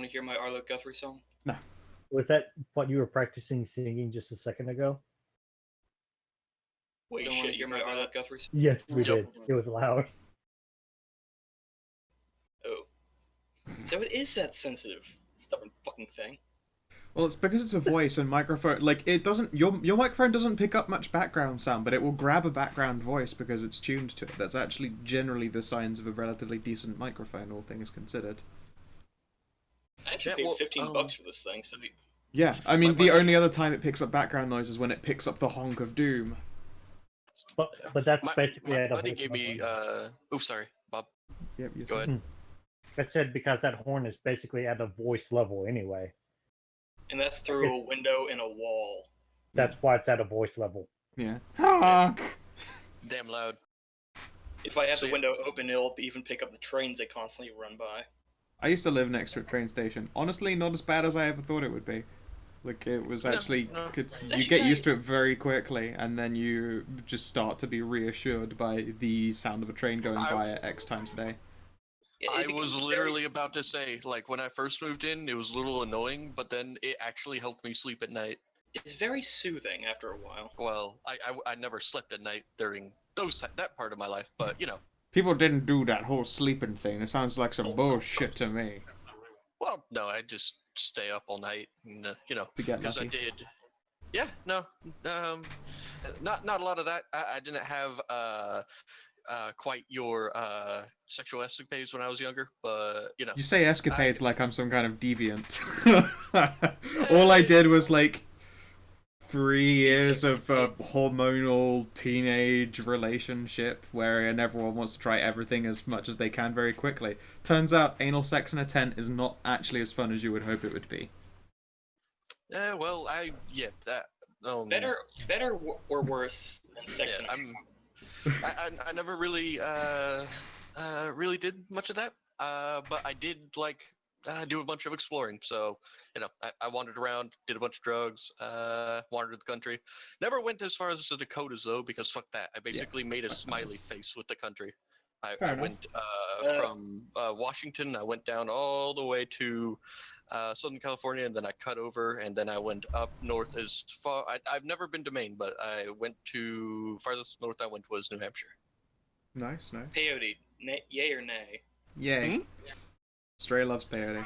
to hear my Arlo Guthrie song? No. Was that what you were practicing singing just a second ago? Wait, you don't want to hear my Arlo Guthrie song? Yes, we did. It was loud. Oh. So it is that sensitive. Stubborn fucking thing. Well, it's because it's a voice and microphone. Like, it doesn't. Your microphone doesn't pick up much background sound, but it will grab a background voice because it's tuned to it. That's actually generally the signs of a relatively decent microphone, all things considered. I actually paid $15 for this thing, so... Yeah, I mean, the only other time it picks up background noise is when it picks up the honk of doom. But that's basically... My buddy gave me... Oops, sorry, Bob. Yep, go ahead. I said because that horn is basically at a voice level anyway. And that's through a window in a wall. That's why it's at a voice level. Yeah. Honk! Damn loud. If I have the window open, it'll even pick up the trains that constantly run by. I used to live next to a train station. Honestly, not as bad as I ever thought it would be. Like, it was actually... You get used to it very quickly, and then you just start to be reassured by the sound of a train going by at X times a day. I was literally about to say, like, when I first moved in, it was a little annoying, but then it actually helped me sleep at night. It's very soothing after a while. Well, I never slept at night during that part of my life, but, you know. People didn't do that whole sleeping thing. It sounds like some bullshit to me. Well, no, I just stay up all night, and, you know, because I did. Yeah, no, not a lot of that. I didn't have quite your sexual escapades when I was younger, but you know. You say escapades like I'm some kind of deviant. All I did was like 3 years of a hormonal teenage relationship wherein everyone wants to try everything as much as they can very quickly. Turns out anal sex in a tent is not actually as fun as you would hope it would be. Yeah, well, that. Better or worse than sex in a tent? I never really really did much of that, but I did like do a bunch of exploring. So you know, I wandered around, did a bunch of drugs, wandered the country. Never went as far as the Dakotas though, because fuck that. I basically made a smiley face with the country. I went from Washington. I went down all the way to Southern California, and then I cut over, and then I went up north as far. I've never been to Maine, but I went to farthest north I went was New Hampshire. Nice. Peyote, yay or nay? Yay. Stray loves peyote.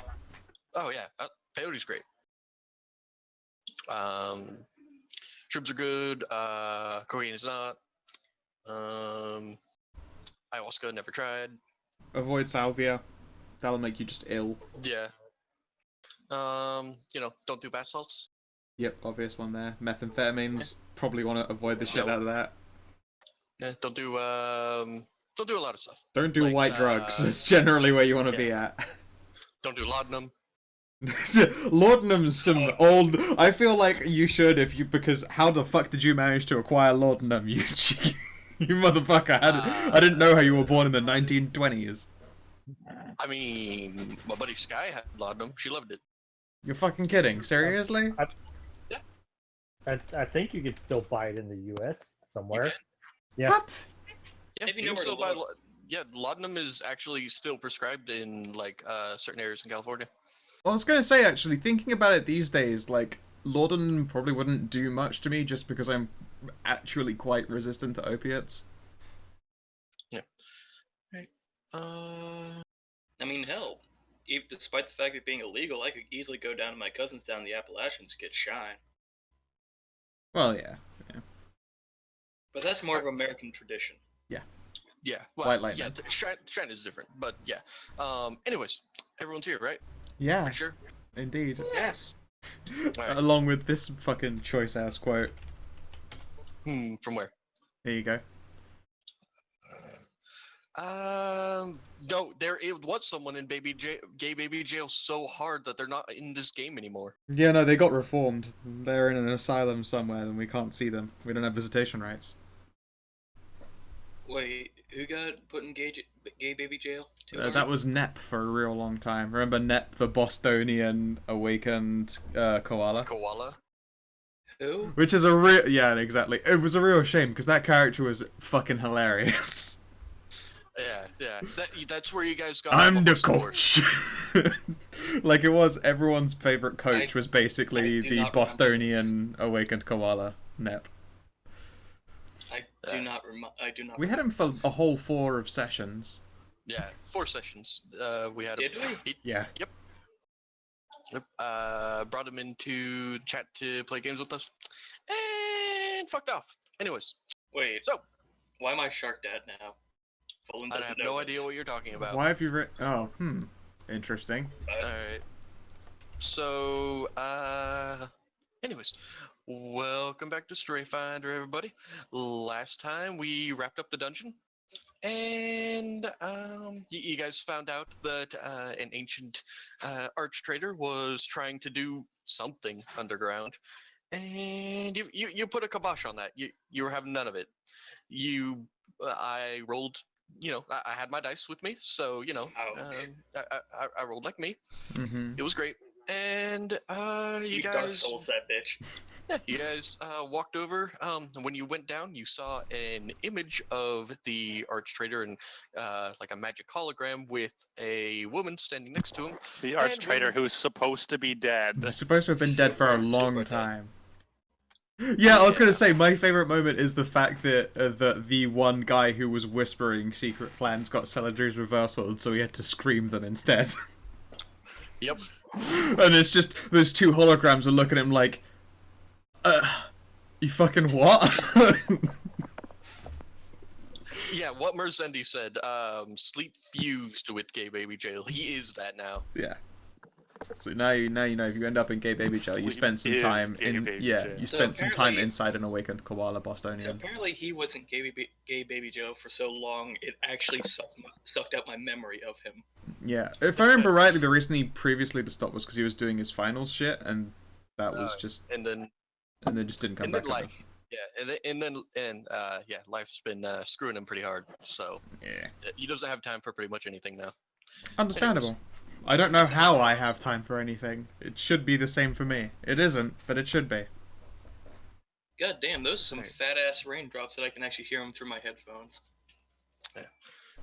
Oh yeah, peyote's great. Shrooms are good. Cocaine is not. Ayahuasca never tried. Avoid salvia. That'll make you just ill. Yeah. You know, don't do bath salts. Yep, obvious one there. Methamphetamines. Probably want to avoid the shit out of that. Yeah, don't do a lot of stuff. Don't do white drugs. That's generally where you want to be at. Don't do laudanum. Laudanum's some old. I feel like you should because how the fuck did you manage to acquire laudanum? You motherfucker! I didn't know how you were born in the 1920s. I mean, my buddy Sky had laudanum. She loved it. You're fucking kidding? Seriously? Yeah. I think you could still buy it in the U.S. somewhere. Yeah. What? Yeah, you can still buy. Yeah, laudanum is actually still prescribed in like certain areas in California. Well, I was gonna say actually, thinking about it these days, like laudanum probably wouldn't do much to me just because I'm actually quite resistant to opiates. Yeah. Right. I mean, hell, despite the fact of it being illegal, I could easily go down to my cousin's down in the Appalachians, get shine. Well, yeah. But that's more of American tradition. Yeah, well, yeah, Shrine is different, but yeah. Anyways, everyone's here, right? Yeah. Pretty sure? Indeed. Yes. Right. Along with this fucking choice-ass quote. From where? Here you go. No, there was someone in gay baby jail so hard that they're not in this game anymore. Yeah, no, they got reformed. They're in an asylum somewhere and we can't see them. We don't have visitation rights. Wait, who got put in gay baby jail? That was Nep for a real long time. Remember Nep, the Bostonian awakened koala? Koala? Who? Which is a real... Yeah, exactly. It was a real shame because that character was fucking hilarious. Yeah. That's where you guys got. I'm the coach. Like it was everyone's favorite coach was I basically do the not remember Bostonian awakened koala, Nep. I do not We had him for a whole 4 of sessions. Yeah, 4 sessions. We had Did him. we? Yeah. Yep. Brought him into chat to play games with us, and fucked off. Anyways, Wait, so why am I Shark Dad now? Fulham I doesn't have know no this. idea what you're talking about. Why have you written? Oh, interesting. But Alright. So, anyways, welcome back to Strayfinder, everybody. Last time we wrapped up the dungeon, and you guys found out that an ancient arch trader was trying to do something underground, and you put a kibosh on that. You were having none of it. I rolled. I had my dice with me, so okay. I rolled like me. Mm-hmm. It was great. And you Dark guys, Souls that bitch. you guys walked over. And when you went down, you saw an image of the arch trader and like a magic hologram with a woman standing next to him. The arch And trader when- who's supposed to be dead. He's supposed to have been dead for a Super long dead. time. Yeah, I was gonna Yeah. say my favorite moment is the fact that the one guy who was whispering secret plans got Celadri's reversal, and so he had to scream them instead. Yep. And it's just those 2 holograms are looking at him like, you fucking what? Yeah, what Merzendi said. Sleep fused with Gay Baby Jail. He is that now. Yeah. So now you know if you end up in gay baby jail, you Sleep spent some is time gay in baby yeah, jail. you So spent some time apparently- inside an awakened koala So Bostonian. apparently he wasn't gay baby Joe for so long, it actually sucked out my memory of him. Yeah, if I remember rightly, the reason he previously to stop was because he was doing his finals shit, and that was just And then and they just didn't come and back. then on life. Yeah, and yeah, life's been screwing him pretty hard. So Yeah, he doesn't have time for pretty much anything now. understandable. I don't know how I have time for anything. It should be the same for me. It isn't, but it should be. God damn, those are some Right. fat ass raindrops that I can actually hear them through my headphones.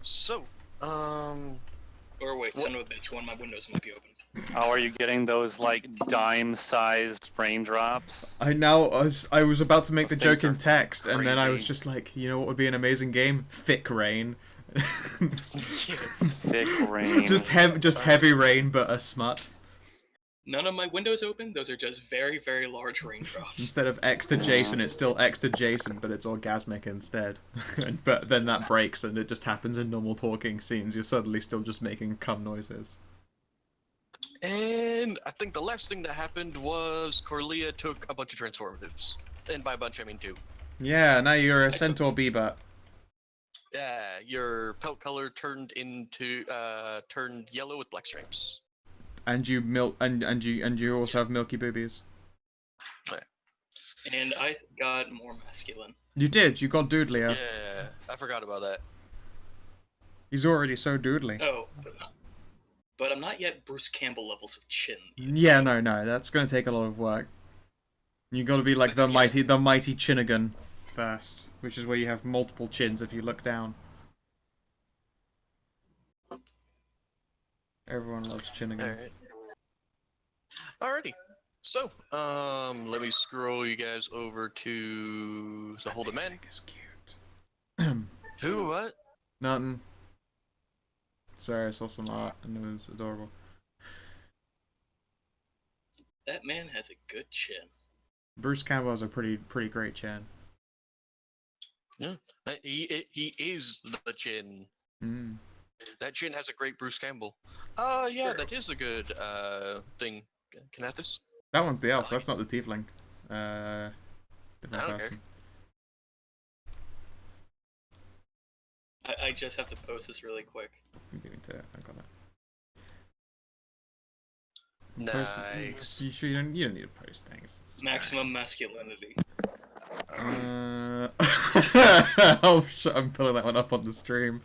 So, Or wait, What- son of a bitch, one of my windows might be open. How are you getting those like dime-sized raindrops? I was about to make the Those joke things in are text, and then I was crazy. just like, you know what would be an amazing game? Thick rain. Thick rain. just heavy rain, but a smut. None of my windows open, those are just very, very large raindrops. Instead of X to Jason, it's still X to Jason, but it's orgasmic instead. But then that breaks, and it just happens in normal talking scenes. You're suddenly still just making cum noises. and I think the last thing that happened was Corlia took a bunch of transformatives, and by a bunch I mean 2. Yeah, now you're a centaur bebop. Yeah, your pelt color turned yellow with black stripes. And you also have milky boobies. And I got more masculine. You did. You got doodlier. Yeah, I forgot about that. He's already so doodly. Oh, but I'm not yet Bruce Campbell levels of chin. Yeah, no, that's gonna take a lot of work. You gotta be like the mighty Chinnagan first, which is where you have multiple chins if you look down. Everyone loves Chinnagan. Alright. Alrighty. So, let me scroll you guys over to the Hold a Man. Is cute. Who, what? Nothing. Sorry, I saw some art and it was adorable. That man has a good chin. Bruce Campbell has a pretty great chin. He is the chin. Mm. That chin has a great Bruce Campbell. Yeah, Sure. that is a good thing. Can I have this? That one's the elf. That's not the tiefling. Different Okay. person. I just have to post this really quick. I'm getting to it. I got it. Post it. Nice. You sure you don't need to post things? It's Maximum masculinity. fine. Oh shit! I'm pulling that one up on the stream.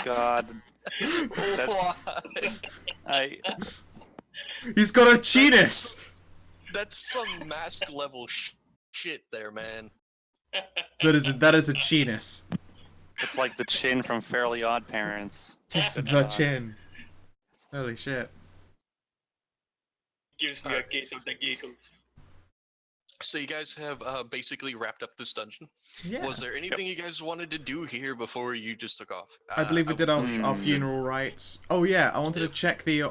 God, that's Why? He's got a cheetah. That's some mask level shit there, man. That is a cheetah. it's like the chin from Fairly Odd Parents. It's the chin. Holy shit. Gives me a case of the giggles. So you guys have basically wrapped up this dungeon. Yeah. Was there anything you guys wanted to do here before you just took off? I believe we did our Hmm. funeral rites. Oh yeah, I wanted to check the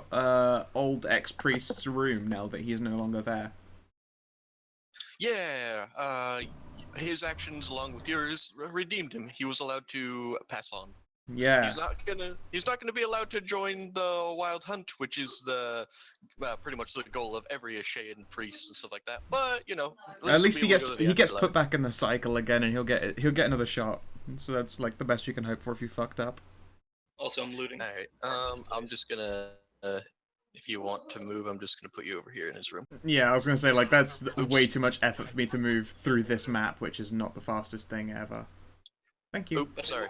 old ex-priest's room now that he's no longer there. Yeah, his actions along with yours redeemed him. He was allowed to pass on. Yeah. He's not gonna be allowed to join the Wild Hunt, which is the pretty much the goal of every Ashayan priest and stuff like that. But you know, At least he'll be able to go to the he gets afterlife. put back in the cycle again, and he'll get another shot. So that's like the best you can hope for if you fucked up. Also, I'm looting. All right. I'm just gonna. If you want to move, I'm just gonna put you over here in his room. Yeah, I was gonna say like that's Oops. way too much effort for me to move through this map, which is not the fastest thing ever. Thank you. Oops, sorry.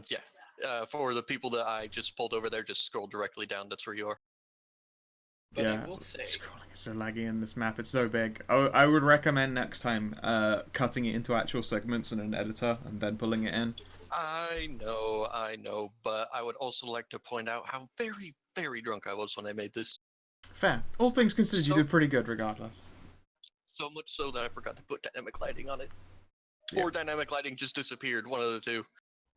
Yeah. For the people that I just pulled over there, just scroll directly down. That's where you are. But Yeah, I will say, scrolling is so laggy in this map. It's so big. I would recommend next time cutting it into actual segments in an editor and then pulling it in. I know, but I would also like to point out how very, very drunk I was when I made this. Fair. All things considered, you So- did pretty good regardless. So much so that I forgot to put dynamic lighting on it. Yeah. Or dynamic lighting just disappeared, one of the two.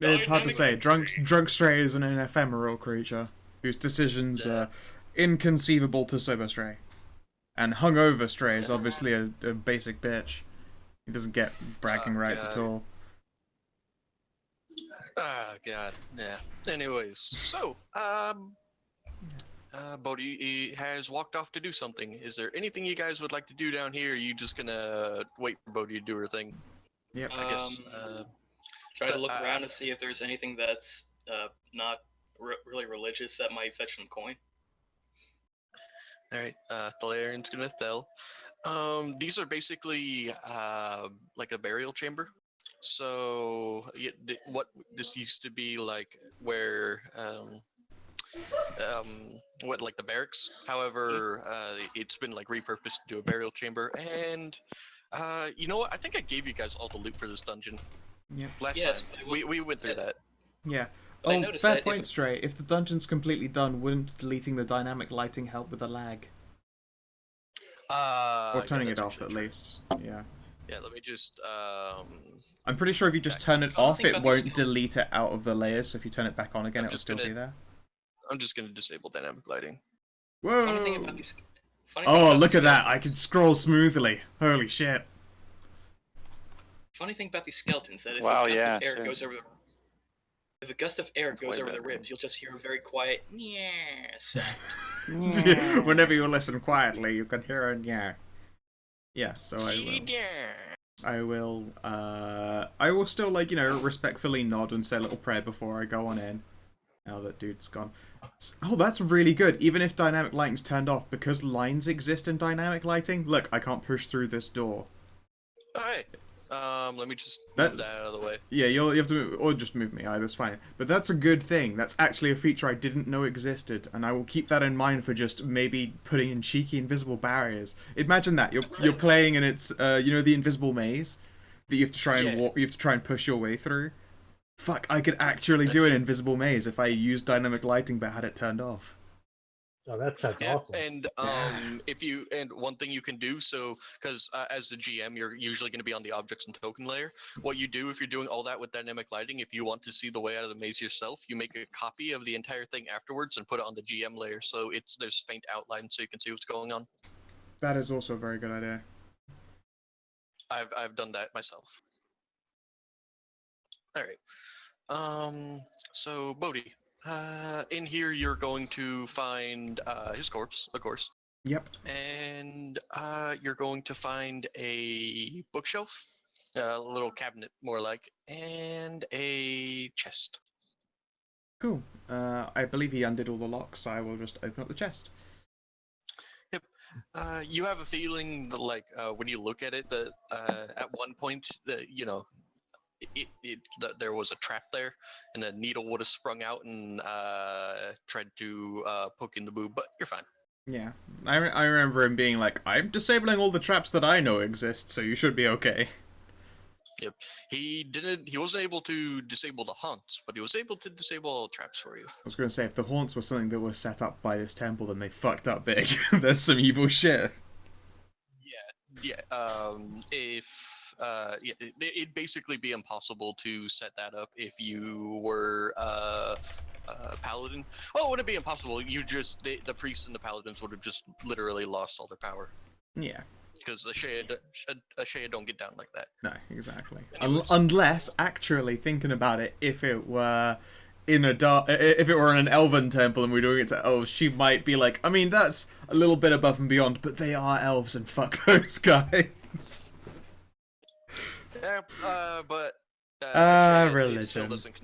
It's hard to Dynamic say. lighting. Drunk Stray is an ephemeral creature whose decisions Yeah. are inconceivable to Sober Stray. And Hungover Stray is obviously a basic bitch. He doesn't get bragging rights at God. all. Ah, God, yeah. Anyways, so, Bodhi has walked off to do something. Is there anything you guys would like to do down here? Or are you just gonna wait for Bodhi to do her thing? Yep. I guess, try to the- look I- around and see if there's anything that's not really religious that might fetch some coin. Alright, Thalarian's gonna tell. These are basically, like a burial chamber. So, what this used to be like where, what, like the barracks. However, it's been like repurposed to a burial chamber. And, you know what? I think I gave you guys all the loot for this dungeon Yep. last Yes, time. but it We went through that. Yeah. But I Oh, noticed fair that if point, it- Stray. If the dungeon's completely done, wouldn't deleting the dynamic lighting help with the lag? Or Yeah, turning it that's off, actually at true. least. Yeah. Yeah, let me just, I'm pretty sure if you just Yeah, turn it I'll off, think it about these won't delete it out of the layers, so if you turn it back on again, I'm it'll just still gonna- be there. I'm just gonna disable dynamic lighting. Whoa! Funny thing about these. Funny thing Oh, about look these at that! I can skeletons- scroll smoothly. Holy shit! Funny thing about these skeletons that if Wow, a gust yeah, of air shit. goes over if a gust of air That's goes way over the better. ribs, you'll just hear a very quiet yeah sound. Whenever you listen quietly, you can hear a yeah. Yeah, so I will still, like, you know, respectfully nod and say a little prayer before I go on in. Now that dude's gone. Oh, that's really good. Even if dynamic lighting's turned off, because lines exist in dynamic lighting. Look, I can't push through this door. Alright. Let me just That- move that out of the way. Yeah, you have to move, or just move me. That's fine. But that's a good thing. That's actually a feature I didn't know existed, and I will keep that in mind for just maybe putting in cheeky invisible barriers. Imagine that you're playing and it's you know, the invisible maze that you have to try and Yeah. walk. You have to try and push your way through. Fuck! I could actually do an invisible maze if I used dynamic lighting but had it turned off. Oh, that sounds Yeah, awesome. and one thing you can do, so because as the GM, you're usually going to be on the objects and token layer. What you do if you're doing all that with dynamic lighting, if you want to see the way out of the maze yourself, you make a copy of the entire thing afterwards and put it on the GM layer, so there's faint outline so you can see what's going on. That is also a very good idea. I've done that myself. All right. So Bodhi, in here you're going to find his corpse, of course. Yep. And you're going to find a bookshelf, a little cabinet more like, and a chest. Cool. I believe he undid all the locks, so I will just open up the chest. You have a feeling that, like, when you look at it, that at one point, that you know, that there was a trap there, and a needle would have sprung out and tried to poke in the boob, but you're fine. Yeah. I remember him being like, I'm disabling all the traps that I know exist, so you should be okay. Yep. He wasn't able to disable the haunts, but he was able to disable all traps for you. I was going to say, if the haunts were something that was set up by this temple, then they fucked up big. There's some evil shit. Yeah. If yeah, it'd basically be impossible to set that up if you were paladin. Well, it wouldn't be impossible. The priests and the paladins would have just literally lost all their power Yeah. because a Shea don't get down like that. No, exactly. Anyways. Unless, actually, thinking about it, if it were in an elven temple and we're doing it to elves, she might be like, I mean, that's a little bit above and beyond, but they are elves and fuck those guys. Yeah, but it still religion. doesn't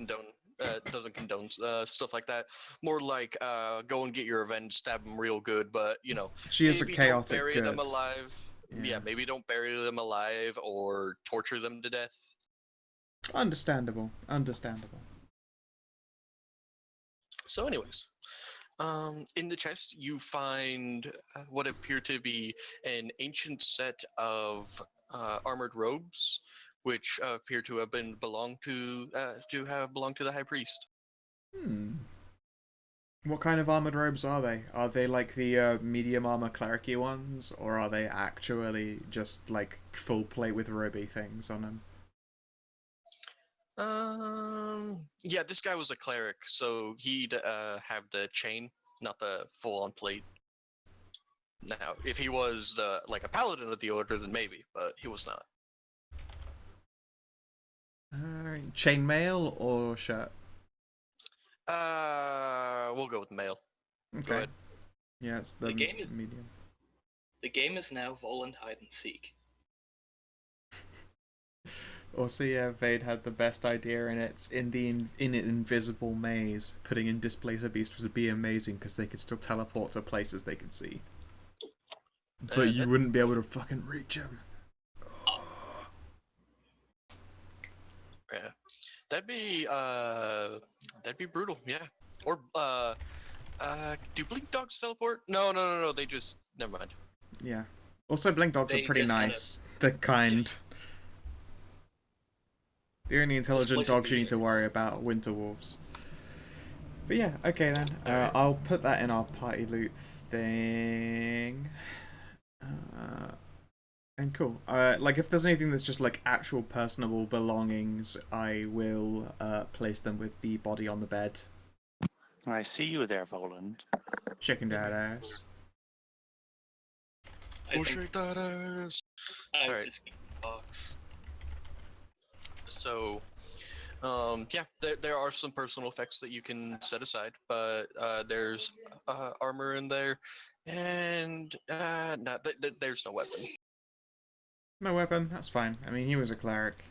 condone stuff like that. More like go and get your revenge, stab them real good, but She is a maybe chaotic don't bury good. them alive. Yeah. Maybe don't bury them alive or torture them to death. Understandable. So, anyways, in the chest you find what appear to be an ancient set of armored robes, which appear to have belonged to the high priest. What kind of armored robes are they? Are they like the medium armor clericy ones, or are they actually just like full plate with roby things on them? Yeah, this guy was a cleric, so he'd have the chain, not the full-on plate. Now, if he was like a paladin of the order, then maybe, but he was not. Chainmail or shirt? We'll go with male. Okay. Go ahead. Yeah, it's the medium. The game is now Voland hide and seek. Also, yeah, Vade had the best idea, and it's in an invisible maze. Putting in Displacer Beast would be amazing because they could still teleport to places they could see, but you wouldn't be able to fucking reach them. Yeah, that'd be brutal. Yeah, or do blink dogs teleport? No. They just never mind. Yeah. Also, blink dogs They are pretty just nice. They're kind. The only intelligent Displacer dogs you Beast need to worry about are winter wolves. But yeah, okay then. I'll put that in our party loot thing. And cool. Like if there's anything that's just like actual personable belongings, I will place them with the body on the bed. I see you there, Voland. Chicken dad ass. Shake that ass. I Alright. just keep the box. So, yeah, there are some personal effects that you can set aside, but there's armor in there, and there's no weapon. No weapon, that's fine. I mean, he was a cleric.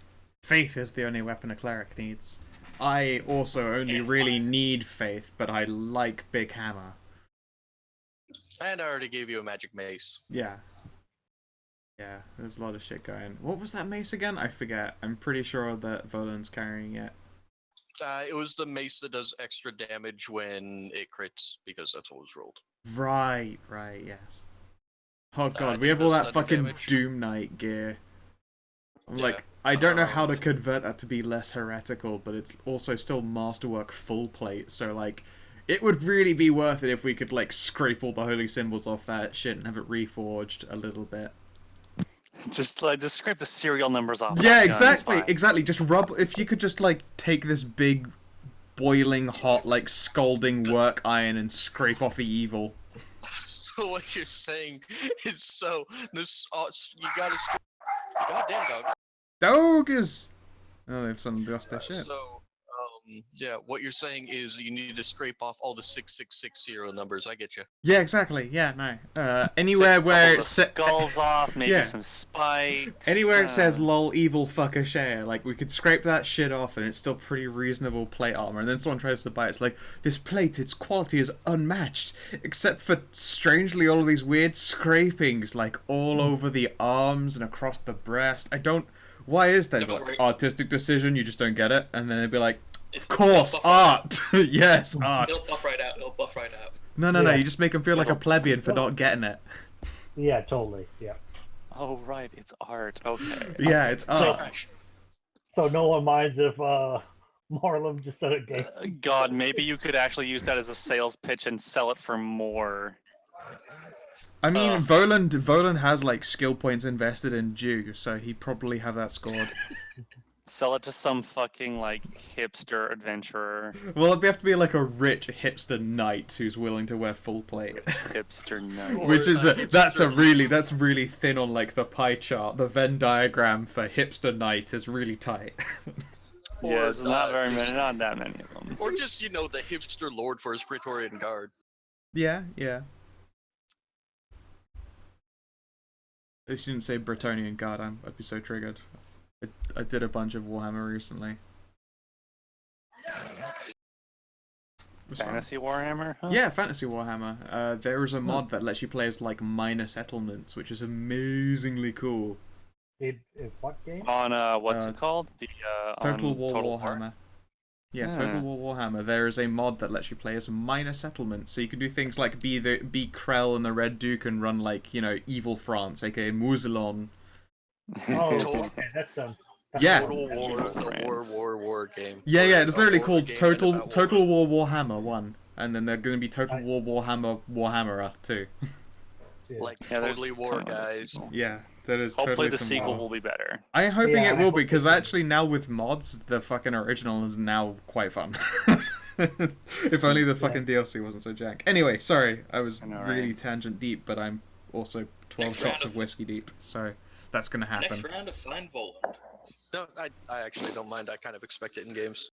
Faith is the only weapon a cleric needs. I also only really need faith, but I like Big Hammer. And I already gave you a magic mace. Yeah. Yeah, there's a lot of shit going. What was that mace again? I forget. I'm pretty sure that Volan's carrying it. It was the mace that does extra damage when it crits, because that's what was rolled. Right, yes. Oh god, we have all that fucking damage. Doom Knight gear. I'm Yeah, like, I don't know how to convert that to be less heretical, but it's also still Masterwork full plate, so like, it would really be worth it if we could like scrape all the holy symbols off that shit and have it reforged a little bit. Just scrape the serial numbers off. Yeah, that gun, exactly, it's fine. exactly. Just if you could just like take this big, boiling hot, like scalding work iron and scrape off the evil. So what you're saying is this you gotta goddamn dogs. Doges! Oh, they've suddenly lost their shit. So yeah, what you're saying is you need to scrape off all the 666 serial numbers. I get you. Yeah, exactly. Yeah, no. Anywhere Take a where couple it of skulls off, maybe Yeah. some spikes. anywhere it says "lol evil fucker share," like we could scrape that shit off, and it's still pretty reasonable plate armor. And then someone tries to buy it, it's like this plate, its quality is unmatched, except for strangely all of these weird scrapings, like all over the arms and across the breast. I don't. Why is that? Don't Like, worry. artistic decision, you just don't get it, and then they'd be like, It's, "Of course, it'll buff art, yes, art." It'll buff right out. It'll buff right out. No, Yeah. you just make them feel like a plebeian for not getting it. Yeah, totally. Yeah. Oh right, it's art. Okay. Yeah, it's art. Fresh. So no one minds if Marlon just said a game. God, maybe you could actually use that as a sales pitch and sell it for more. I mean, Ugh. Volan has like skill points invested in Jew, so he'd probably have that scored. Sell it to some fucking like hipster adventurer. Well, it'd have to be like a rich hipster knight who's willing to wear full plate. Hipster knight. Which is Or, that's hipster- really thin on like the pie chart. The Venn diagram for hipster knight is really tight. Yeah, Or, it's not very just- many, not that many of them. Or just, the hipster lord for his Praetorian Guard. Yeah. At least you didn't say Bretonian Guard. I'd be so triggered. I did a bunch of Warhammer recently. It was fun. Fantasy Warhammer? Huh? Yeah, Fantasy Warhammer. There is a mod that lets you play as like minor settlements, which is amazingly cool. In what game? On what's it called? The Total on War Total Warhammer. War? Yeah, Total War Warhammer. There is a mod that lets you play as minor settlements, so you can do things like be Krell and the Red Duke and run like evil France, aka Mousillon. Oh, okay, that sounds. Yeah. Total War, the France. war game. Yeah, it's A literally war called game Total about Total war. War Warhammer 1, and then they're going to be Total War Warhammer Warhammerer 2. Yeah. Like, Yeah, there's totally war, kind of a guys. sequel. Yeah, that is Hopefully totally the some sequel war. will be better. I'm hoping Yeah, it I will hope be, it because will. actually now with mods, the fucking original is now quite fun. If only the fucking DLC wasn't so jank. Anyway, sorry, I was I know, really right? tangent deep, but I'm also 12 Next shots round of whiskey deep, so that's gonna Next happen. round of Find Voland. No, I actually don't mind. I kind of expect it in games.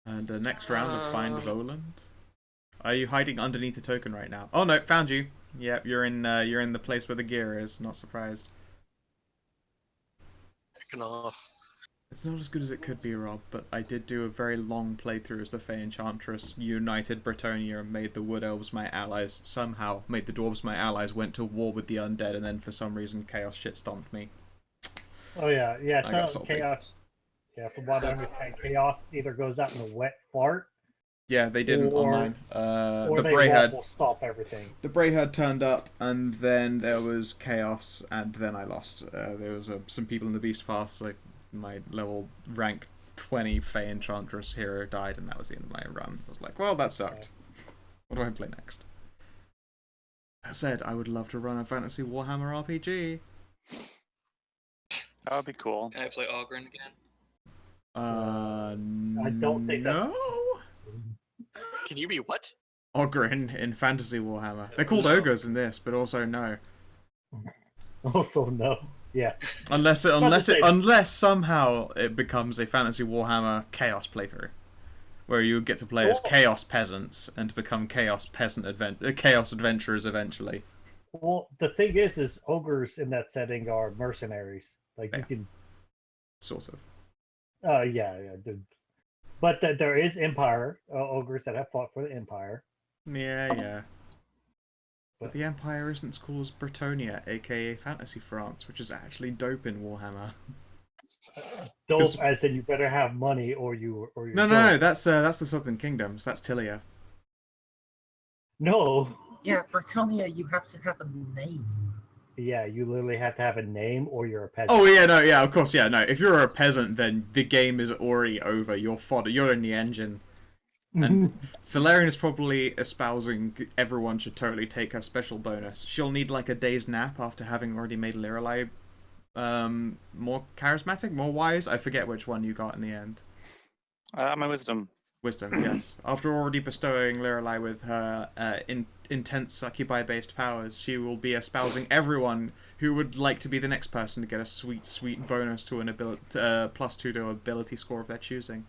And the next round of Find Um, Voland. Are you hiding underneath a token right now? Oh no, found you. Yep, you're in the place where the gear is. Not surprised. Picking off. It's not as good as it could be, Rob, but I did do a very long playthrough as the Fey Enchantress, united Bretonia and made the Wood Elves my allies, somehow made the Dwarves my allies, went to war with the undead, and then for some reason Chaos shit stomped me. Oh yeah. I got So salty. chaos. Yeah, from what I understand, chaos either goes out in a wet fart, Yeah, they didn't Or- online. or The they Brayherd will stop everything. The Brayherd turned up, and then there was chaos, and then I lost. There was some people in the Beast Pass, like my level rank 20 Fey Enchantress hero died, and that was the end of my run. I was like, well, that sucked. What do I play next? That said, I would love to run a Fantasy Warhammer RPG. That would be cool. Can I play Ogren again? I don't think no. that's- Can you be what? Ogren in Fantasy Warhammer. They're called No. ogres in this, but also no. Also, no. Yeah. Unless say- somehow it becomes a Fantasy Warhammer Chaos playthrough, where you get to play as Cool. Chaos peasants and become Chaos Chaos adventurers eventually. Well, the thing is ogres in that setting are mercenaries. Like Yeah. you can. Sort of. Yeah. But there is Empire ogres that have fought for the Empire. Yeah. But the Empire isn't as cool as Bretonia, aka Fantasy France, which is actually dope in Warhammer. Dope, 'Cause- as in you better have money or you No, that's the Southern Kingdoms. That's Tilia. No. Yeah, Bretonia, you have to have a name. Yeah, you literally have to have a name or you're a peasant. Oh yeah, no, yeah, of course, yeah, no. If you're a peasant, then the game is already over. You're fodder. You're in the engine. And Thalarian is probably espousing everyone should totally take her special bonus. She'll need like a day's nap after having already made Lirelai more charismatic, more wise. I forget which one you got in the end. My wisdom. Wisdom, yes. After already bestowing Lirelai with her intense succubi-based powers, she will be espousing everyone who would like to be the next person to get a sweet, sweet bonus to an +2 to ability score of their choosing.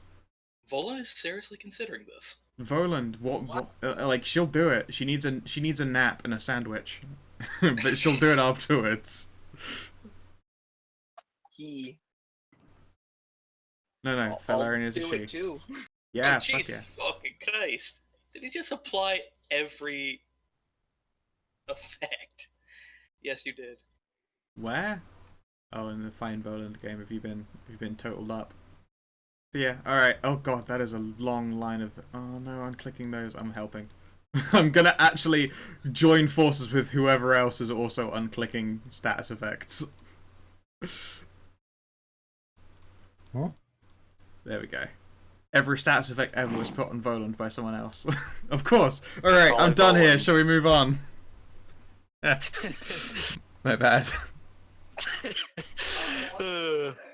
Voland is seriously considering this. Voland, what like she'll do it. She needs a nap and a sandwich, but she'll do it afterwards. No, Thalarian is a she. Too. Yeah, Oh, fuck Jesus yeah. fucking Christ. Did he just apply every effect? Yes, you did. Where? Oh, in the Fine Voland game, have you been totaled up? But yeah, alright. Oh god, that is a long line of... Oh no, I'm clicking those. I'm helping. I'm gonna actually join forces with whoever else is also unclicking status effects. Huh? There we go. Every stats effect ever was put on Voland by someone else. Of course. Alright, I'm done here. Shall we move on? My bad.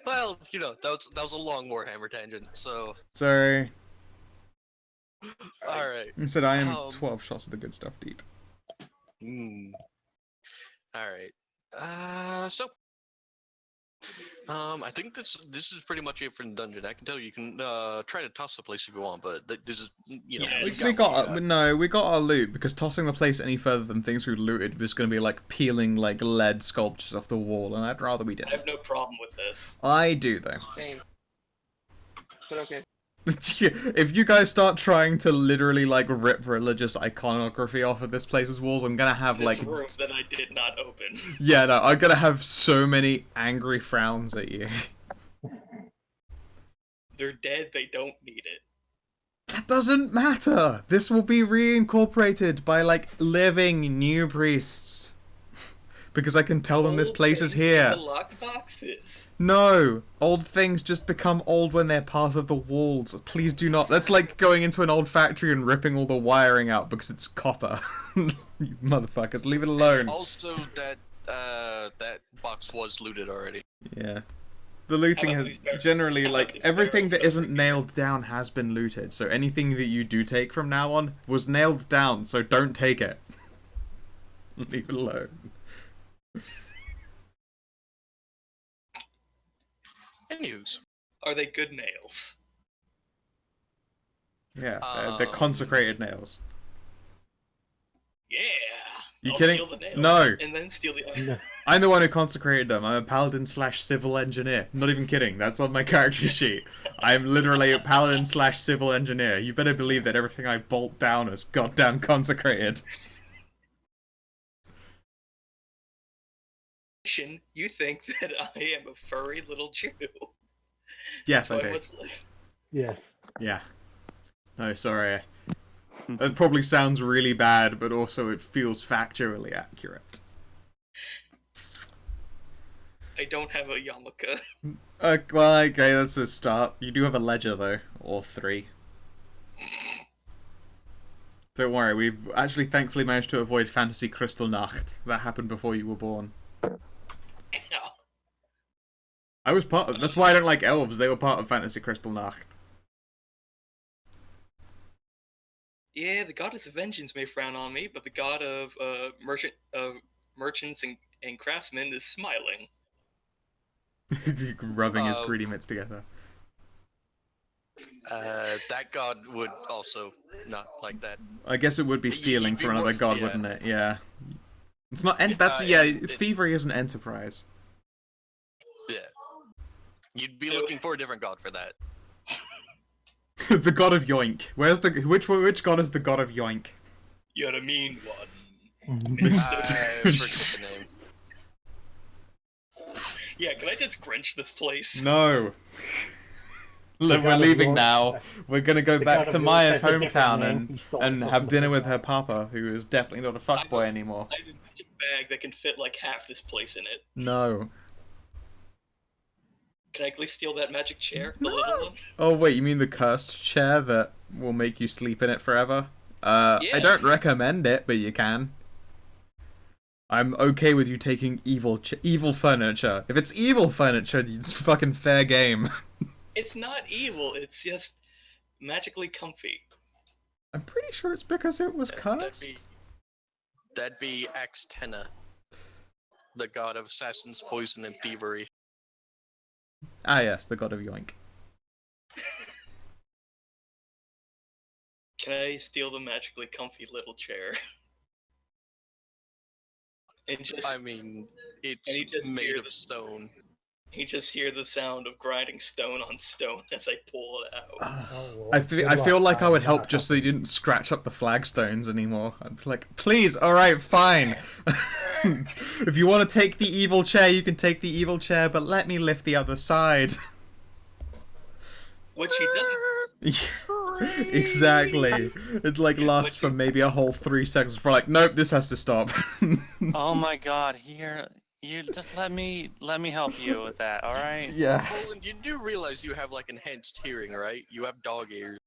Well, that was a long Warhammer tangent. So, Sorry. all right. Instead, I am 12 shots of the good stuff deep. All right. I think this is pretty much it for the dungeon. I can tell you can try to toss the place if you want, but this is Yeah, We got our loot, because tossing the place any further than things we looted was going to be like peeling like lead sculptures off the wall, and I'd rather we I didn't. have no problem with this. I do though. Same. But okay. If you guys start trying to literally like rip religious iconography off of this place's walls, I'm gonna have This like room that I did not open. yeah, no, I'm gonna have so many angry frowns at you. They're dead. They don't need it. That doesn't matter. This will be reincorporated by like living new priests. Because I can tell them this Old place is things here. in the locked boxes. No! Old things just become old when they're part of the walls. Please do not. That's like going into an old factory and ripping all the wiring out because it's copper. You motherfuckers, leave it alone. Also, that box was looted already. Yeah. The looting has generally, like, everything that isn't nailed down has been looted. So anything that you do take from now on was nailed down, so don't take it. Leave it alone. Anywho's. Oh. Are they good nails? Yeah, they're consecrated nails. Yeah. You I'll kidding? Steal the nails No. And then steal the. No. I'm the one who consecrated them. I'm a paladin / civil engineer. Not even kidding. That's on my character sheet. I'm literally a paladin / civil engineer. You better believe that everything I bolt down is goddamn consecrated. You think that I am a furry little Jew? Yes, So I I do. was like, Yes. Yeah. No, sorry. That probably sounds really bad, but also it feels factually accurate. I don't have a yarmulke. Well, okay, that's a start. You do have a ledger, though. Or 3. Don't worry, we've actually thankfully managed to avoid Fantasy Crystal Nacht. That happened before you were born. Ow. I was part of... That's why I don't like elves. They were part of Fantasy Crystal Nacht. Yeah, the goddess of vengeance may frown on me, but the god of merchants and craftsmen is smiling. Rubbing his greedy mitts together. That god would also not like that. I guess it would be stealing You'd be for another more- god, yeah. wouldn't it? Yeah. It's not... thievery isn't enterprise. Yeah. You'd be So- looking for a different god for that. The god of Yoink. Where's the... Which god is the god of Yoink? You're a mean one. I forget the name. Yeah, can I just Grinch this place? No. Look, we're god of leaving Yoink. now. We're gonna go The back god to of Yoink Maya's has a different hometown name. He stole and it have from dinner the- with her papa, who is definitely not a fuckboy anymore. I have a magic bag that can fit like half this place in it. No. Can I at least steal that magic chair? The little one? Oh wait, you mean the cursed chair that will make you sleep in it forever? I Yeah. don't recommend it, but you can. I'm okay with you taking evil furniture. If it's evil furniture, it's fucking fair game. It's not evil, it's just magically comfy. I'm pretty sure it's because it was cursed. That'd be Axtena, the god of assassins, poison, and thievery. Ah yes, the god of Yoink. Can I steal the magically comfy little chair? And just, I mean, And you it's just hear made the- of stone. you just hear the sound of grinding stone on stone as I pull it out. Oh, well, I good feel luck. like I would I'm help not just so you didn't scratch up the flagstones anymore. I'd be like, please, alright, fine. If you want to take the evil chair, you can take the evil chair, but let me lift the other side. Which he doesn't. Exactly. It like lasts for maybe a whole 3 seconds before like, nope, this has to stop. Oh my god, You just let me help you with that, all right? Yeah. Poland, you do realize you have like enhanced hearing, right? You have dog ears.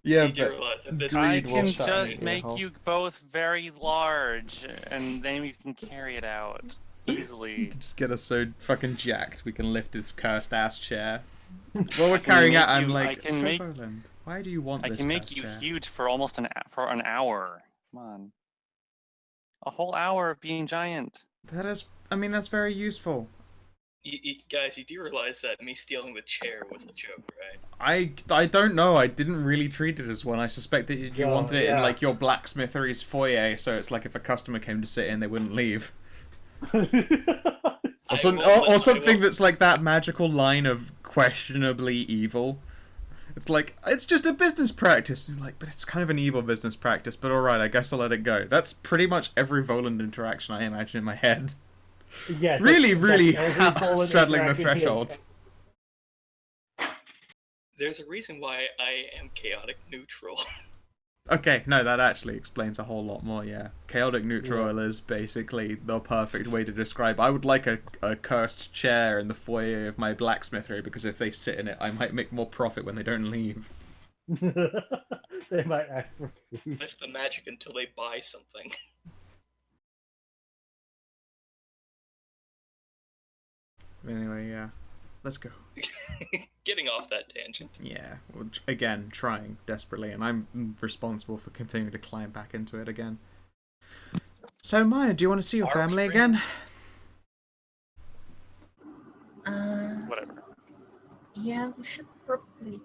Yeah, You do but realize that this I greed is will can shut an just ear make hole. you both very large, and then you can carry it out You easily. can just get us so fucking jacked we can lift this cursed ass chair. While we're I can carrying make out, I'm you- I like, can so make- Voland, why do you want I this can make cursed you chair? huge for almost for an hour. Come on, a whole hour of being giant. That is, I mean, that's very useful. Guys, you do realize that me stealing the chair was a joke, right? I don't know. I didn't really treat it as one. I suspect that you Yeah, wanted it in yeah. like your blacksmithery's foyer, so it's like if a customer came to sit in, they wouldn't leave. Or something that's like that magical line of questionably evil. It's like, it's just a business practice. And you're like, but it's kind of an evil business practice, but alright, I guess I'll let it go. That's pretty much every Voland interaction I imagine in my head. Yeah, Really, that's really every Poland straddling the interaction he has threshold. There's a reason why I am chaotic neutral. Okay, no, that actually explains a whole lot more, yeah. Chaotic neutral is basically the perfect way to describe. I would like a cursed chair in the foyer of my blacksmithery, because if they sit in it, I might make more profit when they don't leave. They might ask for food. Lift the magic until they buy something. Anyway, yeah. Let's go. Getting off that tangent. Yeah, well, again, trying desperately, and I'm responsible for continuing to climb back into it again. So, Maya, do you want to see your family again? Whatever. Yeah, we should probably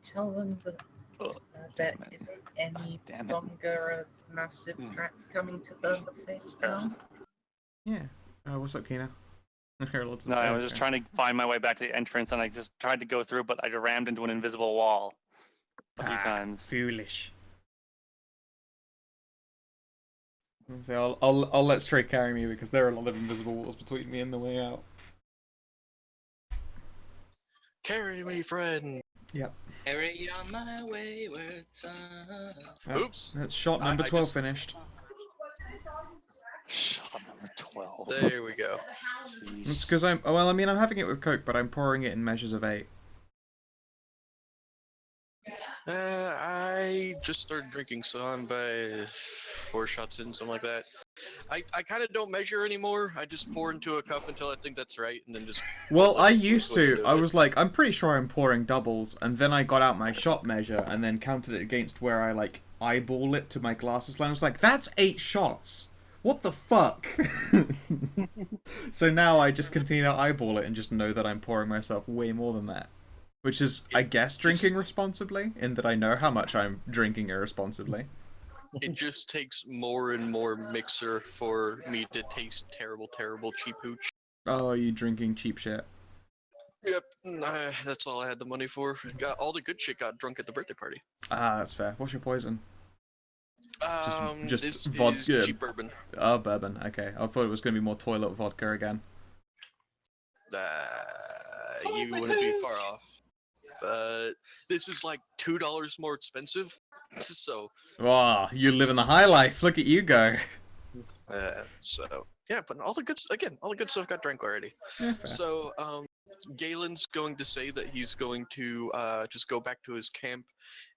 tell them that Ugh, there damn it. isn't any Damn it. longer a massive threat coming to burn the place down. Yeah. What's up, Kina? I hear lots of. No, I was just trying to find my way back to the entrance, and I just tried to go through, but I rammed into an invisible wall a few times. Foolish. So I'll let Stray carry me because there are a lot of invisible walls between me and the way out. Carry me, friend. Yep. Carry on my wayward son. Oops. That's shot number I 12 just- finished. Shot number 12. There we go. It's because I'm having it with Coke, but I'm pouring it in measures of 8. I just started drinking, so I'm by 4 shots in, something like that. I kind of don't measure anymore. I just pour into a cup until I think that's right, and then just. Well, I used swig to. into I it. was like, I'm pretty sure I'm pouring doubles, and then I got out my shot measure and then counted it against where I like eyeball it to my glasses line. I was like, that's 8 shots. What the fuck? So now I just continue to eyeball it and just know that I'm pouring myself way more than that. Which is, I guess, drinking responsibly, in that I know how much I'm drinking irresponsibly. It just takes more and more mixer for me to taste terrible, terrible cheap hooch. Oh, you drinking cheap shit. Yep, that's all I had the money for. Got all the good shit. Got drunk at the birthday party. Ah, that's fair. What's your poison? Just this vodka. is cheap bourbon. Oh, bourbon. Okay. I thought it was going to be more toilet vodka again. You wouldn't be far off. But this is like $2 more expensive. So, Wow, you living the high life. Look at you go. yeah, but all the good stuff got drank already. Yeah, fair. So, Galen's going to say that he's going to just go back to his camp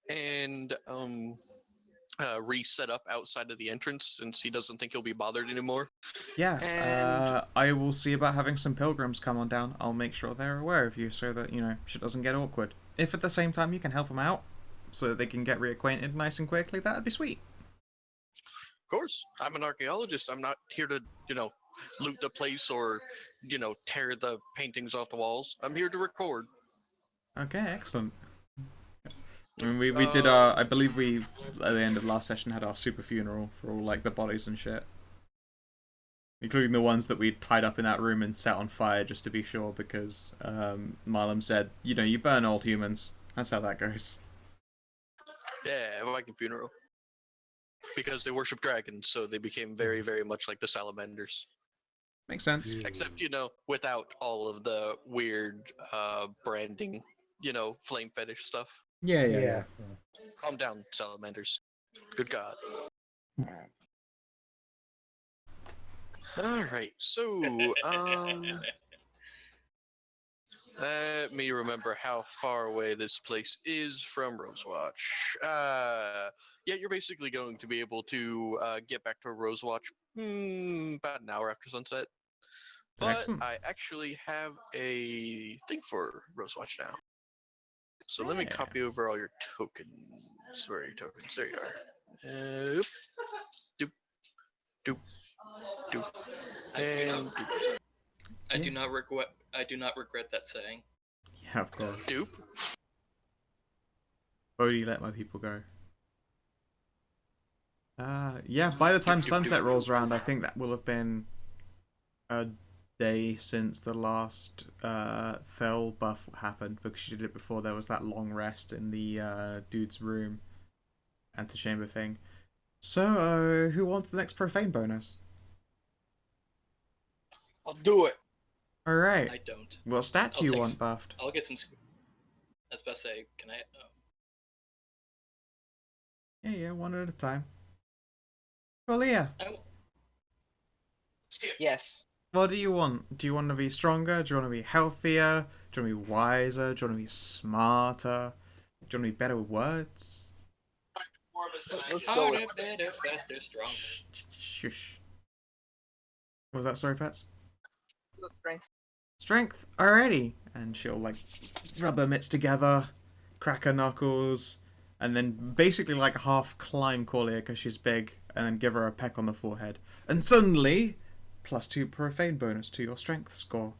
and reset up outside of the entrance since he doesn't think he'll be bothered anymore. Yeah, And- I will see about having some pilgrims come on down. I'll make sure they're aware of you so that, shit doesn't get awkward. If at the same time you can help them out so that they can get reacquainted nice and quickly, that'd be sweet. Of course, I'm an archaeologist. I'm not here to, loot the place or, tear the paintings off the walls. I'm here to record. Okay, excellent. I mean, we did our, I believe we, at the end of last session, had our super funeral for all, like, the bodies and shit. Including the ones that we tied up in that room and set on fire just to be sure, because Marlem said, you burn old humans. That's how that goes. Yeah, Viking funeral. Because they worship dragons, so they became very, very much like the salamanders. Makes sense. Except, without all of the weird branding, flame fetish stuff. Yeah. Calm down, salamanders. Good God. All right. So, let me remember how far away this place is from Rosewatch. Yeah, you're basically going to be able to get back to Rosewatch about an hour after sunset. But Excellent. I actually have a thing for Rosewatch now. So let me Yeah. copy over all your tokens. Where are your tokens? There you are. Doop, doop, doop, I do not. and doop, I do Yeah. not regret. I do not regret that saying. Yeah, of course. doop. Bodhi, let my people go. Yeah, by the time Doop, doop, sunset doop. rolls around, I think that will have been a day since the last Fell buff happened, because she did it before there was that long rest in the dude's room antechamber thing. So, who wants the next profane bonus? I'll do it. Alright. I don't. What stat do I'll you take want buffed? I'll get some. I was about to say, can I? Oh. Yeah, one at a time. Well, yeah. Yes. What do you want? Do you want to be stronger? Do you want to be healthier? Do you want to be wiser? Do you want to be smarter? Do you want to be better with words? Let's go Harder, with better, faster, stronger. Shush. What was that? Sorry, Pets? strength. Strength. Alrighty. And she'll, like, rub her mitts together, crack her knuckles, and then basically, like, half climb Corlia because she's big, and then give her a peck on the forehead. And suddenly, +2 profane bonus to your strength score.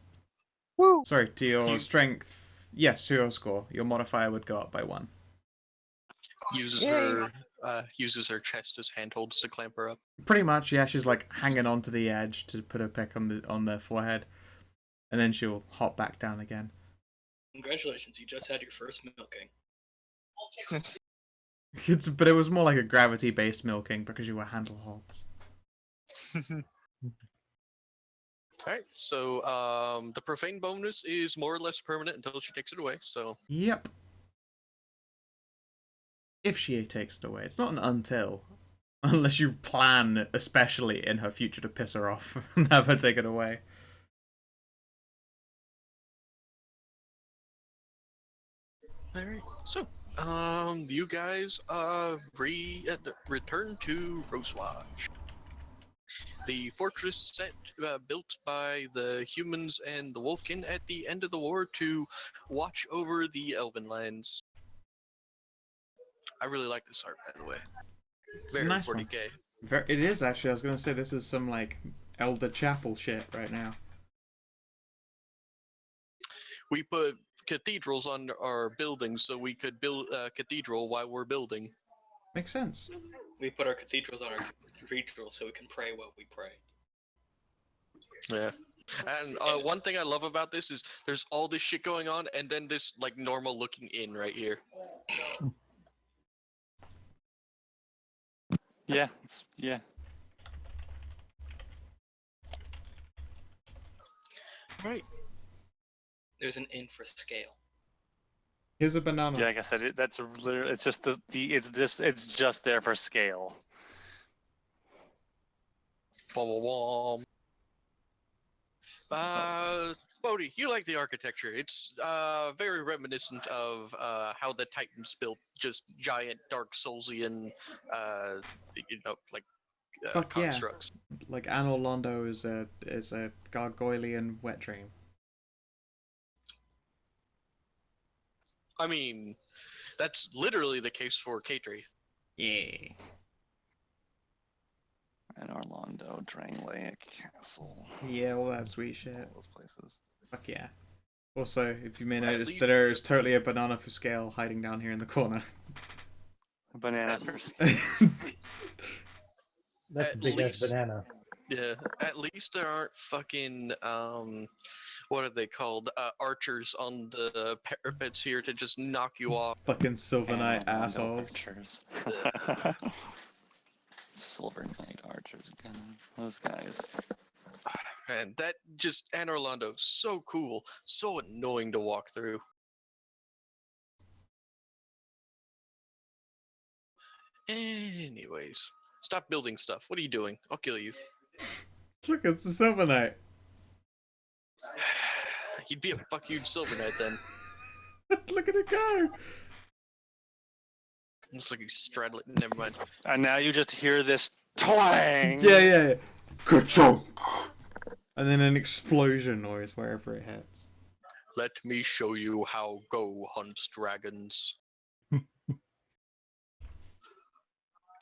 Woo! Sorry, to your strength. Yes, to your score. Your modifier would go up by 1. Uses Yay. her chest as handholds to clamp her up. Pretty much, yeah. She's like hanging onto the edge to put her peck on their forehead, and then she'll hop back down again. Congratulations, you just had your first milking. But it was more like a gravity-based milking because you were handle holds. Alright, so the profane bonus is more or less permanent until she takes it away, so Yep. If she takes it away, it's not an until, unless you plan especially in her future to piss her off and have her take it away. alright. So you guys return to Rosewatch. The fortress set built by the humans and the Wolfkin at the end of the war to watch over the Elven lands. I really like this art, by the way. It's a Very nice one. 40k. It is actually. I was gonna say this is some like Elder Chapel shit right now. We put cathedrals on our buildings so we could build a cathedral while we're building. Makes sense. We put our cathedrals on our cathedrals so we can pray while we pray. Yeah. And one thing I love about this is there's all this shit going on, and then this like normal looking inn right here. Yeah, Right. There's an inn for scale. Here's a banana. yeah. Like I said, that's literally. It's just it's just there for scale. Bodhi, you like the architecture. It's very reminiscent of how the Titans built just giant Dark Soulsian, like Fuck yeah. constructs. Like Anor Londo is a gargoylean wet dream. I mean, that's literally the case for Katri. Yeah. And Orlando, Drangleic Castle. Yeah, all that sweet shit. All those places. Fuck yeah. Also, if you may At notice, least- there is totally a banana for scale hiding down here in the corner. A banana At- for scale. That's At a big ass least- banana. Yeah, at least there aren't fucking what are they called? Archers on the parapets here to just knock you off. Fucking Silver Knight Orlando assholes. Archers. Silver Knight Archers again. Those guys. And that just Anne Orlando, so cool, so annoying to walk through. Anyways, stop building stuff. What are you doing? I'll kill you. Look, it's the Silver Knight. He'd be a fuck huge Silver Knight then. Look at it go. Looks like he's straddling. Never mind. And now you just hear this twang. Yeah. Ka-chunk. And then an explosion noise wherever it hits. Let me show you how Go hunts dragons.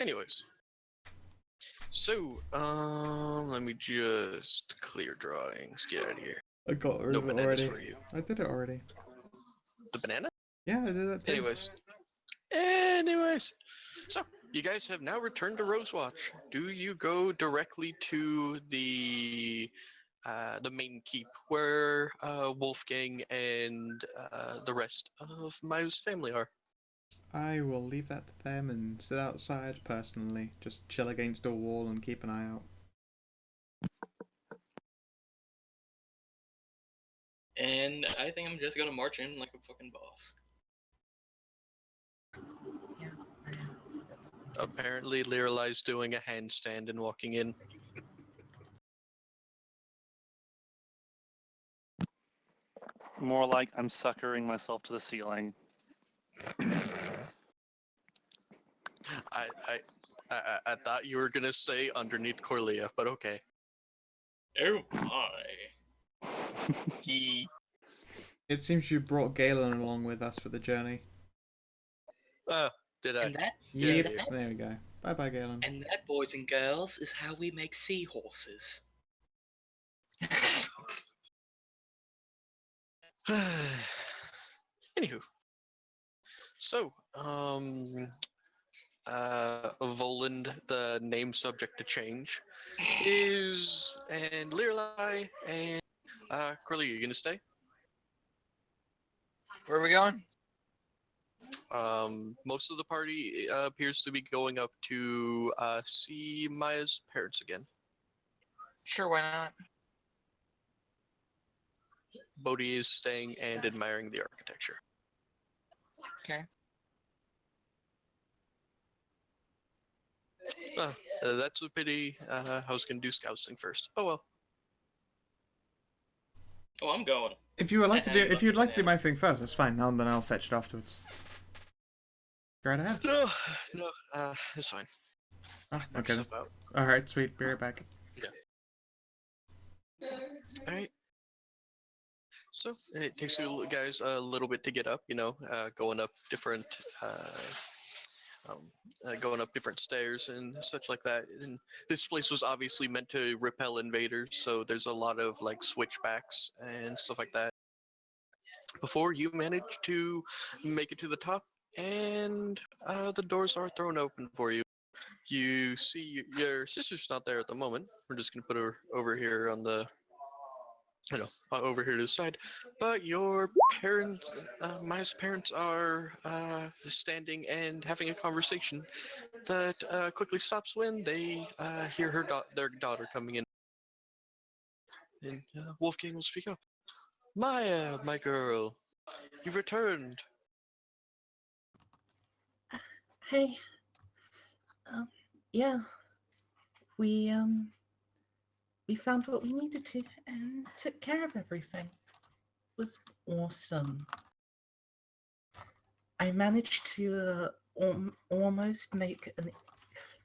Anyways. So, let me just clear drawings. Get out of here. I got rid No of it bananas already. for you. I did it already. The banana? Yeah, I did that too. Anyways. So, you guys have now returned to Rosewatch. Do you go directly to the main keep where Wolfgang and the rest of Maya's family are? I will leave that to them and sit outside personally. Just chill against a wall and keep an eye out. And I think I'm just gonna march in like a fucking boss. Yeah. Apparently, Lirelai's doing a handstand and walking in. More like I'm suckering myself to the ceiling. I thought you were gonna say underneath Corlia, but okay. Oh my. He. It seems you brought Galen along with us for the journey. Did I? And that, Yeah, Yep, yeah. there we go. Bye bye, Galen. and that, boys and girls, is how we make seahorses. Anywho. So, Voland, the name subject to change, is, and Lirelai, and, Corlia, you gonna stay? Where are we going? Most of the party appears to be going up to see Maya's parents again. Sure, why not? Bodhi is staying and admiring the architecture. Okay. That's a pity. I was gonna do scouting first. Oh well. Oh, I'm going. If you would like to do, And if you'd like to do my thing first, that's fine. Now then, I'll fetch it afterwards. Go right ahead. No, it's fine. Oh, Knock okay. yourself out. All right, sweet. Be right back. All right. So it takes you guys a little bit to get up. Going up different, going up different stairs and such like that. And this place was obviously meant to repel invaders, so there's a lot of like switchbacks and stuff like that. Before you manage to make it to the top, and the doors are thrown open for you. You see your sister's not there at the moment. We're just gonna put her over here on the, over here to the side. But your parents, Maya's parents, are standing and having a conversation that quickly stops when they hear their daughter coming in. And Wolfgang will speak up. Maya, my girl, you've returned. Hey. Yeah. We we found what we needed to and took care of everything. It was awesome. I managed to almost make an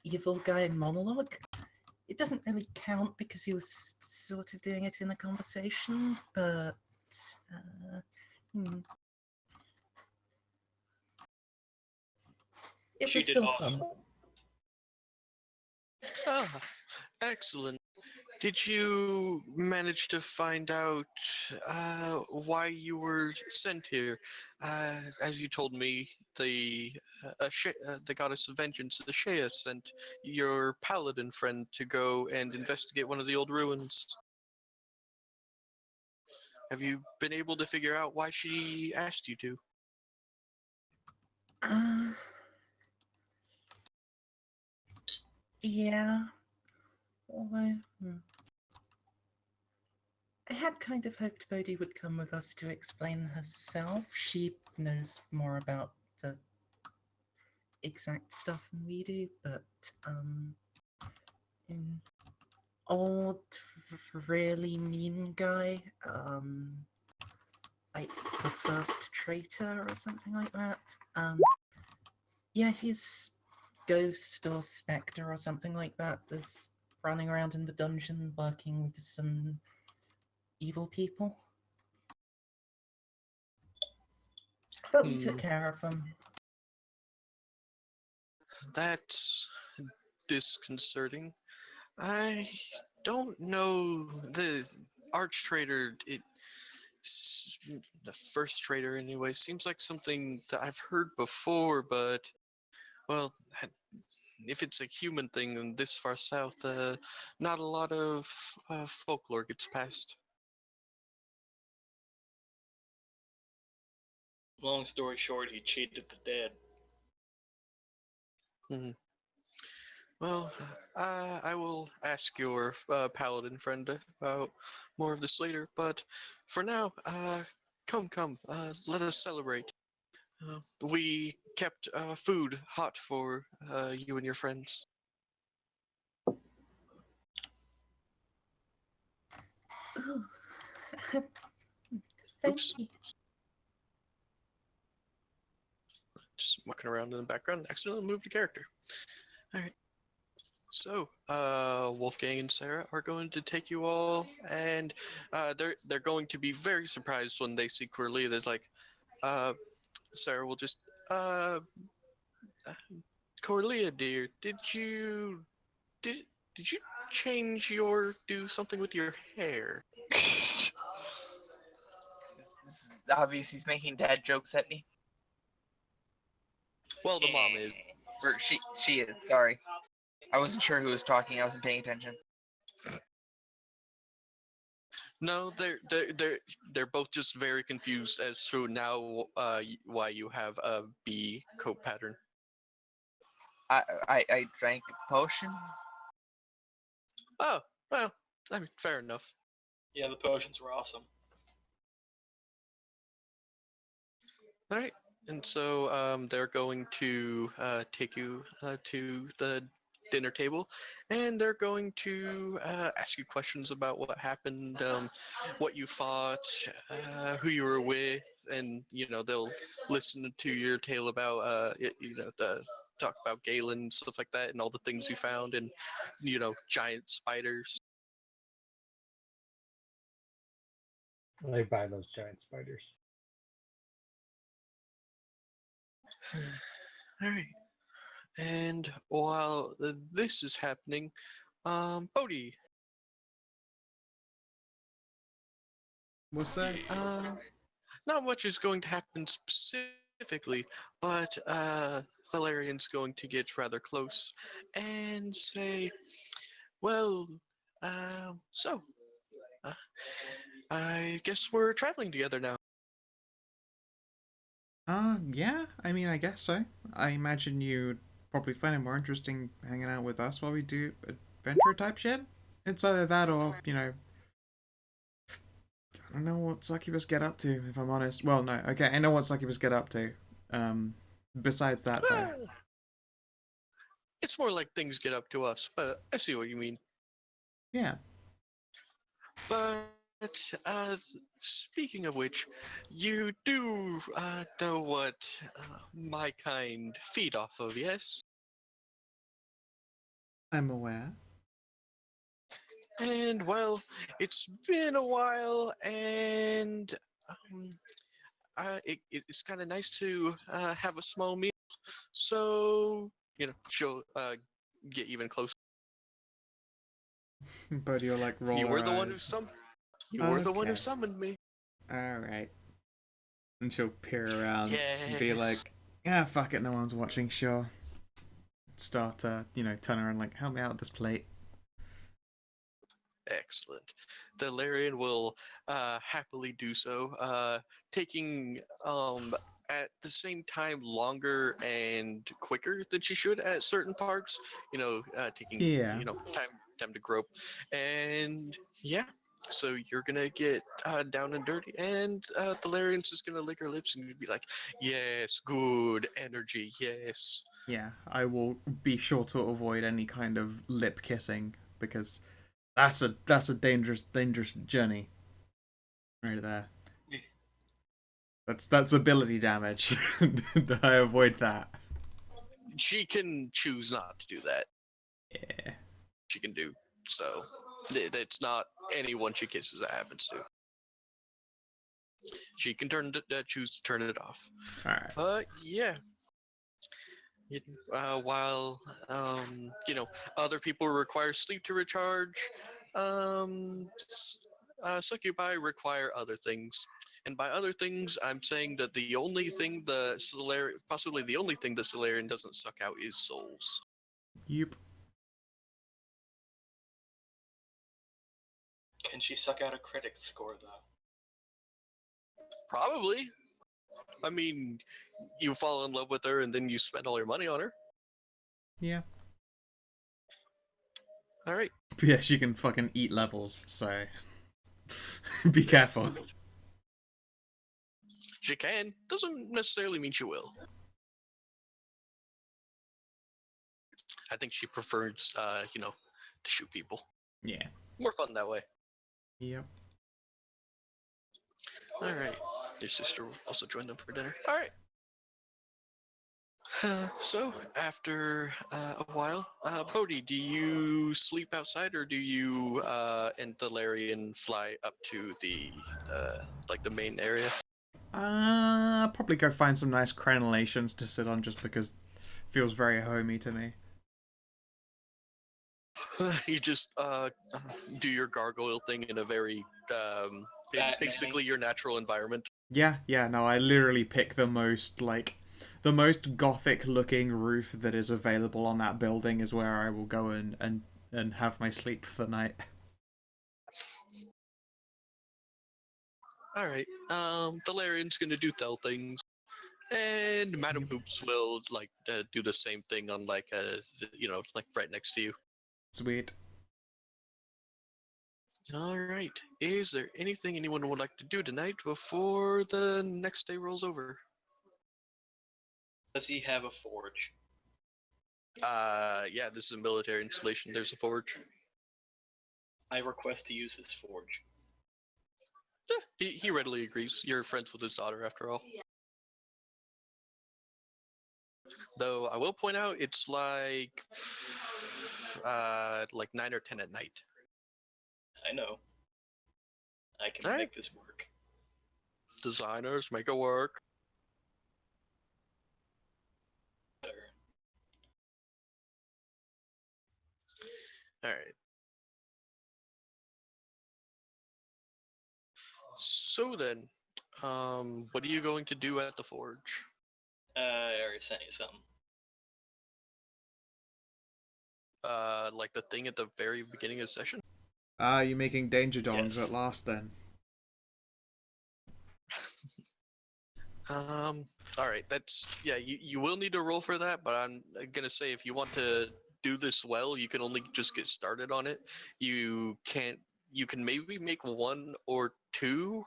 evil guy monologue. It doesn't really count because he was sort of doing it in a conversation, but it She was did still awesome. fun. Ah, excellent. Did you manage to find out why you were sent here? As you told me, the goddess of vengeance, Ashea, sent your paladin friend to go and investigate one of the old ruins. Have you been able to figure out why she asked you to? Yeah. Well, I had kind of hoped Bodhi would come with us to explain herself. She knows more about the exact stuff than we do, but in old really mean guy. Like the first traitor or something like that. Yeah, he's ghost or spectre or something like that. That's running around in the dungeon working with some evil people. But we took care of them. That's disconcerting. I don't know the arch trader. The first trader anyway seems like something that I've heard before, but well, if it's a human thing and this far south, not a lot of folklore gets passed. Long story short, he cheated the dead. Hmm. Well, I will ask your paladin friend about more of this later, but for now, come, let us celebrate. We kept food hot for you and your friends. Oh, thank Oops, you. just mucking around in the background, accidentally moved a character. Alright. So, Wolfgang and Sarah are going to take you all, and they're going to be very surprised when they see Cordelia. They're like, Sarah will just, uh, Cordelia, dear, did did you change your do something with your hair? Obviously, he's making dad jokes at me. Well, the mom is. Or she is. Sorry, I wasn't sure who was talking. I wasn't paying attention. No, they're both just very confused as to now why you have a B coat pattern. I drank a potion. Oh, well, I mean, fair enough. Yeah, the potions were awesome. All right, and so they're going to take you to the dinner table, and they're going to ask you questions about what happened, what you fought, who you were with, and they'll listen to your tale about the talk about Galen and stuff like that, and all the things you found, and giant spiders. I buy those giant spiders. All right. And while this is happening, Bodhi, What's that? not much is going to happen specifically, but Valerian's going to get rather close and say, well, so, uh, I guess we're traveling together now. Yeah, I mean, I guess so. I imagine you'd probably find it more interesting hanging out with us while we do adventure type shit. It's either that or, I don't know what Succubus get up to, if I'm honest. Well, no, okay, I know what Succubus get up to. Besides that, though. Well, it's more like things get up to us, but I see what you mean. Yeah. But speaking of which, you do know what my kind feed off of, yes? I'm aware. And well, it's been a while, and um, it's kind of nice to have a small meal. So she'll get even closer. But you'll, like, roll You were her the one who eyes. You were the one who Okay. summoned me. Alright. And she'll peer around and be Yes. like, yeah, fuck it, no one's watching, sure. Start to, turn around, like, help me out with this plate. Excellent. The Larian will happily do so, taking at the same time longer and quicker than she should at certain parts. Taking Yeah. time to grope, and yeah. So you're gonna get down and dirty, and the Larian's just gonna lick her lips and be like, "Yes, good energy, yes." Yeah, I will be sure to avoid any kind of lip kissing because That's a dangerous journey. Right there. That's ability damage. I avoid that. She can choose not to do that. Yeah. She can do so. It's not anyone she kisses that happens to. She can choose to turn it off. All right. But yeah, while other people require sleep to recharge, succubi require other things. And by other things, I'm saying that the only thing possibly the only thing the Solarian doesn't suck out is souls. Yep. Can she suck out a critic score though? Probably. I mean, you fall in love with her and then you spend all your money on her. Yeah. All right. Yeah, she can fucking eat levels, so be careful. She can. Doesn't necessarily mean she will. I think she prefers, to shoot people. Yeah. More fun that way. Yep. All right. Your sister also joined them for dinner. All right. So after a while, Bodhi, do you sleep outside or do you and the Larian fly up to the the main area? I'll probably go find some nice crenellations to sit on just because it feels very homey to me. You just do your gargoyle thing in a very basically your natural environment. Yeah, no, I literally pick the most gothic looking roof that is available on that building is where I will go and have my sleep for the night. All right. The Larian's gonna do Thel things, and Madam Hoops will do the same thing on like right next to you. Sweet. All right. Is there anything anyone would like to do tonight before the next day rolls over? Does he have a forge? Yeah, this is a military installation. There's a forge. I request to use his forge. Yeah, he readily agrees. You're friends with his daughter, after all. Though I will point out, it's like 9 or 10 at night. I know. I can All right. make this work. Designers make it work. Sure. All right. So then, what are you going to do at the forge? I already sent you something. Like the thing at the very beginning of the session? Ah, you making danger dongs Yes. at last then? All right, you will need to roll for that, but I'm gonna say if you want to do this well, you can only just get started on it. You can maybe make 1 or 2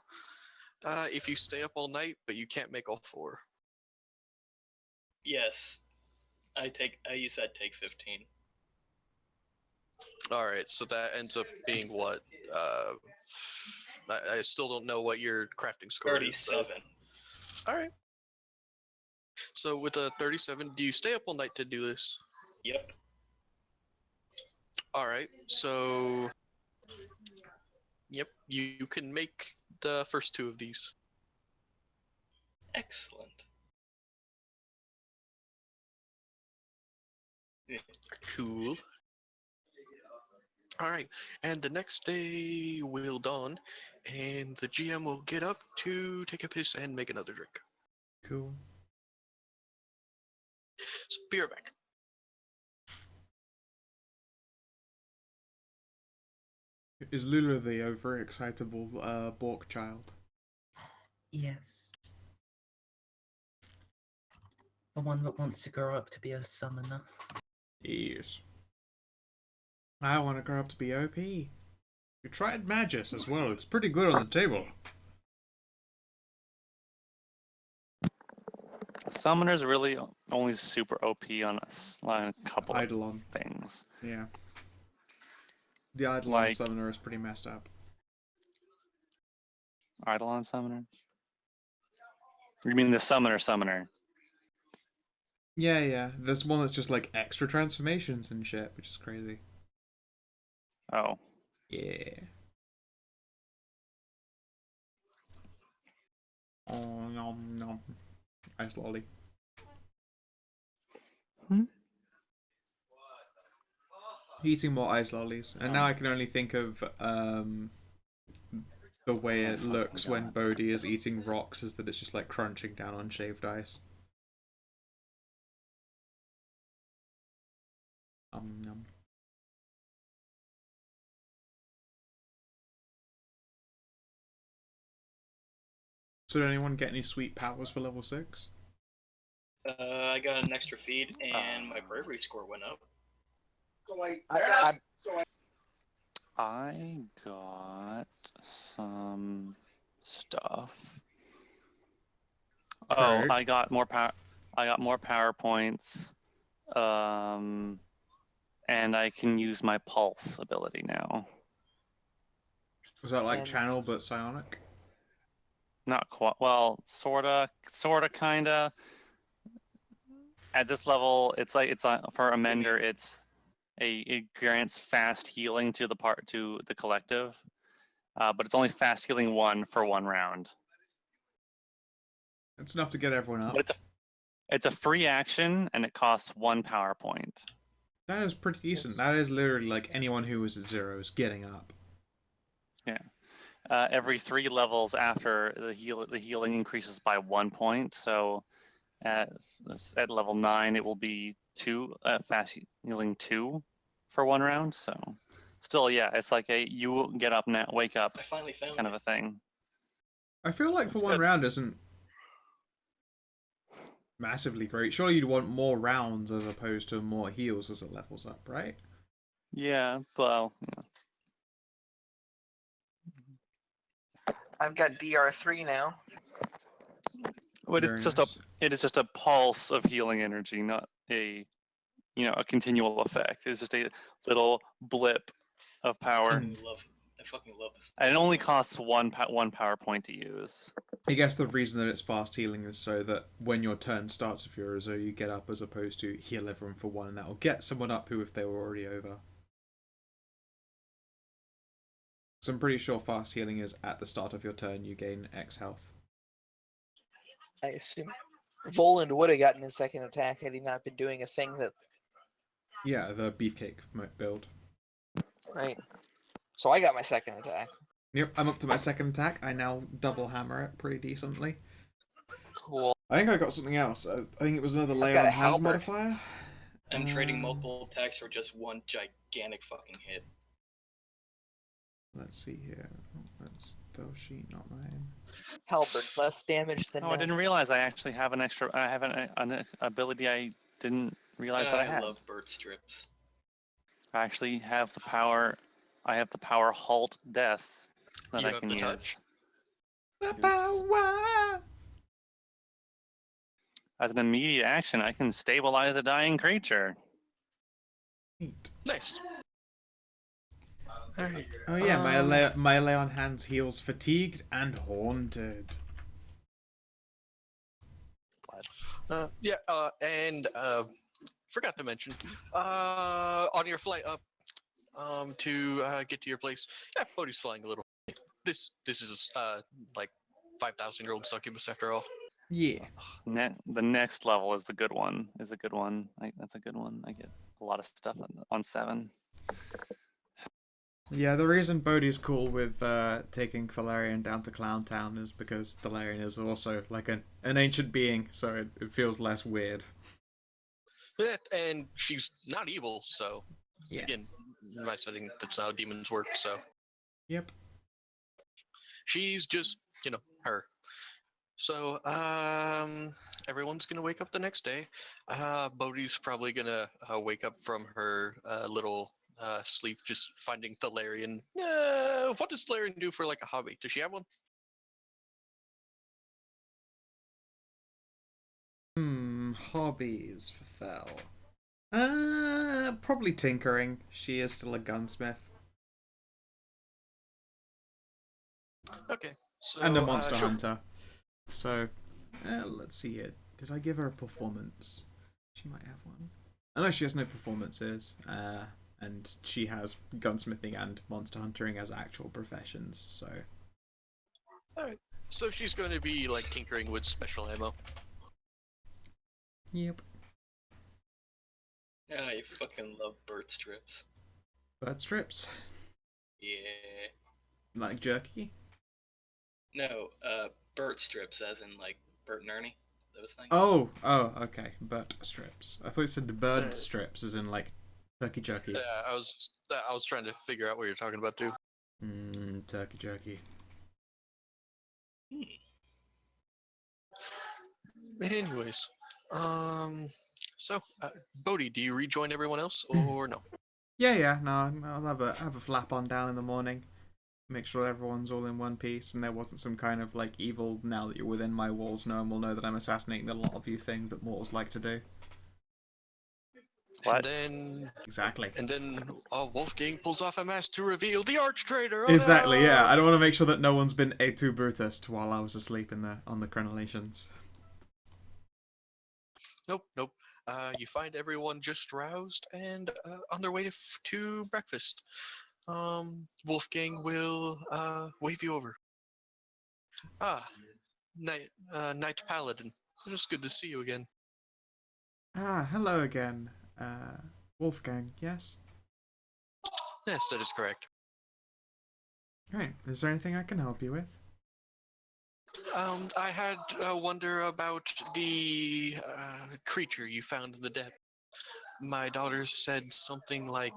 if you stay up all night, but you can't make all 4. Yes. You said take 15. All right, so that ends up being what? I still don't know what your crafting score is. 37. All right. So with a 37, do you stay up all night to do this? Yep. All right. So, yep, you can make the first 2 of these. Excellent. Cool. All right, and the next day will dawn, and the GM will get up to take a piss and make another drink. Cool. So be right back. Is Lula the overexcitable Bork child? Yes. The one that wants to grow up to be a summoner. Yes. I want to grow up to be OP. You tried Magus as well. It's pretty good on the table. Summoner's really only super OP on a couple Eidolon. of things. Yeah. The Eidolon Like Summoner is pretty messed up. Eidolon Summoner? You mean the Summoner? Yeah. There's one that's just like extra transformations and shit, which is crazy. Oh. Yeah. Oh, nom nom. Ice lolly. Hmm? Eating more ice lollies. And now I can only think of the way Oh, it fucking looks when God. Bodhi is eating rocks is that it's just like crunching down on shaved ice. Nom. So did anyone get any sweet powers for level 6? I got an extra feed, and my bravery score went up. I got some stuff. Oh, True. I got more power. I got more power points. And I can use my pulse ability now. Was that like And channel but psionic? Not quite. Well, sorta, kinda. At this level, it's like for a What do you mender, mean? it grants fast healing to the collective, but it's only fast healing 1 for 1 round. It's enough to get everyone But up. it's a free action and it costs 1 power point. That is pretty decent. That is literally like anyone who was at 0 is getting up. Yeah. Every 3 levels after the healing increases by 1 point. So at level 9, it will be 2 fast healing 2 for 1 round. So still, yeah, it's like a you get up now, wake up I finally found kind of it. a thing. I feel like So for it's one good. round isn't massively great. Surely you'd want more rounds as opposed to more heals as it levels up, right? Yeah, well, I've got DR3 now. but Very nice. it is just a pulse of healing energy, not a a continual effect. It's just a little blip of I power, fucking love. I fucking love this. and it only costs one power point to use. I guess the reason that it's fast healing is so that when your turn starts, if you're as though you get up as opposed to heal everyone for 1, and that'll get someone up who if they were already over. So I'm pretty sure fast healing is at the start of your turn you gain X health. I assume Voland would have gotten his second attack had he not been doing a thing that Yeah, the beefcake build. right. So I got my second attack. Yep, I'm up to my second attack. I now double hammer it pretty decently. Cool. I think I got something else. I think it was another lay I've got on a hands halberd. modifier. I'm trading multiple attacks for just one gigantic fucking hit. Let's see here. Oh, that's the sheet, not mine. Halberd, less damage than Oh, I none. didn't realize I actually have an extra. I have an ability I didn't realize that I I had. love bird strips. I actually have the power. I have the power halt death that You I have can the use. touch? The Oops. power! As an immediate action, I can stabilize a dying creature. Neat. Nice. Alright. Oh yeah, my lay on hands heals fatigued and haunted. Yeah, and forgot to mention, on your flight up to get to your place, yeah, Bodhi's flying a little. This is like 5,000-year-old succubus after all. Yeah. The next level is the good one. That's a good one. I get a lot of stuff on 7. Yeah, the reason Bodhi's cool with taking Thalarian down to Clown Town is because Thalarian is also like an ancient being, so it feels less weird. And she's not evil, so Yeah. again, in my setting, that's how demons work. So Yep. she's just her. So everyone's gonna wake up the next day. Bodhi's probably gonna wake up from her little sleep, just finding Thalarian. What does Thalarian do for like a hobby? Does she have one? Hobbies for Thel. Probably tinkering. She is still a gunsmith. Okay, so And a monster sure. hunter. So, let's see here. Did I give her a performance? She might have one. I know she has no performances, and she has gunsmithing and monster hunting as actual professions, so. Alright. So she's going to be like tinkering with special ammo. Yep. Ah, you fucking love bird strips. Bird strips. Yeah. Like jerky. No, bird strips, as in like Bert and Ernie. Those things. Oh, okay. Bird strips. I thought you said the bird Uh, strips, as in like turkey jerky. Yeah, I was trying to figure out what you're talking about too. Turkey jerky. Hmm. Anyways, so Bodhi, do you rejoin everyone else or no? Yeah. No, I'll have a flap on down in the morning. Make sure everyone's all in one piece, and there wasn't some kind of like evil. Now that you're within my walls, no one will know that I'm assassinating the lot of you thing that mortals like to do. What? Exactly. And then Wolfgang pulls off a mask to reveal the arch traitor. Oh, Exactly. Yeah. no! I don't want to make sure that no one's been a tu Brutus while I was asleep in the on the crenellations. Nope. You find everyone just roused and on their way to breakfast. Wolfgang will wave you over. Ah, Knight Paladin. It's good to see you again. Ah, hello again. Wolfgang. Yes. Yes, that is correct. Right. Is there anything I can help you with? I had a wonder about the creature you found in the depth. My daughter said something like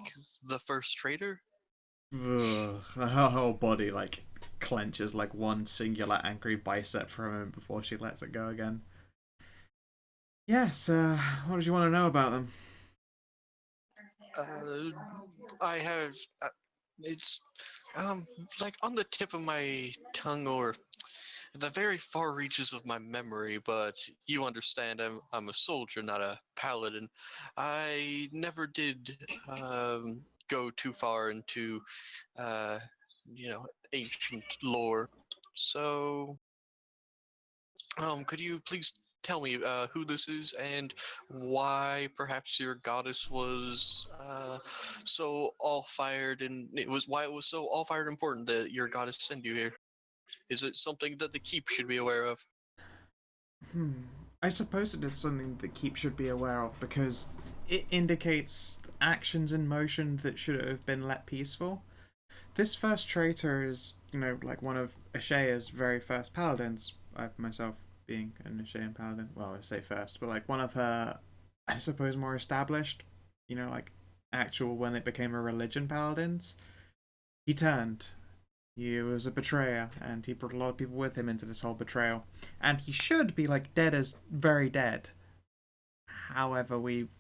the first traitor. Ugh, her whole body like clenches like one singular angry bicep for a moment before she lets it go again. Yes, what did you want to know about them? I have. It's like on the tip of my tongue or the very far reaches of my memory, but you understand, I'm a soldier, not a paladin. I never did go too far into, uh, ancient lore. So, could you please tell me who this is and why perhaps your goddess was so all fired and it was why it was so all fired important that your goddess sent you here? Is it something that the keep should be aware of? Hmm. I suppose it is something that Keep should be aware of because it indicates actions in motion that should have been let peaceful. This first traitor is, like one of Ashea's very first paladins. I myself being an Ashean paladin. Well, I say first, but like one of her, I suppose, more established, like actual when it became a religion paladins. He turned. He was a betrayer, and he brought a lot of people with him into this whole betrayal. And he should be like dead as very dead. However, we've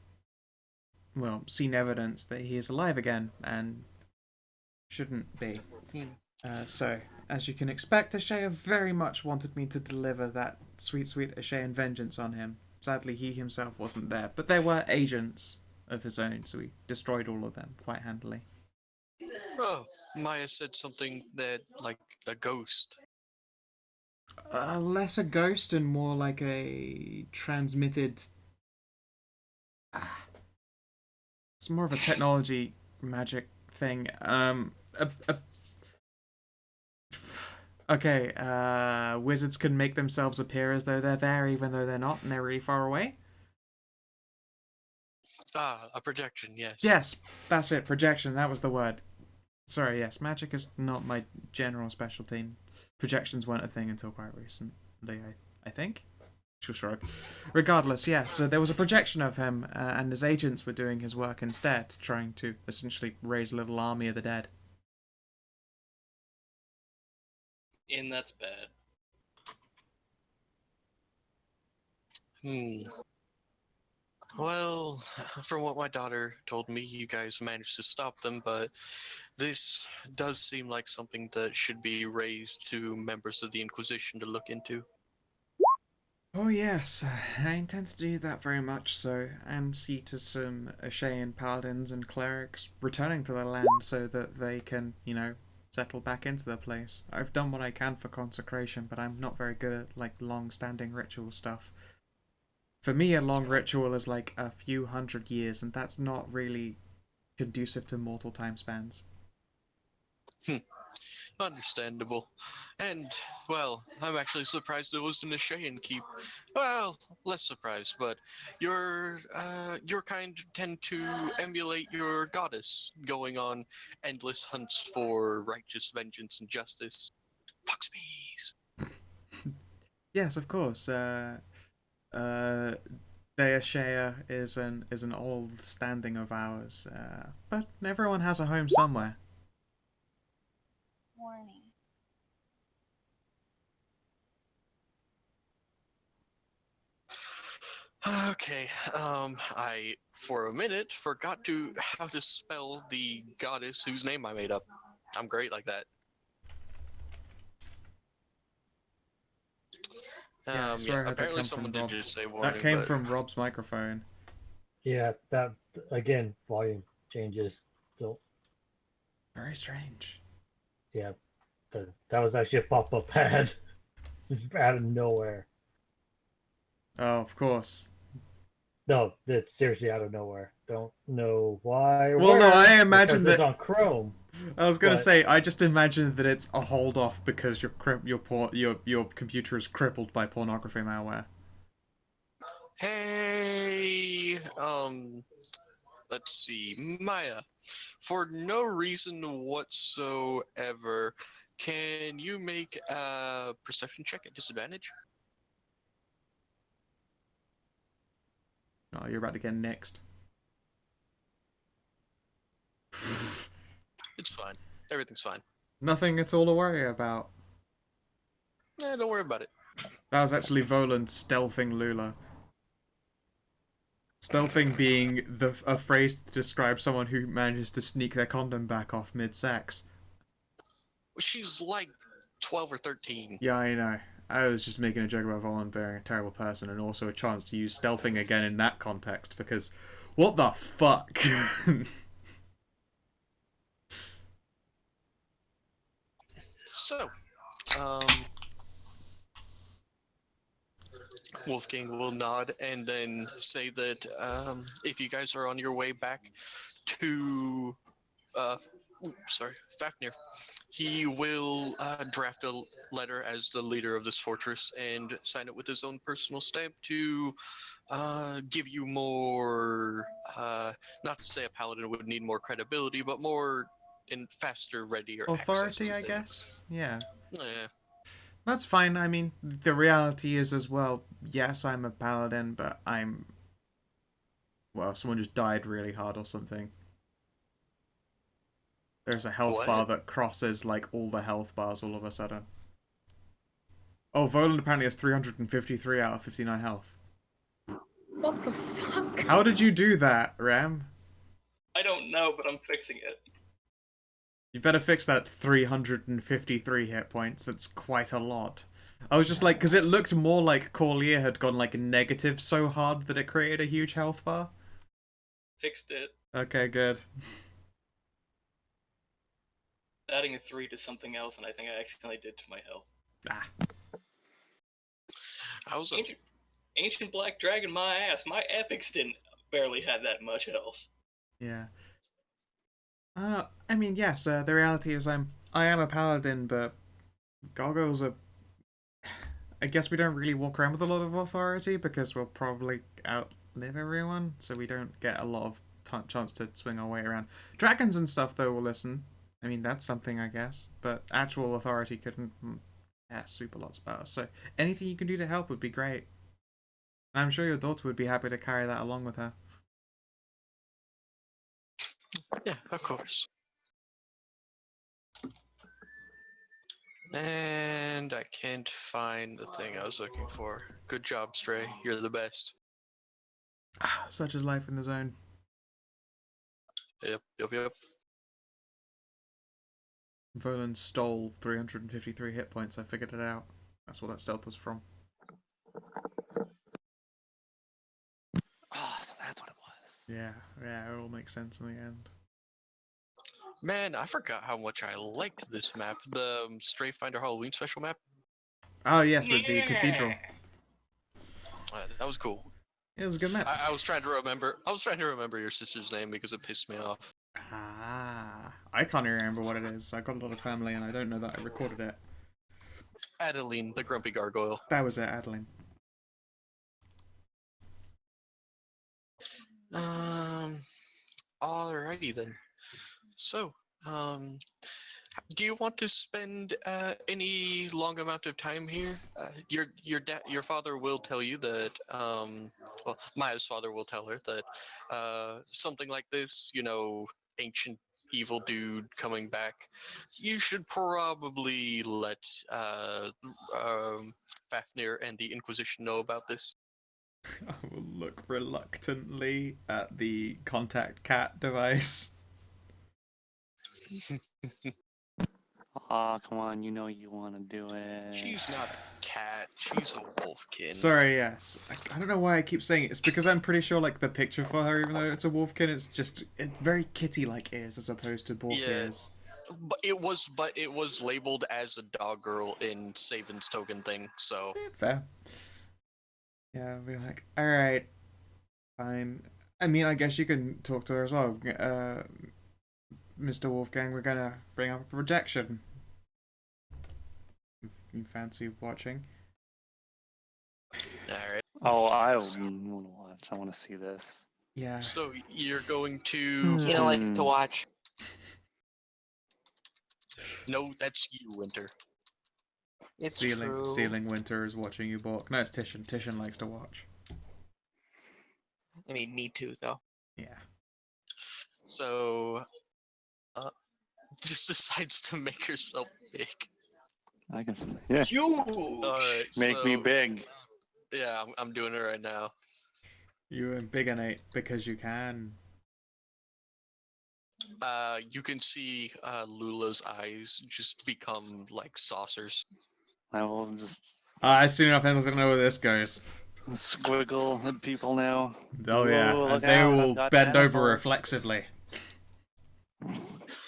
seen evidence that he is alive again and shouldn't be. So, as you can expect, Ashea very much wanted me to deliver that sweet, sweet Ashean vengeance on him. Sadly, he himself wasn't there, but there were agents of his own, so we destroyed all of them quite handily. Oh, Maya said something that like a ghost. Less a ghost and more like a transmitted. It's more of a technology magic thing. Okay, wizards can make themselves appear as though they're there even though they're not and they're really far away. Ah, a projection, yes. Yes, that's it, projection, that was the word. Sorry, yes, magic is not my general specialty. Projections weren't a thing until quite recently, I think. Sure. Regardless, yes, so there was a projection of him, and his agents were doing his work instead, trying to essentially raise a little army of the dead. And that's bad. Well, from what my daughter told me, you guys managed to stop them, but this does seem like something that should be raised to members of the Inquisition to look into. Oh yes, I intend to do that very much so, and see to some Ashean paladins and clerics returning to the land so that they can, settle back into the place. I've done what I can for consecration, but I'm not very good at like long-standing ritual stuff. For me, a long ritual is like a few hundred years, and that's not really conducive to mortal time spans. Understandable. And, well, I'm actually surprised it was in the Cheyenne Keep. Well, less surprised, but your kind tend to emulate your goddess, going on endless hunts for righteous vengeance and justice. Foxbees. Yes, of course. Uh, Deashea is an old standing of ours, but everyone has a home somewhere. Warning. Okay, I for a minute forgot how to spell the goddess whose name I made up. I'm great like that. Yeah, I swear I heard that Apparently come from someone did Rob. just say That warning, came but from Rob's microphone. Yeah, that again, volume changes. So Very strange. yeah, that was actually a pop-up ad just out of nowhere. Oh, of course. No, it's seriously out of nowhere. Don't know why or Well, no, where, I imagine because that. it's on Chrome. I was gonna but- say, I just imagined that it's a hold off because your computer is crippled by pornography malware. hey, let's see, Maya. For no reason whatsoever, can you make a perception check at disadvantage? Oh, you're about to get next. It's fine. Everything's fine. Nothing at all to worry about. Don't worry about it. That was actually Voland stealthing Lula. Stealthing being a phrase to describe someone who manages to sneak their condom back off mid-sex. She's like 12 or 13. Yeah, I know. I was just making a joke about Voland being a terrible person, and also a chance to use stealthing again in that context, because what the fuck? So, Wolfgang will nod and then say that if you guys are on your way back to, Fafnir, he will draft a letter as the leader of this fortress and sign it with his own personal stamp to give you more, not to say a paladin would need more credibility, but more in faster, readier access Authority, to I things. guess? Yeah. Yeah. That's fine. I mean, the reality is as well, yes, I'm a paladin, but well, someone just died really hard or something. There's a health What? bar that crosses, like, all the health bars all of a sudden. Oh, Voland apparently has 353 out of 59 health. What the fuck? How did you do that, Ram? I don't know, but I'm fixing it. You better fix that 353 hit points. That's quite a lot. I was just like, because it looked more like Corlier had gone like negative so hard that it created a huge health bar. Fixed it. Okay, good. Adding a 3 to something else, and I think I accidentally did to my health. Ah. How's it? Ancient Black Dragon, my ass. My epics didn't barely have that much health. Yeah. I mean, yes. The reality is, I am a paladin, but Gargoyles are. I guess we don't really walk around with a lot of authority because we'll probably outlive everyone, so we don't get a lot of chance to swing our way around. Dragons and stuff, though, will listen. I mean, that's something, I guess. But actual authority couldn't super lots about us. So anything you can do to help would be great. And I'm sure your daughter would be happy to carry that along with her. Yeah, of course. And I can't find the thing I was looking for. Good job, Stray. You're the best. Such is life in the zone. Yep. Volan stole 353 hit points. I figured it out. That's what that stealth was from. Oh, so that's what it was. Yeah, it all makes sense in the end. Man, I forgot how much I liked this map. The Strayfinder Halloween special map. Oh yes, with the cathedral. That was cool. It was a good map. I was trying to remember. I was trying to remember your sister's name because it pissed me off. I can't even remember what it is. I got a lot of family, and I don't know that I recorded it. Adeline, the grumpy gargoyle. That was it, Adeline. Alrighty then. So, do you want to spend any long amount of time here? Your father will tell you that well, Maya's father will tell her that something like this, ancient evil dude coming back, you should probably let Fafnir and the Inquisition know about this. I will look reluctantly at the contact cat device. Aw, come on, you know you want to do it. She's not a cat. She's a wolfkin. Sorry, yes. I don't know why I keep saying it. It's because I'm pretty sure, like, the picture for her, even though it's a wolfkin, it's very kitty-like ears as opposed to wolf ears. But it was labeled as a dog girl in Saban's token thing, so Fair. Yeah, I'll be like, alright, fine. I mean, I guess you can talk to her as well. Mr. Wolfgang, we're gonna bring up a projection. You fancy watching? alright. Oh, I want to watch. I want to see this. Yeah. So you're going to You don't like to watch. No, that's you, Winter. It's Ceiling true. Winter is watching you balk. No, it's Titian. Titian likes to watch. I mean, me too, though. Yeah. So just decides to make herself big. I can. Yeah. Huge. Alright, Make me so- big. Yeah, I'm doing it right now. You imbigonate because you can. You can see Lula's eyes just become like saucers. I will just Soon enough, I don't know where this goes. squiggle at people now. Oh yeah, Whoa, and look they out, I've will got bend over tentacles. reflexively.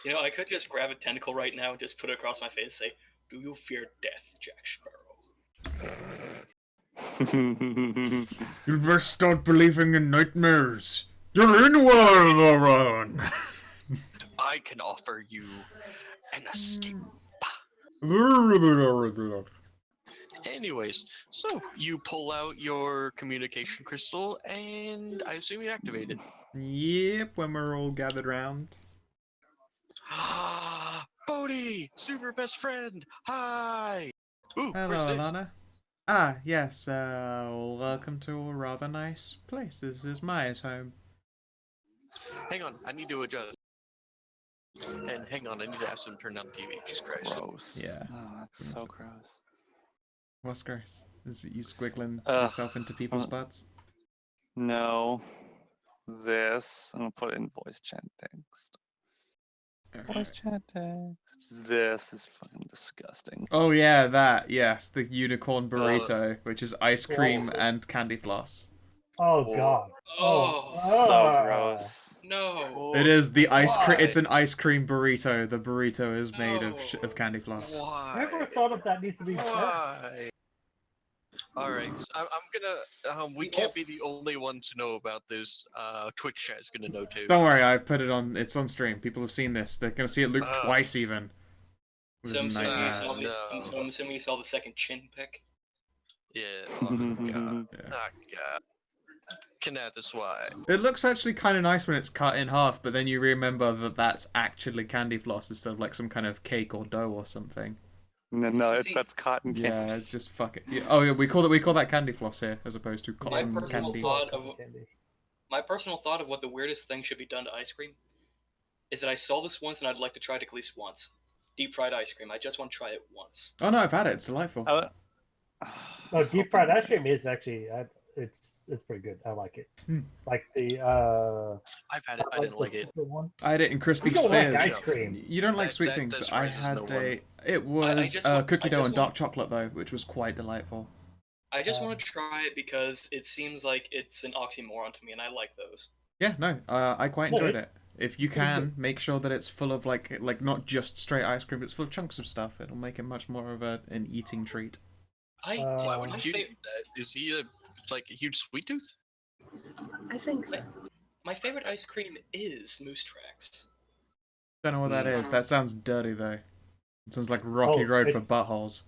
You know, I could just grab a tentacle right now and just put it across my face and say, "Do you fear death, Jack Sparrow?" You best start believing in nightmares. You're in one, Lauren. I can offer you an escape. Anyways, so you pull out your communication crystal, and I assume you activate it. Yep, when we're all gathered round. Bodhi, super best friend. Hi. Ooh, Hello, where's this? Alana. Yes, welcome to a rather nice place. This is Maya's home. Hang on, I need to adjust. And hang on, I need to ask them to turn down the TV. Jesus Christ. Gross. Yeah. Oh, that's so gross. What's gross? Is it you squiggling Ugh. yourself into people's butts? No. This. I'm gonna put it in voice chat text. Voice chat text. This is fucking disgusting. Oh yeah, that, yes, the unicorn burrito, which is ice cream and candy floss. Oh Oh. god. Oh, So gross. no. It is the ice cream. Why? It's an ice cream burrito. The burrito is made No. of candy floss. Why? Never thought of that needs to be fair. Why? Alright, so I'm gonna. We can't be the only one to know about this. Twitch chat is gonna know too. Don't worry, I put it on. It's on stream. People have seen this. They're gonna see it loop twice even. So I'm assuming, Nightmare. you saw the, No. so I'm assuming you saw the second chin pick. Yeah. Oh god. Yeah. Oh god. Can that this why? It looks actually kind of nice when it's cut in half, but then you remember that that's actually candy floss instead of like some kind of cake or dough or something. No, See- that's cotton candy. Yeah, it's just fucking. Yeah. Oh yeah, we call that candy floss here as opposed to cotton personal candy. thought- Candy. My personal thought of what the weirdest thing should be done to ice cream is that I saw this once and I'd like to try it at least once. Deep fried ice cream. I just want to try it once. Oh no, I've had it. It's delightful. I No, was deep fried hoping- ice cream is actually it's pretty good. I like it. Hmm. Like the I've had it. I didn't like it. the one. I had it in crispy You don't like spheres. ice cream. You don't like That- sweet that things. I surprises had no one. it was just want- cookie I dough just and want- dark chocolate though, which was quite delightful. I just want to try it because it seems like it's an oxymoron to me, and I like those. Yeah, no, I quite No, enjoyed it. If you can, make sure that it's full of like not just straight ice cream, but it's full of chunks of stuff. It'll make it much more of an eating treat. Why would my you do fa- that? Is he a huge sweet tooth? I think so. my favorite ice cream is Moose Tracks. Don't know what that is. That sounds dirty though. It sounds like Rocky Oh, Road for it's- buttholes.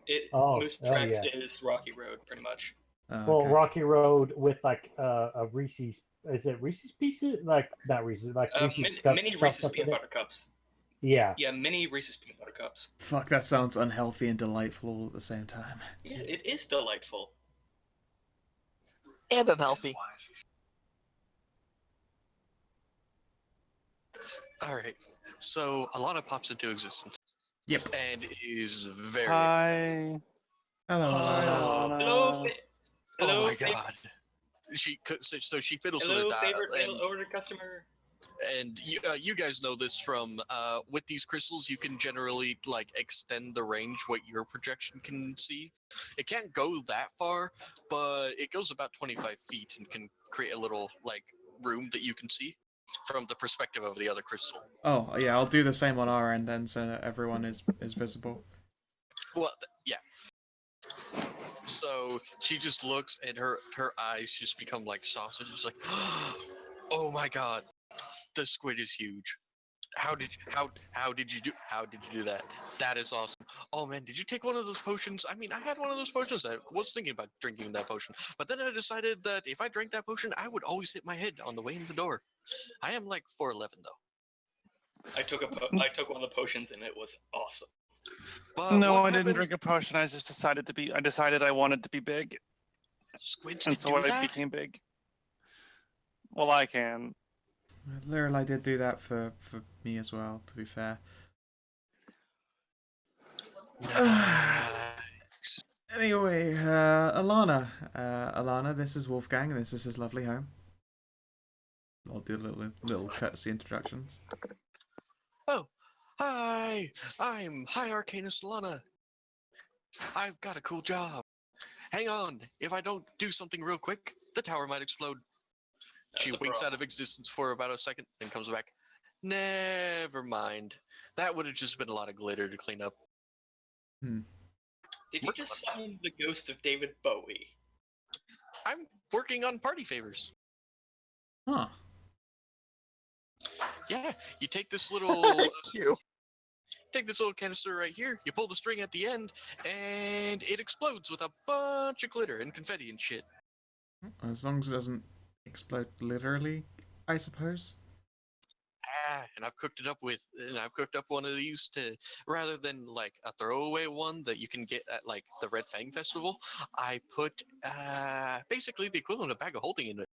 Moose oh, Tracks yeah. is Rocky Road, pretty much. Oh, Well, okay. Rocky Road with like a Reese's. Is it Reese's Pieces? Like not Reese's, like Reese's cups. Mini chopped Reese's up in peanut it? butter cups. Yeah. Yeah, mini Reese's peanut butter cups. Fuck, that sounds unhealthy and delightful all at the same time. Yeah, it is delightful. And unhealthy. All right. So Alana pops into existence. Yep. And is very. Hi. Hello, Alana. Hello, Alana. hello, Oh my god. She fiddles with her hello, dial, favorite mail order customer. and you guys know this from with these crystals, you can generally like extend the range what your projection can see. It can't go that far, but it goes about 25 feet and can create a little like room that you can see from the perspective of the other crystal. Oh, yeah, I'll do the same on our end then, so that everyone is visible. Well, yeah. So she just looks, and her eyes just become like sausages. Like, oh my god, the squid is huge. How did you do that? That is awesome. Oh man, did you take one of those potions? I mean, I had one of those potions. I was thinking about drinking that potion, but then I decided that if I drank that potion, I would always hit my head on the way in the door. I am like 4'11" though. I took one of the potions and it was awesome. But No, what I didn't happened? drink a potion. I just decided I decided I wanted to be big, Squids and can so do I that? became big. Well, I can. Lirelai did do that for me as well, to be fair. Nice. Anyway, Alana, this is Wolfgang, and this is his lovely home. I'll do little courtesy introductions. Oh, hi! I'm High Arcanist Lana. I've got a cool job. Hang on, if I don't do something real quick, the tower might explode. She That's a winks out problem. of existence for about a second, then comes back. Never mind. That would have just been a lot of glitter to clean up. Did you just summon the ghost of David Bowie? I'm working on party favors. Huh. Yeah, you take this little Cute. take this little canister right here, you pull the string at the end, and it explodes with a bunch of glitter and confetti and shit. As long as it doesn't explode literally, I suppose. And I've cooked up one of these to, rather than like a throwaway one that you can get at like the Red Fang Festival, I put basically the equivalent of bag of holding in it.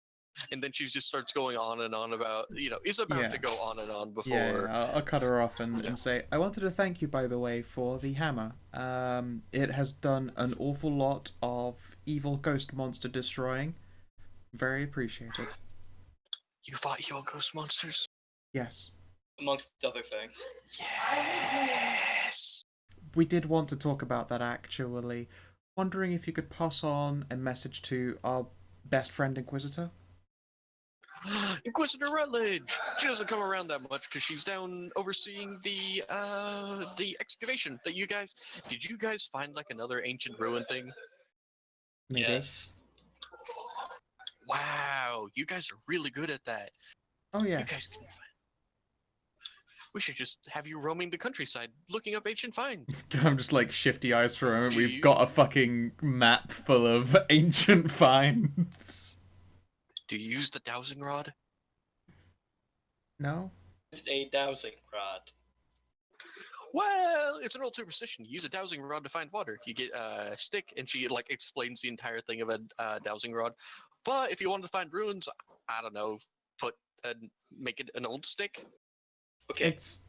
And then she just starts going on and on about, is about to go on and on before. Yeah, I'll cut her off and say, I wanted to thank you, by the way, for the hammer. It has done an awful lot of evil ghost monster destroying. Very appreciated. You fought evil ghost monsters? Yes. Amongst other things. Yes! We did want to talk about that, actually. Wondering if you could pass on a message to our best friend Inquisitor? Inquisitor Rutledge! She doesn't come around that much because she's down overseeing the excavation that you guys... Did you guys find like another ancient ruin thing? Maybe. Yes. Wow, you guys are really good at that. Oh, You guys yes. can find... We should just have you roaming the countryside, looking up ancient finds. I'm just like shifty eyes for a moment. Do We've you- got a fucking map full of ancient finds. Do you use the dowsing rod? No? Just a dowsing rod. Well, it's an old superstition. You use a dowsing rod to find water. You get a stick, and she like explains the entire thing of a dowsing rod. But if you want to find ruins, I don't know, make it an old stick. Okay. It's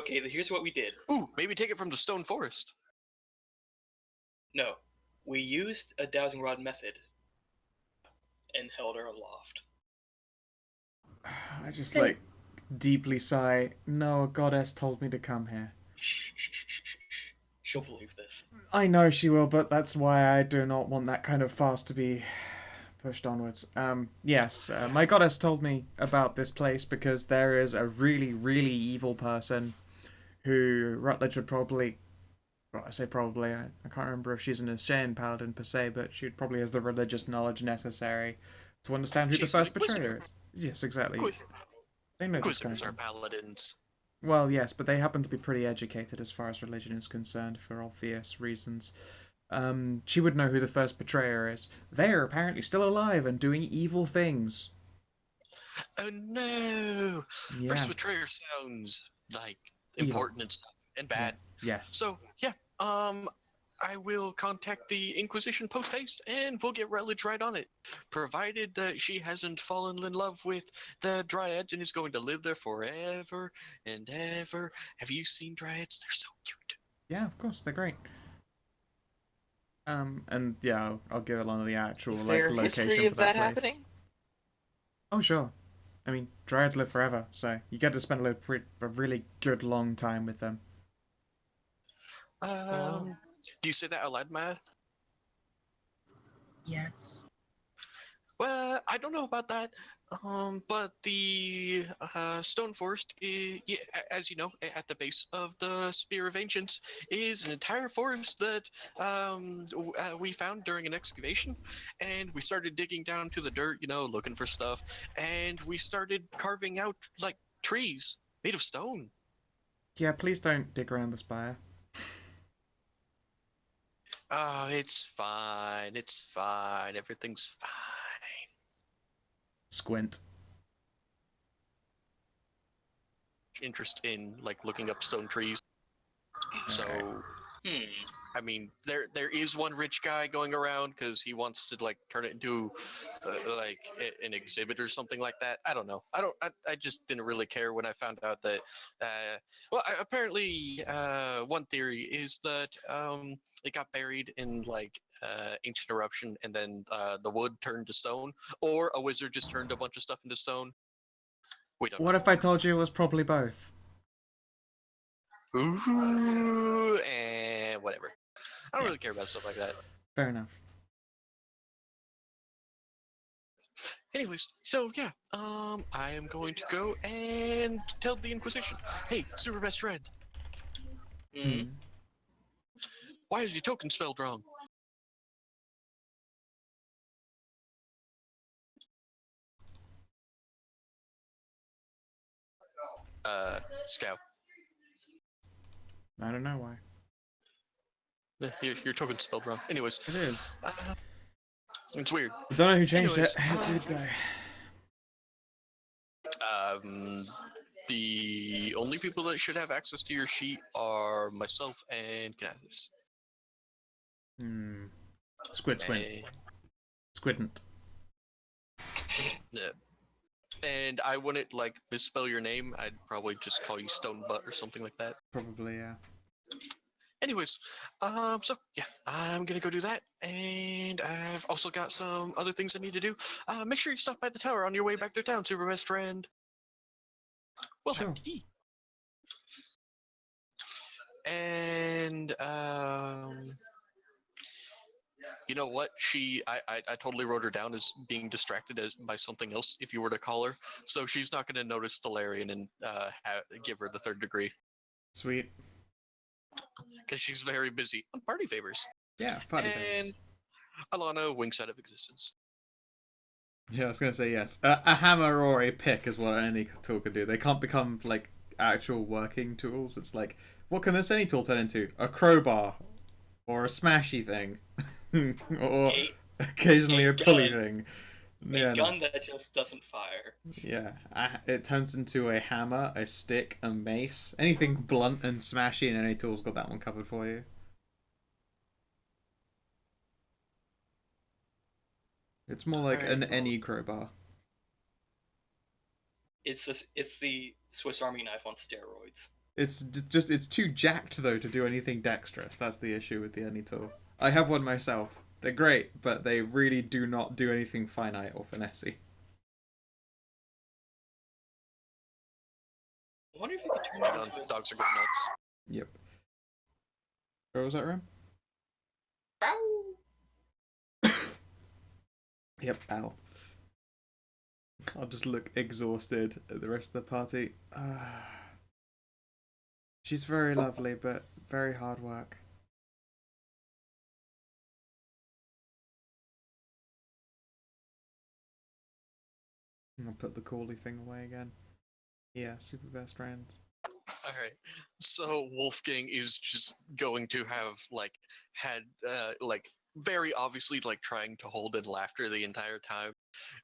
Here's what we did. Ooh, maybe take it from the stone forest. No, we used a dowsing rod method and held her aloft. I just So- like deeply sigh. No, a goddess told me to come here. Shh. She'll believe this. I know she will, but that's why I do not want that kind of fast to be pushed onwards. Yes, my goddess told me about this place because there is a really, really evil person who Rutledge would probably. Well, I say probably. I can't remember if she's an Ashayan paladin per se, but she probably has the religious knowledge necessary to understand who the She's an first betrayer inquisitor. is. Yes, exactly. Inquis- They know this kind Inquisitors of are thing. paladins. Well, yes, but they happen to be pretty educated as far as religion is concerned for obvious reasons. She would know who the first betrayer is. They are apparently still alive and doing evil things. Oh no! Yeah. First betrayer sounds like Evil. important and stuff and Yeah. bad. Yes. So yeah, I will contact the Inquisition post haste, and we'll get Rutledge right on it, provided that she hasn't fallen in love with the Dryads and is going to live there forever and ever. Have you seen Dryads? They're so cute. Yeah, of course, they're great. And yeah, I'll give along the actual Is like there location history for of that that place. happening? Oh sure. I mean, Dryads live forever, so you get to spend a really good long time with them. Do you say that out loud, Maya? Yes. Well, I don't know about that. But the Stone Forest, yeah, as you know, at the base of the Spear of Ancients, is an entire forest that we found during an excavation, and we started digging down to the dirt, looking for stuff, and we started carving out like trees made of stone. Yeah, please don't dig around the spire. Oh, it's fine. It's fine. Everything's fine. Squint. Interest in like looking up stone trees. So, I mean, there is one rich guy going around because he wants to like turn it into like an exhibit or something like that. I don't know. I just didn't really care when I found out that. Apparently, one theory is that it got buried in like ancient eruption, and then the wood turned to stone, or a wizard just turned a bunch of stuff into stone. We don't know. What if I told you it was probably both? Ooh, and whatever. I don't really care about stuff like that. Fair enough. Anyways, so yeah, I am going to go and tell the Inquisition, hey, super best friend, why is your token spelled wrong? Scout. I don't know why. Your token's spelled wrong. Anyways, It is. it's weird. I don't know who changed Anyways, it. Did they? The only people that should have access to your sheet are myself and Knathis. Squid. Squidn't. Yeah. And I wouldn't like misspell your name. I'd probably just call you Stone Butt or something like that. Probably, yeah. Anyways, so yeah, I'm gonna go do that, and I've also got some other things I need to do. Make sure you stop by the tower on your way back to town, super best friend. We'll Sure. have tea. And you know what? I totally wrote her down as being distracted by something else. If you were to call her, so she's not gonna notice Thalarian and give her the third degree Sweet. because she's very busy on party favors. Yeah, party And favors. Alana winks out of existence. Yeah, I was gonna say yes. A hammer or a pick is what any tool can do. They can't become like actual working tools. It's like, what can this any tool turn into? A crowbar, or a smashy thing, or occasionally a pulley thing. A gun that just doesn't fire. Yeah, it turns into a hammer, a stick, a mace. Anything blunt and smashy, and any tool's got that one covered for you. It's more like an any crowbar. It's the Swiss Army knife on steroids. It's too jacked though to do anything dexterous. That's the issue with the any tool. I have one myself. They're great, but they really do not do anything finite or finessey. I wonder if you could turn that into Dogs are going nuts. Yep. What was that, Ram? Yep, ow. I'll just look exhausted at the rest of the party. She's very lovely, but very hard work. I'll put the Corley thing away again. Yeah, super best friends. All right. So Wolfgang is just going to have had very obviously trying to hold in laughter the entire time,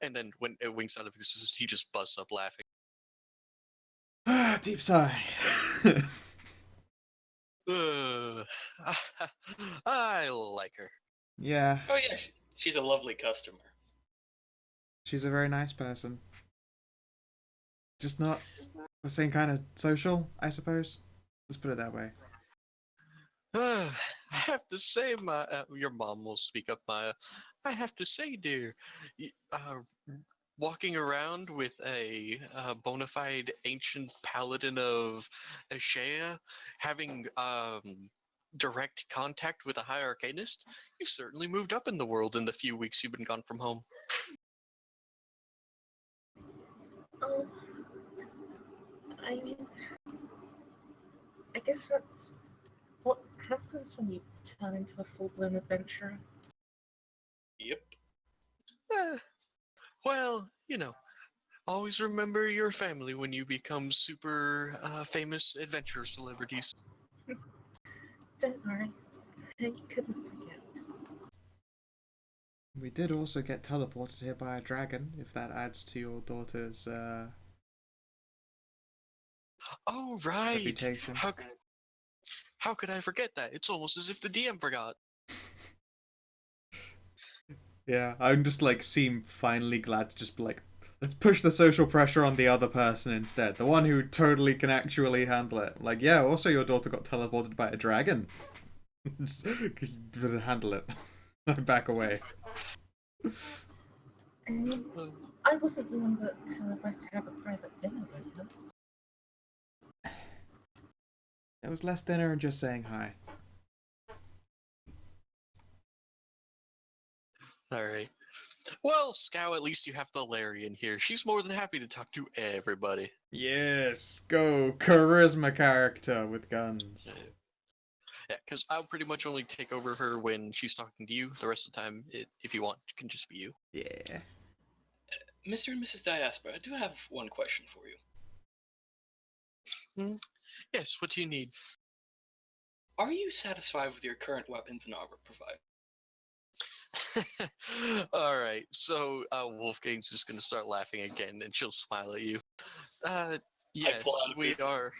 and then when it winks out of existence, he just busts up laughing. Deep sigh. I like her. Yeah, Oh yeah, she's a lovely customer. she's a very nice person. Just not the same kind of social, I suppose. Let's put it that way. I have to say, your mom will speak up, Maya. I have to say, dear, walking around with a bona fide ancient paladin of Ashea, having direct contact with a high arcanist, you've certainly moved up in the world in the few weeks you've been gone from home. Oh, I mean, I guess that's what happens when you turn into a full-blown adventurer. Yep. Eh, well, always remember your family when you become super famous adventure celebrities. Don't worry, I couldn't forget. We did also get teleported here by a dragon, if that adds to your daughter's Oh, right. reputation. How could I forget that? It's almost as if the DM forgot. Yeah, I'm just seem finally glad to just be let's push the social pressure on the other person instead. The one who totally can actually handle it. Yeah, also your daughter got teleported by a dragon. Just handle it. Back away. I mean, I wasn't the one that went to have a private dinner with them. It was less dinner and just saying hi. All right. Well, Scow, at least you have the Larry in here. She's more than happy to talk to everybody. Yes, go charisma character with guns. Yeah, because I'll pretty much only take over her when she's talking to you. The rest of the time, if you want, it can just be you. Yeah. Mr. and Mrs. Diaspora, I do have one question for you. Yes, what do you need? Are you satisfied with your current weapons and armor provided? All right, so Wolfgang's just gonna start laughing again, and she'll smile at you. Yes, pull out a we pistol. are.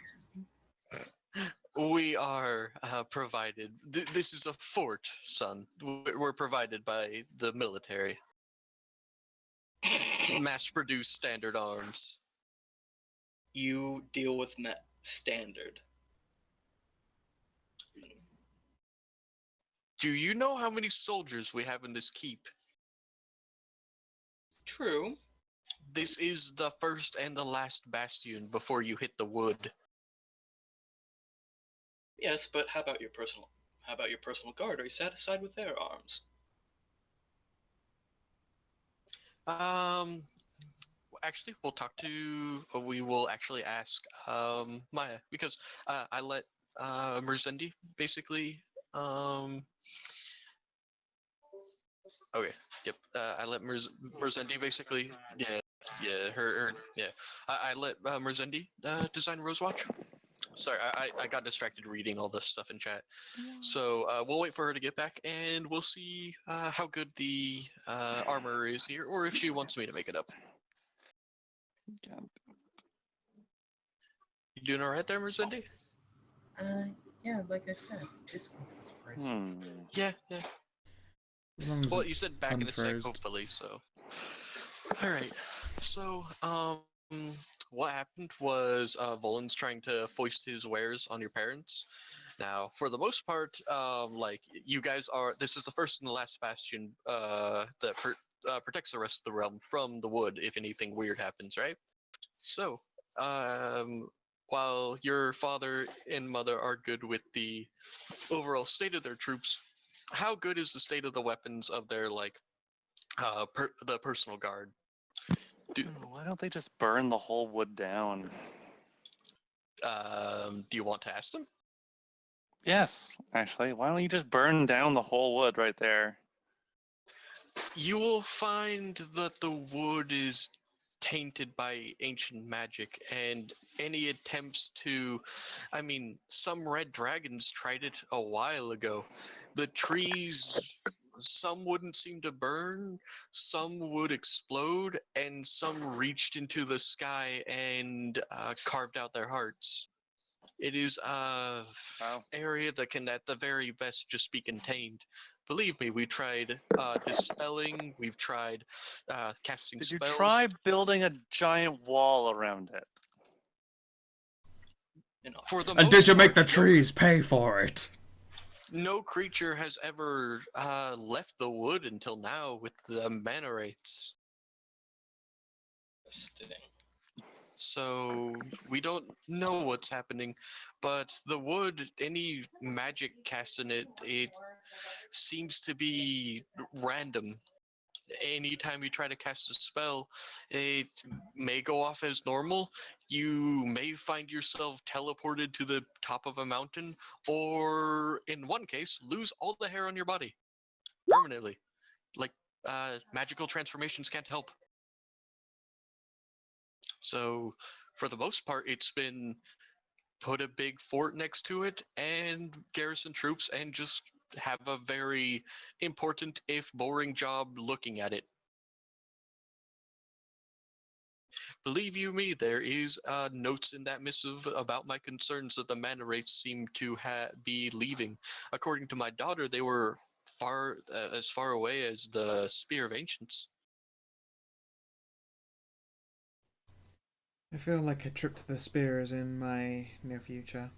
We are provided. This is a fort, son. We're provided by the military. Mass-produced standard arms. You deal with standard. Do you know how many soldiers we have in this keep? True. This is the first and the last bastion before you hit the wood. Yes, but how about your personal guard? Are you satisfied with their arms? Actually, we'll talk to. We will actually ask Maya because I let Merzendi basically. Okay. Yep. I let Merzendi basically. Yeah. Yeah. Her. Yeah. I let Merzendi design Rosewatch. Sorry, I got distracted reading all this stuff in chat. So we'll wait for her to get back, and we'll see how good the armor is here, or if she wants me to make it up. Yeah. You doing all right there, Merzendi? Yeah, like I said, this one is frozen. Yeah, yeah. As long as Well, it's you said back in a sec, unfrozen. hopefully. So, all right. So, what happened was Volan's trying to foist his wares on your parents. Now, for the most part, you guys are. This is the first and the last bastion that protects the rest of the realm from the wood if anything weird happens, right? So, while your father and mother are good with the overall state of their troops, how good is the state of the weapons of their The personal guard. Do, Why don't they just burn the whole wood down? do you want to ask them? Yes, actually. Why don't you just burn down the whole wood right there? You will find that the wood is tainted by ancient magic, and any attempts to. I mean, some red dragons tried it a while ago. The trees. Some wouldn't seem to burn, some would explode, and some reached into the sky and carved out their hearts. It is a Wow. area that can, at the very best, just be contained. Believe me, we tried dispelling. We've tried casting Did you spells. try building a giant wall around it? For the And most did you make part, the trees pay for it? no creature has ever left the wood until now with the mana rates. Interesting. So we don't know what's happening, but the wood, any magic cast in it, it seems to be random. Anytime you try to cast a spell, it may go off as normal. You may find yourself teleported to the top of a mountain, or in one case, lose all the hair on your body permanently. Like, magical transformations can't help. So, for the most part, it's been put a big fort next to it and garrison troops and just have a very important, if boring, job looking at it. Believe you me, there is notes in that missive about my concerns that the mana rates seem to be leaving. According to my daughter, they were as far away as the Spear of Ancients. I feel like a trip to the spear is in my near future.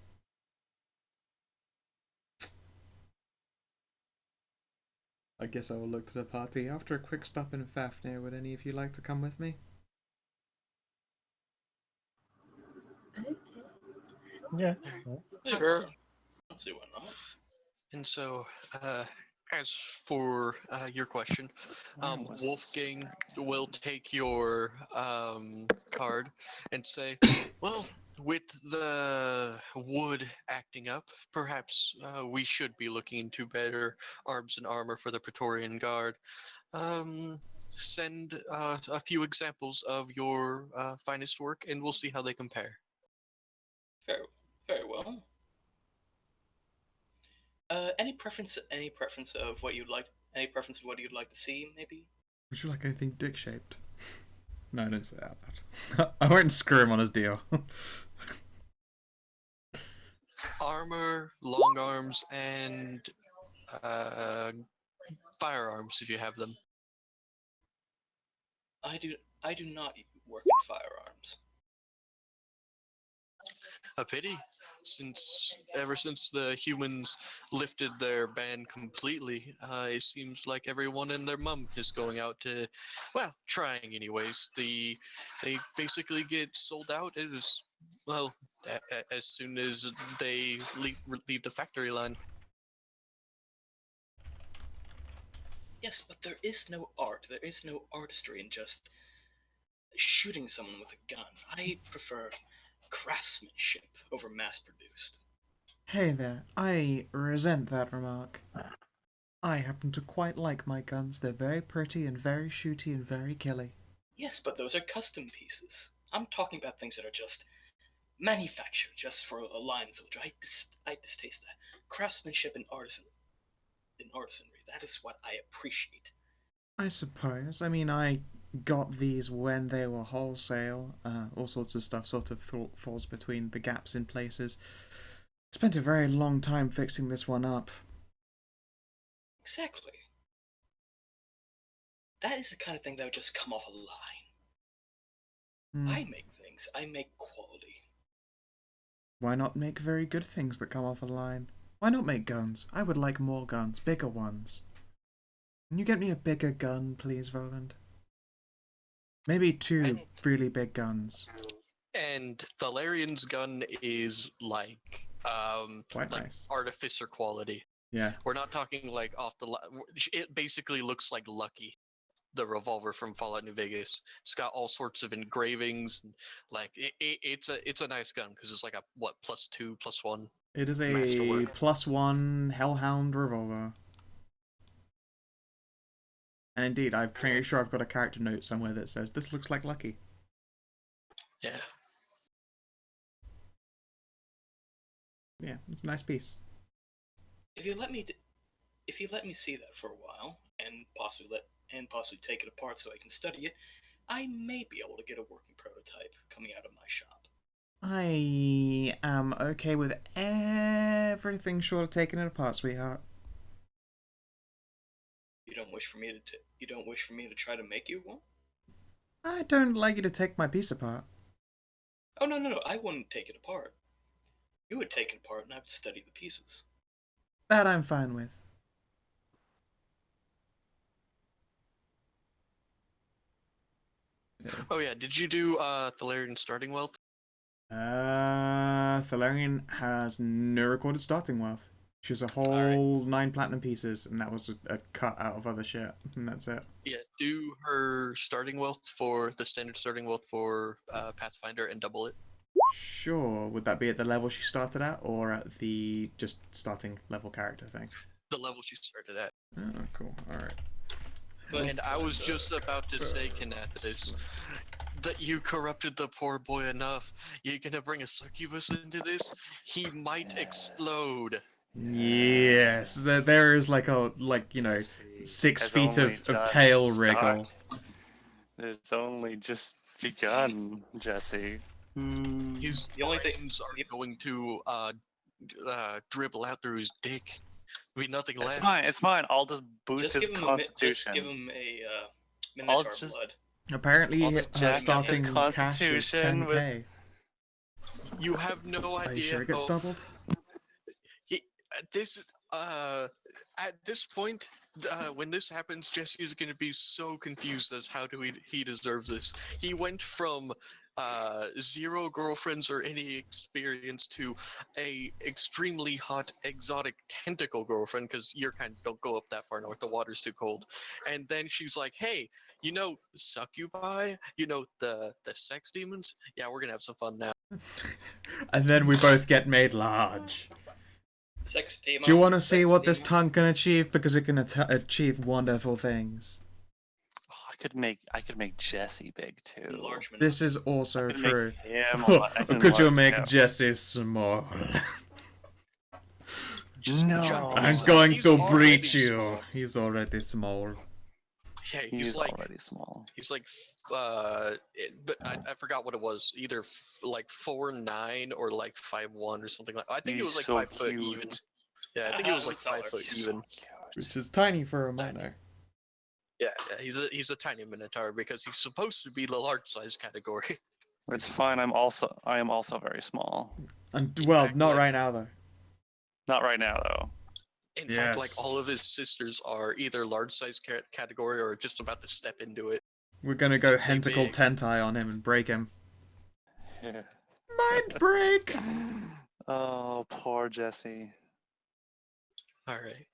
I guess I will look to the party after a quick stop in Fafnir. Would any of you like to come with me? Okay. Yeah. Sure. Let's see why not. And so, as for your question, Where was this? Wolfgang will take your card and say, well, with the wood acting up, perhaps we should be looking into better arms and armor for the Praetorian Guard. Send a few examples of your finest work, and we'll see how they compare. Very, very well. Any preference? Any preference of what you'd like? Any preference of what you'd like to see? Maybe. Would you like anything dick shaped? No, I didn't say that loud. I won't screw him on his deal. Armor, long arms, and firearms if you have them. I do not work in firearms. A pity, since ever since the humans lifted their ban completely, it seems like everyone and their mum is going out to, well, trying anyways. They basically get sold out as well as soon as they leave the factory line. Yes, but there is no art. There is no artistry in just shooting someone with a gun. I prefer craftsmanship over mass-produced. Hey there, I resent that remark. I happen to quite like my guns. They're very pretty and very shooty and very killy. Yes, but those are custom pieces. I'm talking about things that are just manufactured just for a line soldier. I distaste that. Craftsmanship and artisanry. That is what I appreciate. I suppose. I mean, I got these when they were wholesale. All sorts of stuff sort of falls between the gaps in places. Spent a very long time fixing this one up. Exactly. That is the kind of thing that would just come off a line. I make things. I make quality. Why not make very good things that come off a line? Why not make guns? I would like more guns, bigger ones. Can you get me a bigger gun, please, Roland? Maybe two really big guns. And Thalarian's gun is like Quite like nice. artificer quality. Yeah. We're not talking like off the line. It basically looks like Lucky. the revolver from Fallout New Vegas. It's got all sorts of engravings. And, like it's a nice gun because it's like a what +2 +1. It is a Masterwork. +1 Hellhound revolver. And indeed, I'm pretty sure I've got a character note somewhere that says, "This looks like Lucky." Yeah. Yeah, it's a nice piece. If you let me see that for a while, and possibly take it apart so I can study it, I may be able to get a working prototype coming out of my shop. I am okay with everything short of taking it apart, sweetheart. You don't wish for me to try to make you one? I don't like you to take my piece apart. Oh no! I wouldn't take it apart. You would take it apart, and I would study the pieces. That I'm fine with. Oh yeah, did you do Thalarian starting wealth? Thalarian has no recorded starting wealth. She has a whole 9 platinum pieces, and that was a cut out of other shit, and that's it. Yeah, do her starting wealth for the standard starting wealth for Pathfinder and double it. Sure. Would that be at the level she started at, or at the just starting level character thing? The level she started at. Oh, cool. Alright. And I was just about to say, Kanathis, that you corrupted the poor boy enough. You're gonna bring a succubus into this? He might explode. Yes, there is like 6 Has feet only of just tail wriggle. It's only just begun, Jesse. His The only thing- brains are going to dribble out through his dick. There'll be nothing It's left. fine. It's fine. I'll just boost Just his give him constitution. just give him a I'll Minotaur just- blood. Apparently, I'll just her jack up his starting cash is constitution 10k. You have no idea. Are you sure it gets how- doubled? This at this point, when this happens, Jesse's gonna be so confused as how do he deserves this. He went from 0 girlfriends or any experience to a extremely hot exotic tentacle girlfriend, because your kind don't go up that far north, the water's too cold. And then she's like, hey, succubi, the sex demons, yeah, we're gonna have some fun now. And then we both get made large. Sex demon. Do you want to see sex what this demon. tongue can achieve? Because it can achieve wonderful things. Oh, I could make Jesse big too. Enlargement. This is also I could true. Make him a lot- I can Could you enlarge make him. Jesse small? Just No. jump I'm He's- going he's to already breach you. small. He's already small. Yeah, He's already small. He's like, but I forgot what it was. Either like 4'9" or like 5'1" or something like. I think it was like He's so 5 foot cute. even. Yeah, I think it was like 5 foot He's even. so cute. Which is tiny for a mono. Yeah, he's a tiny minotaur because he's supposed to be the large size category. It's fine. I am also very small. And In well, fact, not like- right now though. Not right now though. In fact, like Yes. all of his sisters are either large size category or just about to step into it. We're gonna go hentacle big. tentai on him and break him. Mind break! Oh, poor Jesse. All right.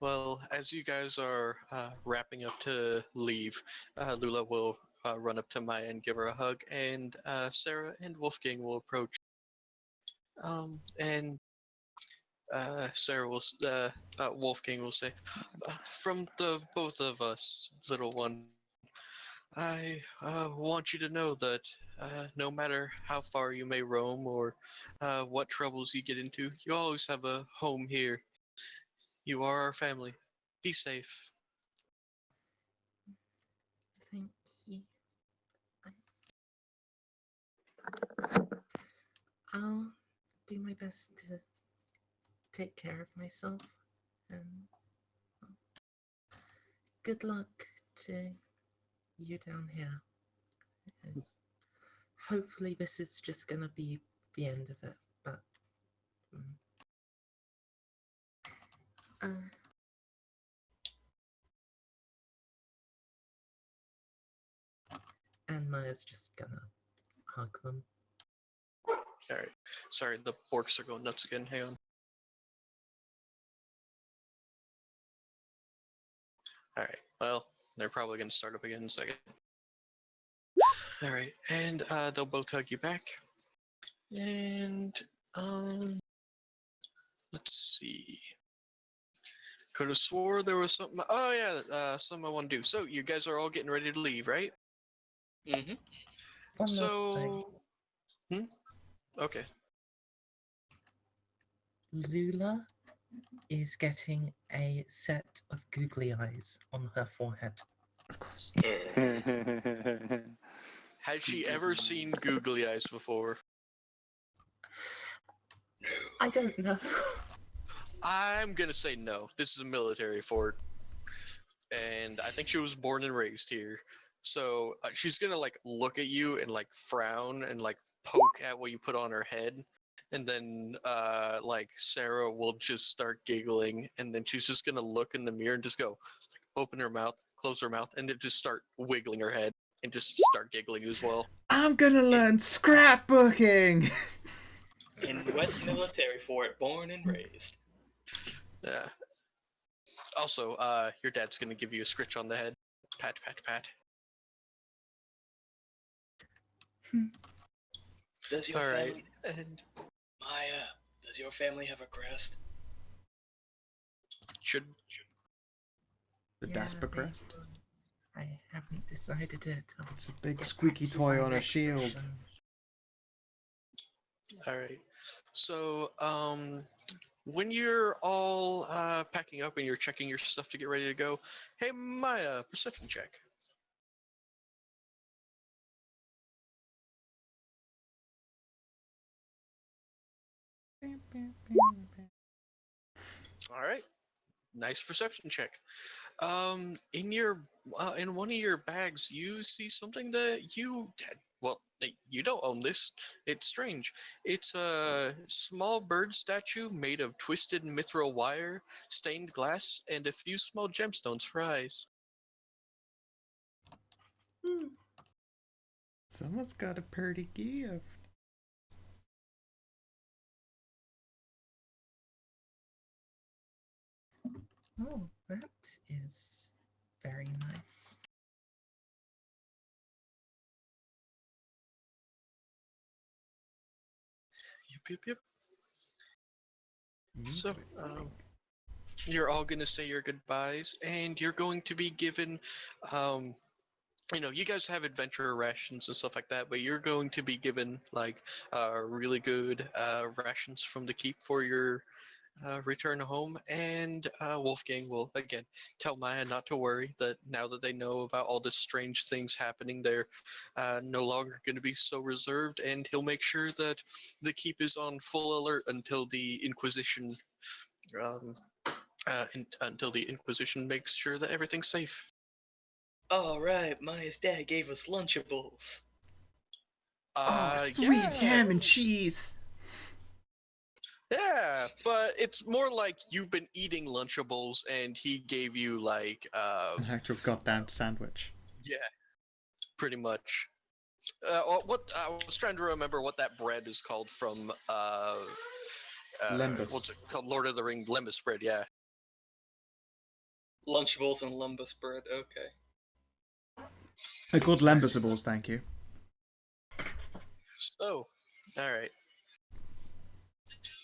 Well, as you guys are wrapping up to leave, Lula will run up to Maya and give her a hug, and Sarah and Wolfgang will approach. And Sarah will, Wolfgang will say, "From the both of us, little one, I want you to know that no matter how far you may roam or what troubles you get into, you always have a home here. You are our family. Be safe." Thank you. I'll do my best to take care of myself, and good luck to you down here. And hopefully this is just gonna be the end of it, but and Maya's just gonna hug them. All right. Sorry, the orcs are going nuts again. Hang on. All right. Well, They're probably going to start up again in a second. All right, and they'll both hug you back. And let's see. Could have swore there was something. Oh yeah, something I want to do. So you guys are all getting ready to leave, right? Mm-hmm. One last thing. So, okay. Lula is getting a set of googly eyes on her forehead. Of course. Has she ever seen googly eyes before? I don't know. I'm gonna say no. This is a military fort, and I think she was born and raised here. So she's gonna like look at you and like frown and like poke at what you put on her head, and then like Sarah will just start giggling, and then she's just gonna look in the mirror and just go like, open her mouth, close her mouth, and then just start wiggling her head and just start giggling as well. I'm gonna learn scrapbooking. In West Military Fort, born and raised. Yeah. Also, your dad's gonna give you a scritch on the head. Pat, pat, pat. Does your All right, family, and Maya? Does your family have a crest? should The Yeah, Dasper they- crest. I haven't decided it. I'll It's a big get squeaky back to toy my on a next shield. session. all right. So, when you're all packing up and you're checking your stuff to get ready to go, hey Maya, perception check. All right, nice perception check. In your in one of your bags, you see something that well, you don't own this. It's strange. It's a small bird statue made of twisted mithril wire, stained glass, and a few small gemstones for eyes. Someone's got a pretty gift. Oh, that is very nice. Yep, yep, yep. So, you're all gonna say your goodbyes, and you're going to be given, um, you guys have adventure rations and stuff like that, but you're going to be given like really good rations from the keep for your return home. And Wolfgang will again tell Maya not to worry. That now that they know about all the strange things happening, they're no longer going to be so reserved, and he'll make sure that the keep is on full alert until the Inquisition. Um, until the Inquisition makes sure that everything's safe. All right, Maya's dad gave us Lunchables. Oh, sweet Yeah. ham and cheese. Yeah, but it's more like you've been eating Lunchables and he gave you like An actual goddamn sandwich. yeah, pretty much. What I was trying to remember what that bread is called from Lembas. what's it called? Lord of the Ring Lembas bread, yeah. Lunchables and lumbus bread. Okay. They're called lembusables, thank you. So, all right.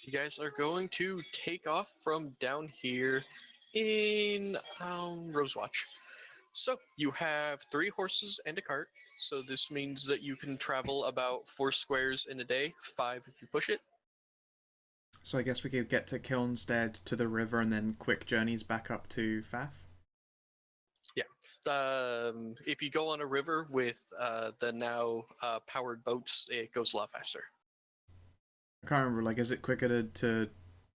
You guys are going to take off from down here in Rosewatch. So you have 3 horses and a cart. So this means that you can travel about 4 squares in a day, 5 if you push it. So I guess we could get to Kilnstead, to the river, and then quick journeys back up to Faf? If you go on a river with the now powered boats, it goes a lot faster. I can't remember, like, is it quicker to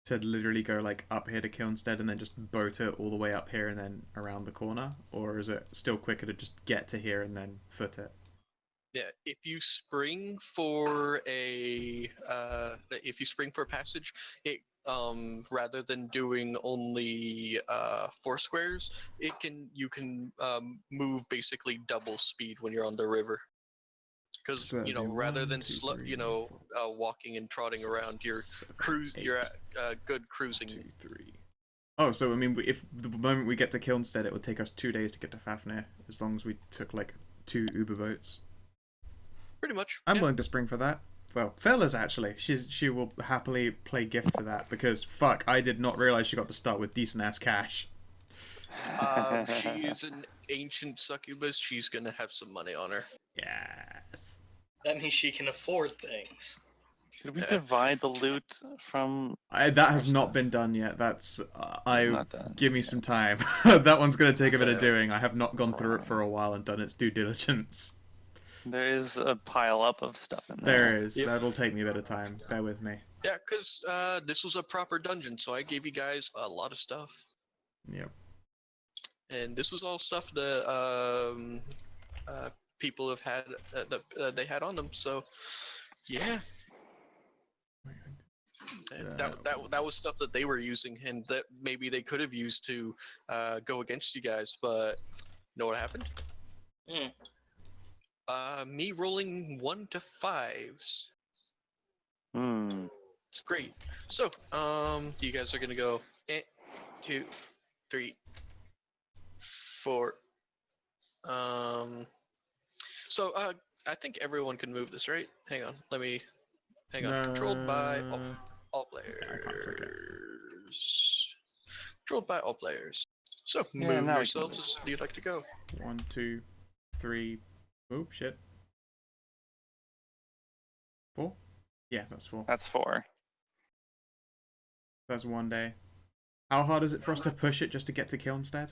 literally go, like, up here to Kilnstead and then just boat it all the way up here and then around the corner? Or is it still quicker to just get to here and then foot it? Yeah, if you spring for passage, it rather than doing only 4 squares, you can move basically double speed when you're on the river. Because So that'd be rather 1, than 2, 3, 4, walking and trotting 6, around, you're 7, you're 8, at good cruising. 2, 3, Oh, so I mean, if the moment we get to Kilnstead, it would take us 2 days to get to Fafnir, as long as we took like 2 Uber boats. Pretty much. I'm yeah. willing to spring for that. Well, Fella's actually. She will happily play gift for that because fuck, I did not realize she got to start with decent ass cash. She is an ancient succubus. She's gonna have some money on her. Yes. That means she can afford things. Should we divide the loot from? That has Our not stuff. been done yet. That's Not done give me yet. some time. That one's gonna take a bit of Yeah. doing. I have not gone through it for a while and done its due diligence. There is a pile up of stuff in there. There is. Yep. That'll take me a bit of time. Bear with me. Yeah, because this was a proper dungeon, so I gave you guys a lot of stuff. Yep. And this was all stuff that people have had they had on them. So yeah, and that was stuff that they were using, and that maybe they could have used to go against you guys. But you know what happened? Hmm. Me rolling 1 to 5s. Hmm. It's great. So you guys are gonna go 2, 3, 4. So I think everyone can move this, right? Hang on, hang on. Controlled by all players. I can't click it. Controlled by all players. So Yeah, move now we can yourselves move. as you'd like to go. 1, 2, 3. Oh shit. 4? Yeah, that's 4. That's 4. That's 1 day. How hard is it for us to push it just to get to Kilnstead?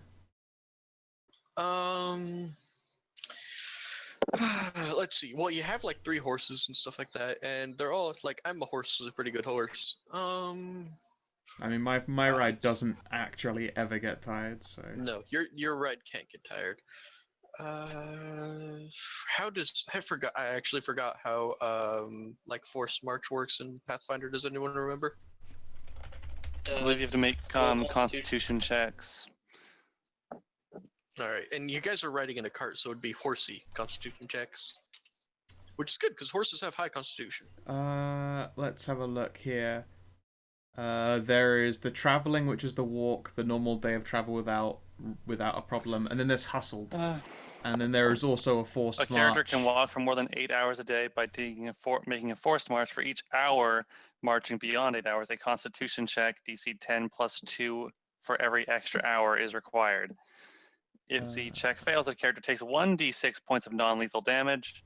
Let's see. Well, you have like 3 horses and stuff like that, and they're all like, I'm a horse is a pretty good horse. I mean, my ride doesn't actually ever get tired, so. No, your ride can't get tired. How does I actually forgot how like forced march works in Pathfinder. Does anyone remember? I believe you have to make roll constitution checks. All right, and you guys are riding in a cart, so it'd be horsey constitution checks, which is good because horses have high constitution. Let's have a look here. There is the traveling, which is the walk, the normal day of travel without a problem, and then there's hustled, and then there is also a forced A march. character can walk for more than 8 hours a day by making a forced march for each hour marching beyond 8 hours. A constitution check, DC 10 plus 2 for every extra hour is required. If the check fails, the character takes 1d6 points of non-lethal damage.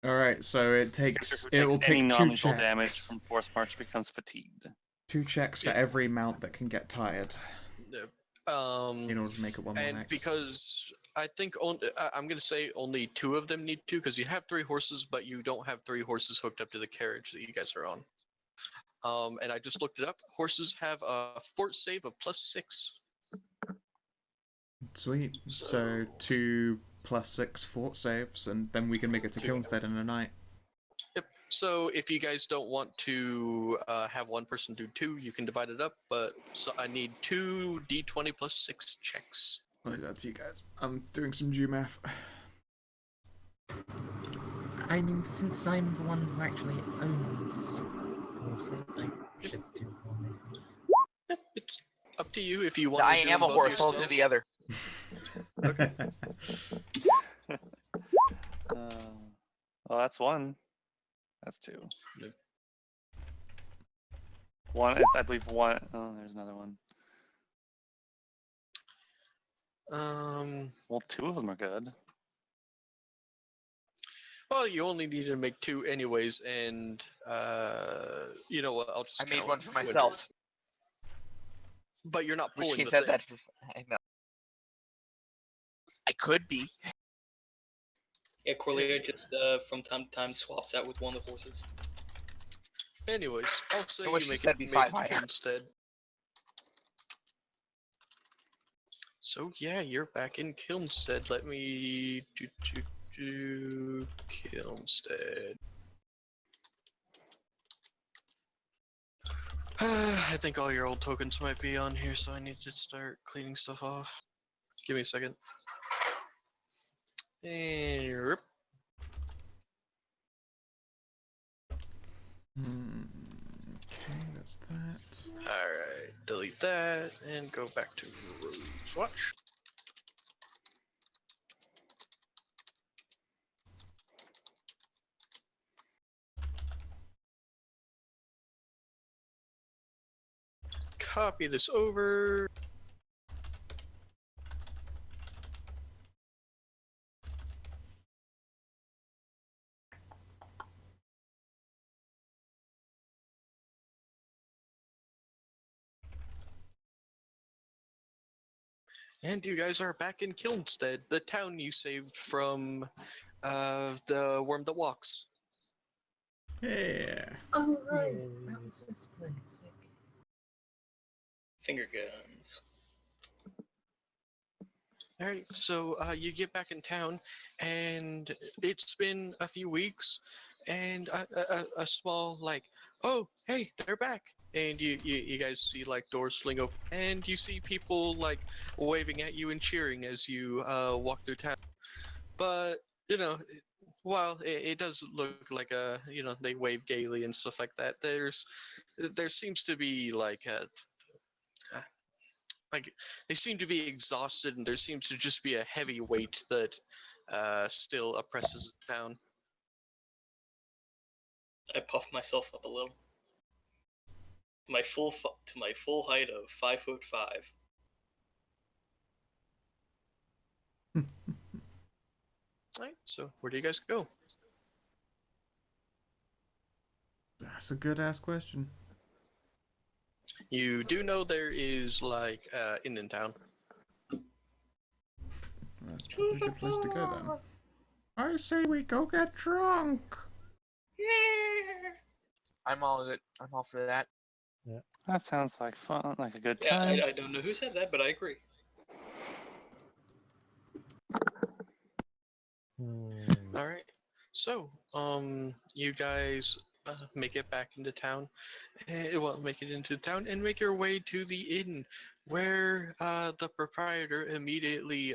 All right, so it will Any take 2 non-lethal damage checks. from forced march becomes fatigued. 2 checks for every mount that can get tired in order to make it 1 more And hex. because I think I'm gonna say only 2 of them need to, because you have 3 horses, but you don't have 3 horses hooked up to the carriage that you guys are on. And I just looked it up. Horses have a fort save of +6. Sweet. So 2 plus 6 fort saves, and then we can make it to Kilnstead in a night. Yep. So if you guys don't want to have one person do 2, you can divide it up. But so I need 2 d20 plus 6 checks. I'll leave that to you guys. I'm doing some Jew math. I mean, since I'm the one who actually owns horses, I should do one. Yep, it's up to you if you want. I to do am them a both horse. I'll do yourself. the other. Okay. Well, that's 1. That's 2. Yep. 1, I believe 1. Oh, there's another one. Well, 2 of them are good. Well, you only need to make 2 anyways, and you know what? I'll just. I made count one for whether- myself. But you're not pulling Which the case thing. I know. I could be. Yeah, Corlelia just from time to time swaps out with one of the horses. Anyways, I'll say In which you case make that'd it be make 5 higher. instead. So yeah, you're back in Kilnstead. Let me do Kilnstead. I think all your old tokens might be on here, so I need to start cleaning stuff off. Give me a second. And rip. Okay, let's That's that. Alright, delete that and go back to Rose Watch. Copy this over. And you guys are back in Kilnstead, the town you saved from the worm that walks. Yeah. Oh, right. Yay. That was this place. Okay. Finger guns. Alright, so you get back in town, and it's been a few weeks, and a small, like, oh, hey, they're back. And you guys see, like, doors fling open, and you see people, like, waving at you and cheering as you walk through town. But, you know, while it does look like they wave gaily and stuff like that, there seems to be, like they seem to be exhausted, and there seems to just be a heavy weight that still oppresses it down. I puff myself up a little. To my full height of 5'5". Alright, so where do you guys go? That's a good ass question. You do know there is like inn in town. That's probably a good place to go then. I say we go get drunk. I'm all good. I'm all for that. That sounds like fun, like a good Yeah, time. I don't know who said that, but I agree. Alright, so you guys make it back into town, make it into town and make your way to the inn, where the proprietor immediately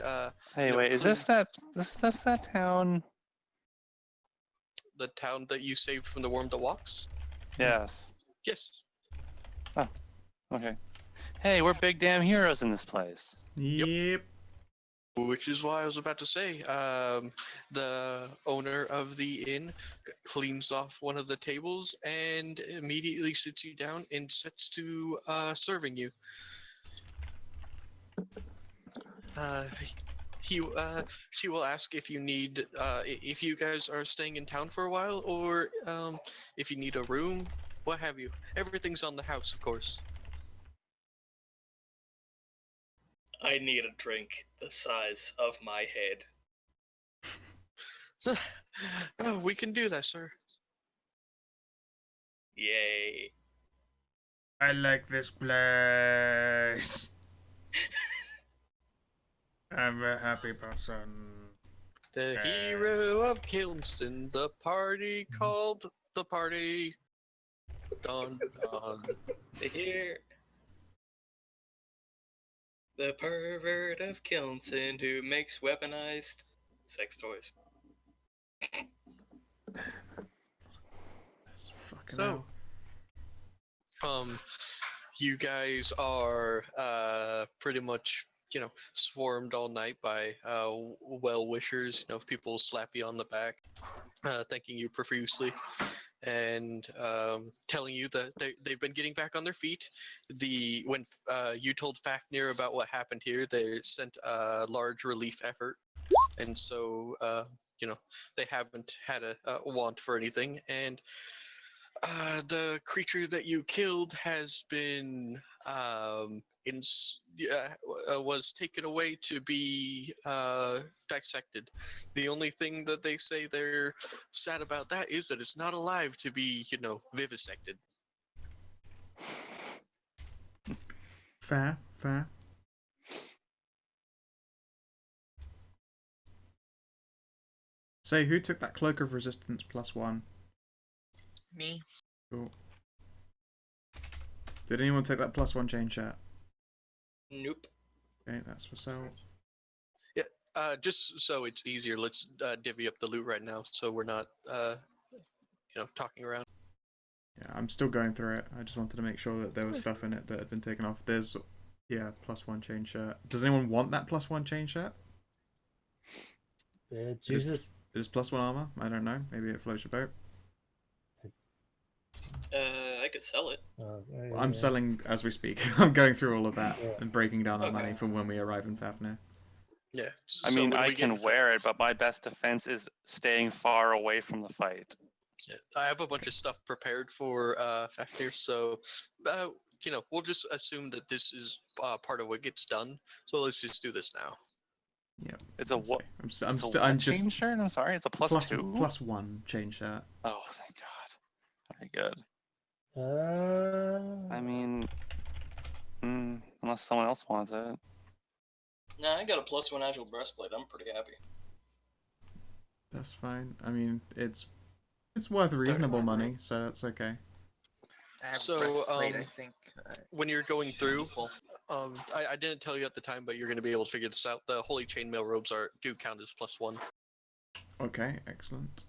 Hey, you know, wait, is this that town? the town that you saved from the worm that walks? Yes. Yes. Okay. Hey, we're big damn heroes in this place. Yep. Which is why I was about to say, the owner of the inn cleans off one of the tables and immediately sits you down and sets to serving you. Uh, she will ask if you need, if you guys are staying in town for a while, or if you need a room, what have you. Everything's on the house, of course. I need a drink the size of my head. Oh, we can do that, sir. Yay. I like this place. I'm a happy person. The hero of Kilmston, the party called the party. Dun dun. Here. The pervert of Kilnson who makes weaponized sex toys. That's fucking So, hell. you guys are pretty much swarmed all night by well wishers. People slap you on the back, thanking you profusely, and telling you that they've been getting back on their feet. When you told Fafnir about what happened here, they sent a large relief effort, and so they haven't had a want for anything. And the creature that you killed has been was taken away to be dissected. The only thing that they say they're sad about that is that it's not alive to be, vivisected. Fair, fair. Say, who took that cloak of resistance +1? Me? Cool. Did anyone take that +1 chain chat? Nope. Okay, that's for sale. Yeah, just so it's easier, let's divvy up the loot right now, so we're not, talking around. Yeah, I'm still going through it. I just wanted to make sure that there was stuff in it that had been taken off. There's, yeah, +1 chain shirt. Does anyone want that +1 chain shirt? Jesus. It is +1 armor. I don't know. Maybe it floats your boat. I could sell it. I'm selling as we speak. I'm going through all of that Yeah. and breaking down our Okay. money from when we arrive in Fafnir. Yeah. I so mean, what do I we get can for- wear it, but my best defense is staying far away from the fight. Yeah, I have a bunch of stuff prepared for Fafnir, so we'll just assume that this is part of what gets done. So let's just do this now. Yep. It's a what? I'm chain just shirt. I'm sorry. It's a +2. +1 chain shirt. Oh, thank God. Very good. I Uh, mean, unless someone else wants it. Nah, I got a +1 agile breastplate. I'm pretty happy. That's fine. I mean, it's worth reasonable money, so that's okay. I have So, breastplate, I think. When you're going should be through, full. I didn't tell you at the time, but you're going to be able to figure this out. The holy chainmail robes do count as +1. Okay, excellent.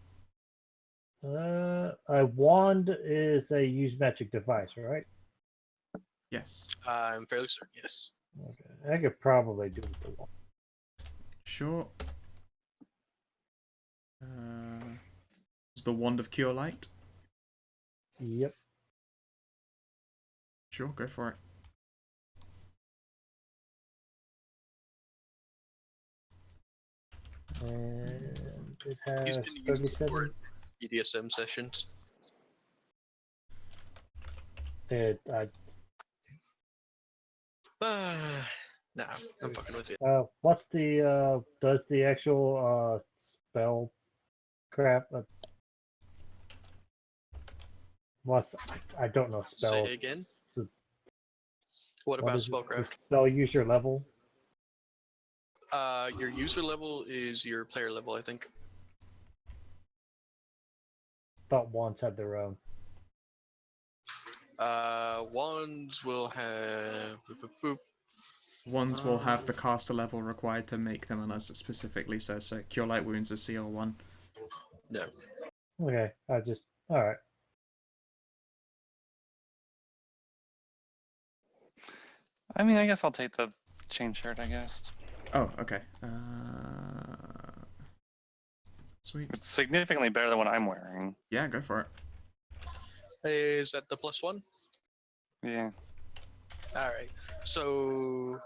a wand is a use magic device, right? Yes. I'm fairly certain, yes. Okay. I could probably do with the wand. Sure. Is the Wand of Cure Light? Yep. Sure, go for it. And it He's has been used before 37. in BDSM sessions. Nah, I'm fucking with you. What's the does the actual spell crap? I don't know spells. Say again. The- What What about is it? The spellcraft? spell user level. Your user level is your player level, I think. Thought wands had their own. Wands will have. Wands will have the caster level required to make them, unless it specifically says so. Cure Light Wounds is CL1. No. Okay, all right. I mean, I guess I'll take the chain shirt. I guess Oh, okay. Sweet. it's significantly better than what I'm wearing. Yeah, go for it. Is that the +1? Yeah. Alright. So,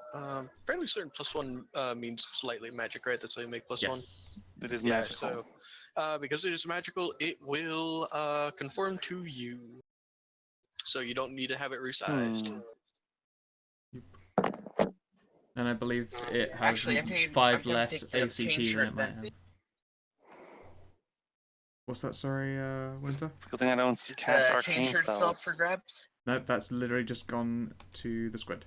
fairly certain +1 means slightly magic, right? That's how you make +1? Yes. It is Yeah, magical. so, because it is magical, it will conform to you. So you don't need to have it resized. And I believe it has Actually, I'm 5 gonna less take the chain ACP than shirt it might then. have. What's that, sorry, Winter? It's a good thing I don't Is cast the arcane chain shirt still up spells. for grabs? No, that's literally just gone to the squid.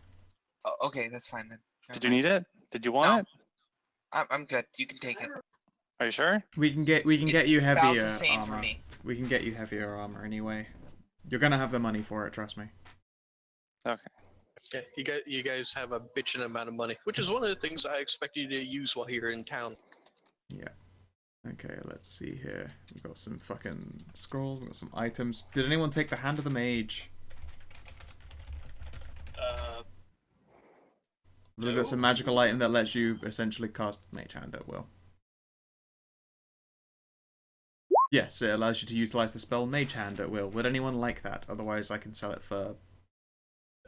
Oh, okay, that's fine then. Never Did you mind. need it? Did you want No. it? I'm good. You can take it. Are you sure? We can get It's you about heavier the same armor. for me. We can get you heavier armor anyway. You're gonna have the money for it, trust me. Okay. Yeah, you guys have a bitchin' amount of money, which is one of the things I expect you to use while you're in town. Yeah. Okay, let's see here. We've got some fucking scrolls, we've got some items. Did anyone take the Hand of the Mage? I believe that's a magical item that lets you essentially cast Mage Hand at will. Yes, it allows you to utilize the spell Mage Hand at will. Would anyone like that? Otherwise, I can sell it for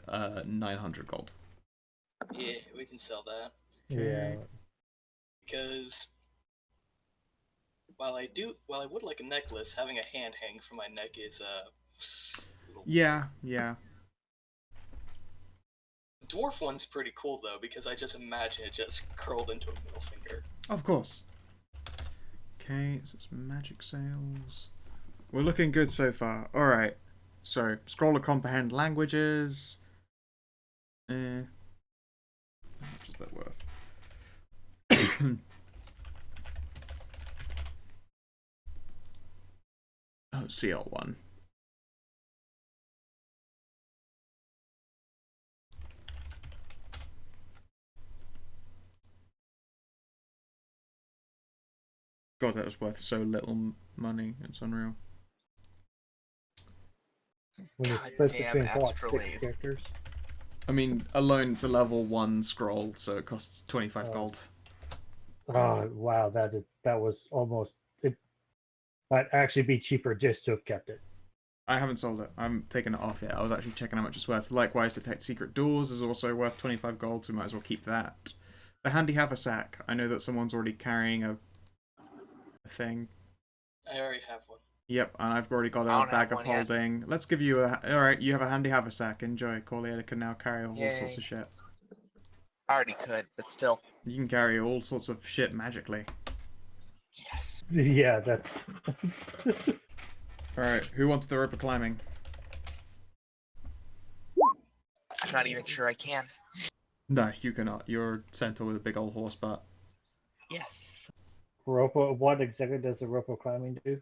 900 gold. Yeah, we can sell that. Yeah. Because while I would like a necklace, having a hand hang from my neck is Yeah. The dwarf one's pretty cool though, because I just imagine it just curled into a middle finger. Of course. Okay, so it's magic sales. We're looking good so far. Alright. So, scroll to comprehend languages. How much is that worth? Oh, CL1. God, that was worth so little money. It's unreal. When you split Goddamn between what, 6 astrolabe. characters? I mean, alone it's a level 1 scroll, so it costs 25 gold. Oh wow, that was almost it. Might actually be cheaper just to have kept it. I haven't sold it. I'm taking it off yet. I was actually checking how much it's worth. Likewise, Detect Secret Doors is also worth 25 gold, so we might as well keep that. The Handy Haversack. I know that someone's already carrying a thing. I already have one. Yep, and I've already got I a don't have bag of one yet. holding. Let's give you a... Alright, you have a Handy Haversack. Enjoy. Corleone can now carry all sorts Yay. of shit. I already could, but still. You can carry all sorts of shit magically. Yes. Yeah, that's. Alright, who wants the rope of climbing? I'm not even sure I can. No, you cannot. You're a centaur with a big old horse butt. Yes. What exactly does the rope climbing do?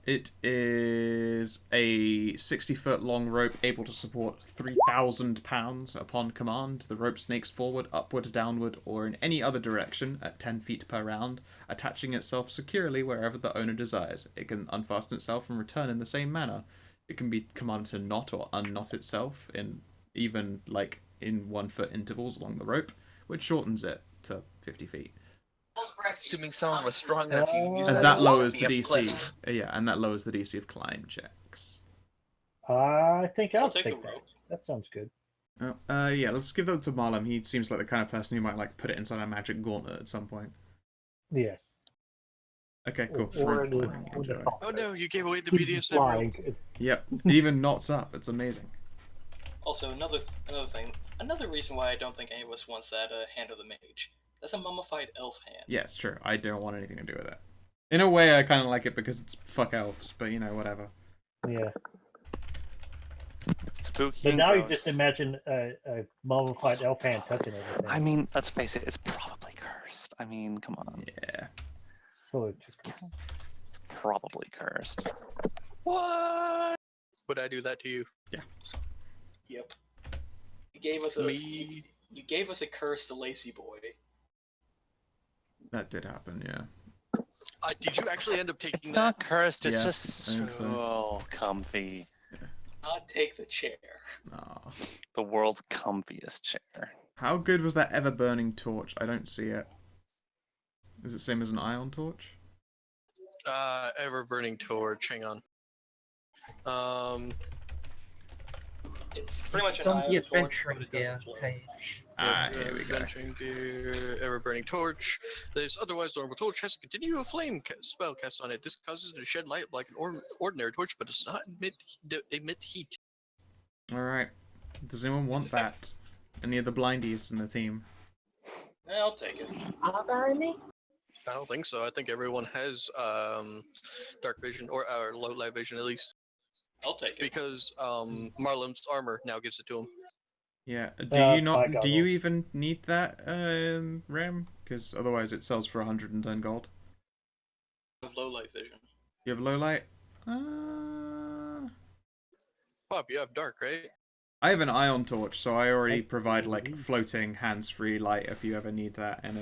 It is a 60-foot long rope able to support 3,000 pounds upon command. The rope snakes forward, upward, downward, or in any other direction at 10 feet per round, attaching itself securely wherever the owner desires. It can unfasten itself and return in the same manner. It can be commanded to knot or unknot itself in even like in 1 foot intervals along the rope, which shortens it to 50 feet. Assuming someone was strong enough, you can use And that that to lowers walk the me up DC. cliffs. Yeah, and that lowers the DC of climb checks. I think I'll I'll take take the that. rope. That sounds good. Yeah, let's give that to Marlem. He seems like the kind of person who might like put it inside a magic gauntlet at some point. Yes. Okay, cool. Or Rope climbing, or the enjoy. top. Oh no, you gave away the Keep BDSM flying. rope. Yep, even knots up. It's amazing. Also, another thing, another reason why I don't think any of us wants that Hand of the Mage. That's a mummified elf hand. Yeah, it's true. I don't want anything to do with it. In a way, I kind of like it because it's fuck elves, but you know, whatever. Yeah. It's spooky. But and now you gross. just imagine a mummified elf hand touching everything. I mean, let's face it, it's probably cursed. I mean, come on. Yeah. So it's It's probably cursed. What? Would I do that to you? Yep. You gave us a Me? you gave us a curse to Lazy Boy. That did happen, yeah. Did you actually end up taking It's that? not cursed, it's Yeah, just I think so so. comfy. Not take the chair. Aw. The world's comfiest chair. How good was that ever burning torch? I don't see it. Is it same as an ion torch? Ever burning torch. Hang on. It's pretty much It's an on the iron torch, but adventuring it gear doesn't float. page. Ah, here we go. Adventuring gear, ever burning torch. This otherwise normal torch has a continual flame spell cast on it. This causes it to shed light like an ordinary torch, but does not emit heat. Alright. Does anyone want that? Any of the blindies in the team? I'll take it. Are there any? I don't think so. I think everyone has dark vision or low light vision at least, I'll take it. because Marlem's armor now gives it to him. Yeah. Do you I not? got Do you one. even need that, Ram? Because otherwise it sells for 110 gold. Low light vision. You have low light. Bob, you have dark, right? I have an ion torch, so I already provide like floating hands-free light if you ever need that in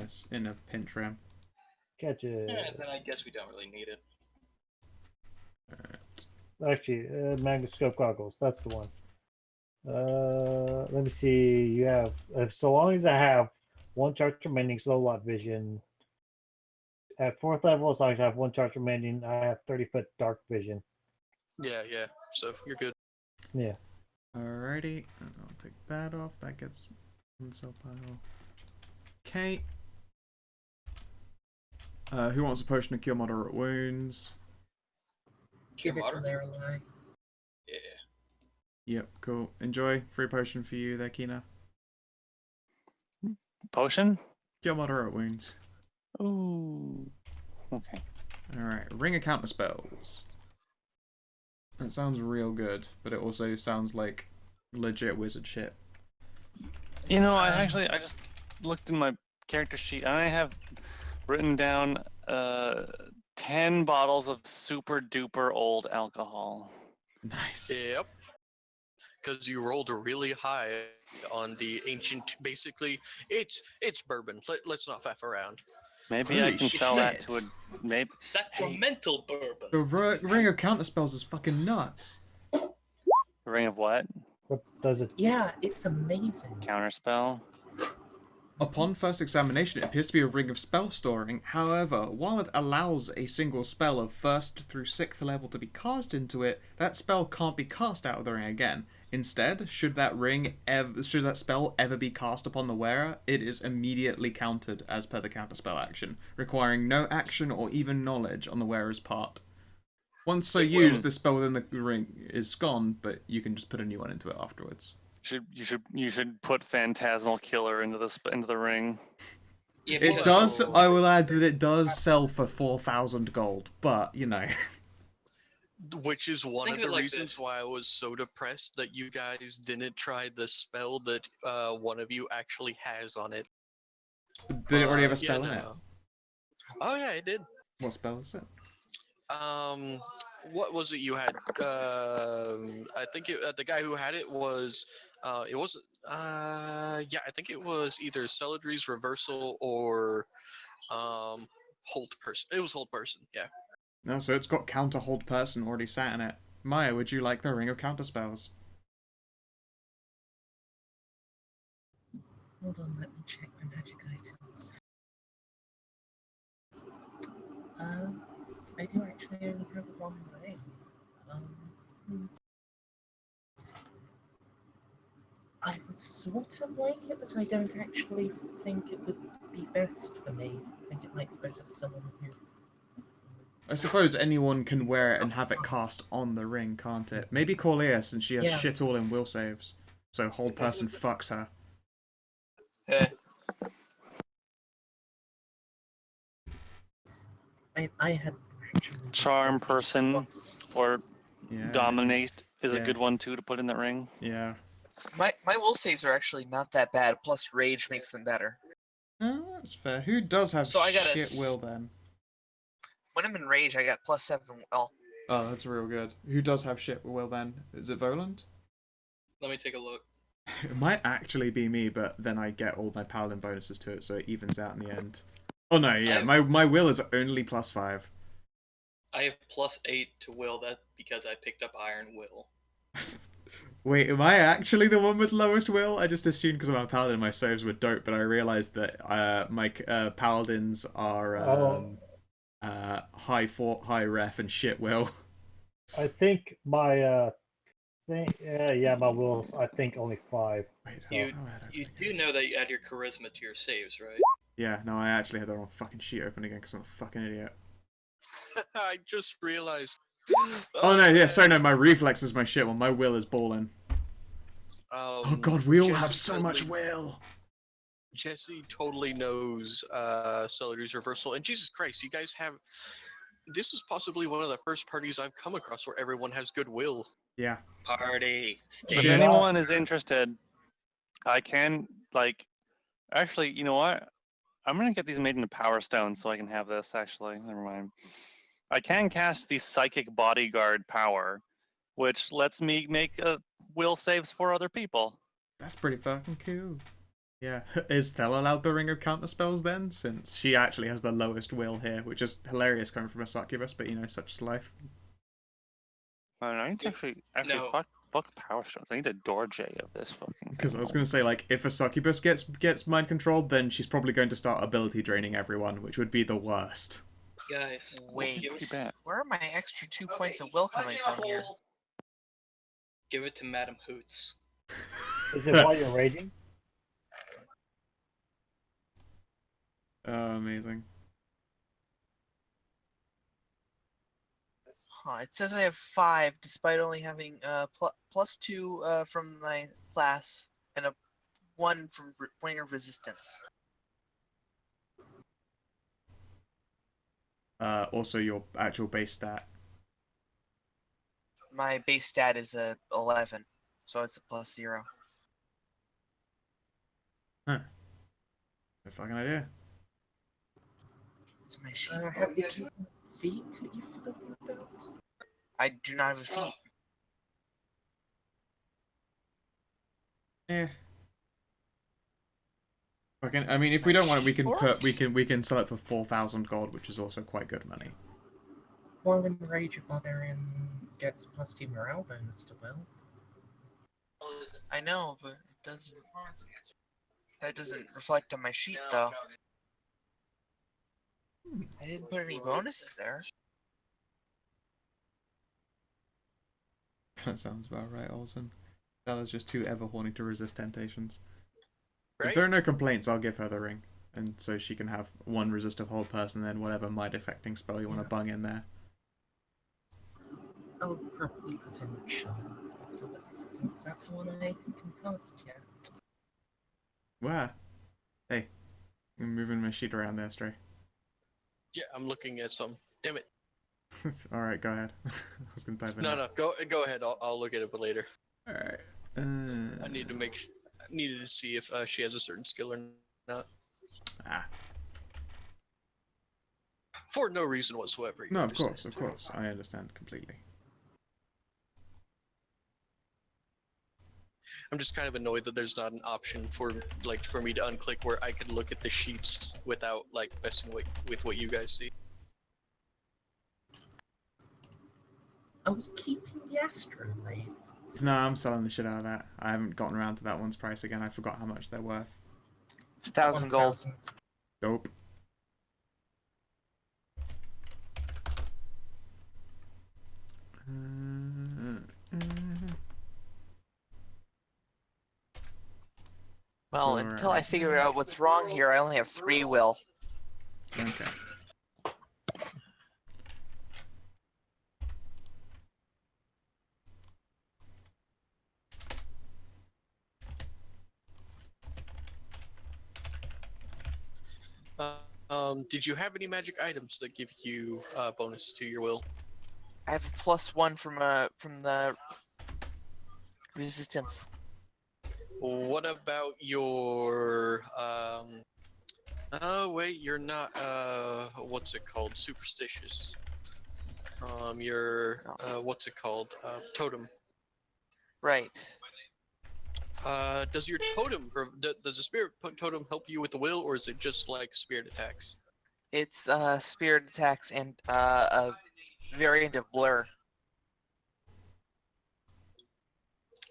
a pinch, Ram. catch it. Yeah, then I guess we don't really need it. Actually, magnascope goggles. That's the one. Let me see. You have so long as I have 1 charge remaining, slow light vision. At 4th level, as long as I have 1 charge remaining, I have 30-foot dark vision. Yeah. So you're good. Yeah. Alrighty, and I'll take that off. That gets in cell pile. Okay. Who wants a potion to cure moderate wounds? Give it to Water? their ally. Yeah. Yep, cool. Enjoy. Free potion for you there, Kina. Potion? Cure moderate wounds. Ooh. Okay. Alright, ring of counter spells. That sounds real good, but it also sounds like legit wizard shit. You know, I just looked in my character sheet and I have written down 10 bottles of super duper old alcohol. Nice. Yep. Because you rolled really high on the ancient. Basically, it's bourbon. Let's not faff around. Maybe I Holy can sell that shit. to a maybe. Sacramental bourbon. The ring of counter spells is fucking nuts. Ring of what? What does it? Yeah, it's amazing. Counterspell. Upon first examination, it appears to be a ring of spell storing. However, while it allows a single spell of 1st through 6th level to be cast into it, that spell can't be cast out of the ring again. Instead, should that spell ever be cast upon the wearer, it is immediately countered as per the counterspell action, requiring no action or even knowledge on the wearer's part. Once so used, the spell within the ring is gone, but you can just put a new one into it afterwards. You should put Phantasmal Killer into the ring. Yeah, It because- does. I will add that it does sell for 4,000 gold, but you know. Which is one Think of of it the like reasons this. why I was so depressed that you guys didn't try the spell that one of you actually has on it. Did it already have a Yeah, spell in it? no. Oh yeah, it did. What spell is it? What was it you had? I think the guy who had it was, it wasn't. Yeah, I think it was either Celadry's Reversal or Hold Person. It was Hold Person. Yeah. No, so it's got counter hold person already sat in it. Maya, would you like the ring of counter spells? Hold on, let me check my magic items. I do actually only have one ring. Hmm. I would sort of like it, but I don't actually think it would be best for me. I think it might be better for someone who... I suppose anyone can wear it and have it cast on the ring, can't it? Maybe Corleia, since she has Yeah. shit all in will saves. So hold person fucks her. I had actually... Charm Person once. or Yeah. Dominate is a Yeah. good one too to put in the ring. Yeah. My will saves are actually not that bad. Plus rage makes them better. Oh, that's fair. Who does have So I got a shit will then? When I'm in rage, I got +7 will. Oh, that's real good. Who does have shit will then? Is it Voland? Let me take a look. It might actually be me, but then I get all my paladin bonuses to it, so it evens out in the end. Oh no, yeah, my will is only +5. I have +8 to will. That because I picked up Iron Will. Wait, am I actually the one with lowest will? I just assumed because I'm a paladin my saves were dope, but I realized that my paladins are high ref and shit will. I think my my will's I think only 5. Wait, So. You do know that you add your charisma to your saves, right? Yeah, no, I actually had the wrong fucking sheet open again because I'm a fucking idiot. I just realized. Oh no, yeah, sorry, no, my reflex is my shit one. My will is balling. Oh god, we all have so much will. Jesse totally knows Celadry's Reversal, and Jesus Christ, you guys have. This is possibly one of the first parties I've come across where everyone has goodwill. Yeah. Party. If Shit. anyone is interested, I can actually, you know what? I'm gonna get these made into Power Stones so I can have this. Actually, never mind. I can cast the Psychic Bodyguard power, which lets me make will saves for other people. That's pretty fucking cool. Yeah. Is Stella allowed the ring of counter spells then? Since she actually has the lowest will here, which is hilarious coming from a succubus, but you know, such is life. I need to actually No. fuck Power Stones. I need a Dorje of this fucking thing. Because I was going to say, like, if a succubus gets mind controlled, then she's probably going to start ability draining everyone, which would be the worst. Guys, Wait, give Too it, bad. where are my extra 2 points of will coming from here? give it to Madam Hoots. Is it while you're raging? Oh, amazing. Huh, it says I have 5, despite only having +2 from my class and a 1 from Ring of Resistance. Also, your actual base stat. My base stat is a 11, so it's a +0. Huh. No fucking idea. It's my sheet. Have you taken feet that you've forgotten about? I do not have a feat. Yeah. I mean, if we don't want it, we can sell it for 4,000 gold, which is also quite good money. While in Rage, a Barbarian gets +2 morale bonus to will. I know, but it doesn't. That doesn't reflect on my sheet though. I didn't put any bonuses there. That sounds about right, Olsen. Stella's just too ever horny to resist temptations. If Right? there are no complaints, I'll give her the ring. And so she can have one resistive hold person, then whatever mind affecting spell you want to bung in there. I'll probably potential afterwards, since that's the one I can cast yet. Where? Hey, I'm moving my sheet around there, Stray. Yeah, I'm looking at some. Damn it. Alright, go ahead. I was gonna type it No, in. no, go ahead. I'll look at it later. Alright. I needed to see if she has a certain skill or not. Ah. For no reason whatsoever. You No, of understand. course, of course. I understand completely. I'm just kind of annoyed that there's not an option for me to unclick where I could look at the sheets without like messing with what you guys see. Are we keeping the astrolabe? No, I'm selling the shit out of that. I haven't gotten around to that one's price again. I forgot how much they're worth. 1,000 gold. 1,000. Dope. Well, until I figure out what's wrong here, I only have 3 will. Okay. Did you have any magic items that give you bonus to your will? I have a +1 from the resistance. What about your oh wait, you're not what's it called? Superstitious. Your what's it called? Totem. Right. Does your totem does the spirit totem help you with the will, or is it just like spirit attacks? It's spirit attacks and a variant of blur.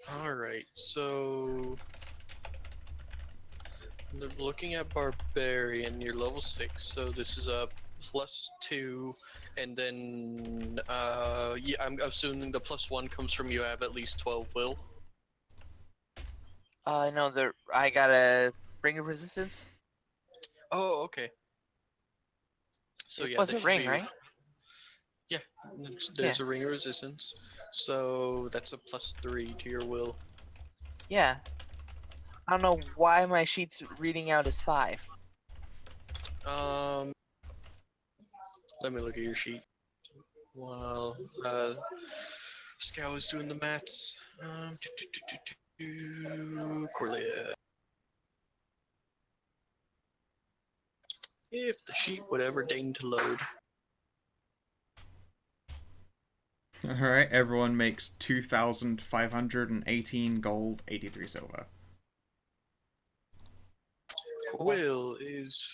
All right, so looking at barbarian, you're level 6, so this is a +2, and then yeah, I'm assuming the +1 comes from you have at least 12 will. No, I got a ring of resistance. Oh, okay. So It yeah, was that a should ring, be right? yeah. There's a ring of resistance, so that's a +3 to your will. Yeah. I don't know why my sheet's reading out as 5. Let me look at your sheet while Scout is doing the maths. Corlia. If the sheet would ever deign to load. Alright, everyone makes 2,518 gold, 83 silver. Will is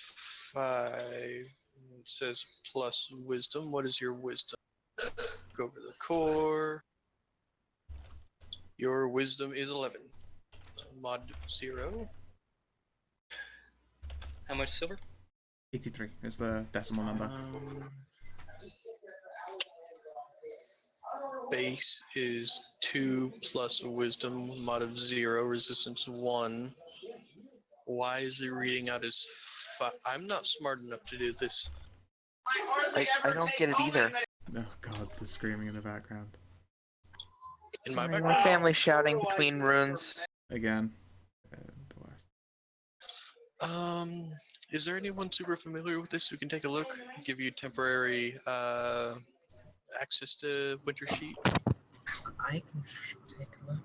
5. It says plus wisdom. What is your wisdom? Go over the core. Your wisdom is 11. Mod 0. How much silver? 83 is the decimal number. Base is 2 plus wisdom, mod of 0, resistance 1. Why is it reading out as 5? I'm not smart enough to do this. I don't get it either. Oh god, the screaming in the background. In my Sorry, background? my family's shouting between runes. Again. Is there anyone super familiar with this who can take a look? Give you temporary access to Winter Sheet? I can take a look.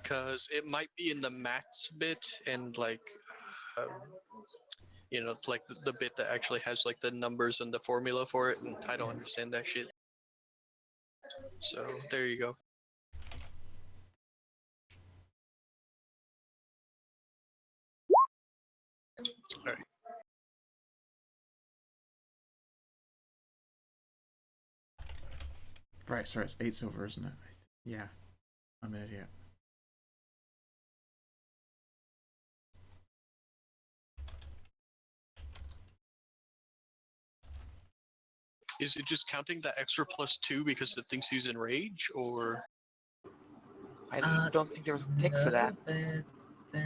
Because it might be in the max bit and like, um, you know, like the bit that actually has like the numbers and the formula for it, and I don't understand that shit. So there you go. Alright. Right, sorry, it's 8 silver, isn't it? Yeah, I'm an idiot. Is it just counting that extra +2 because it thinks he's in rage, or? I don't think there was a tick for that. There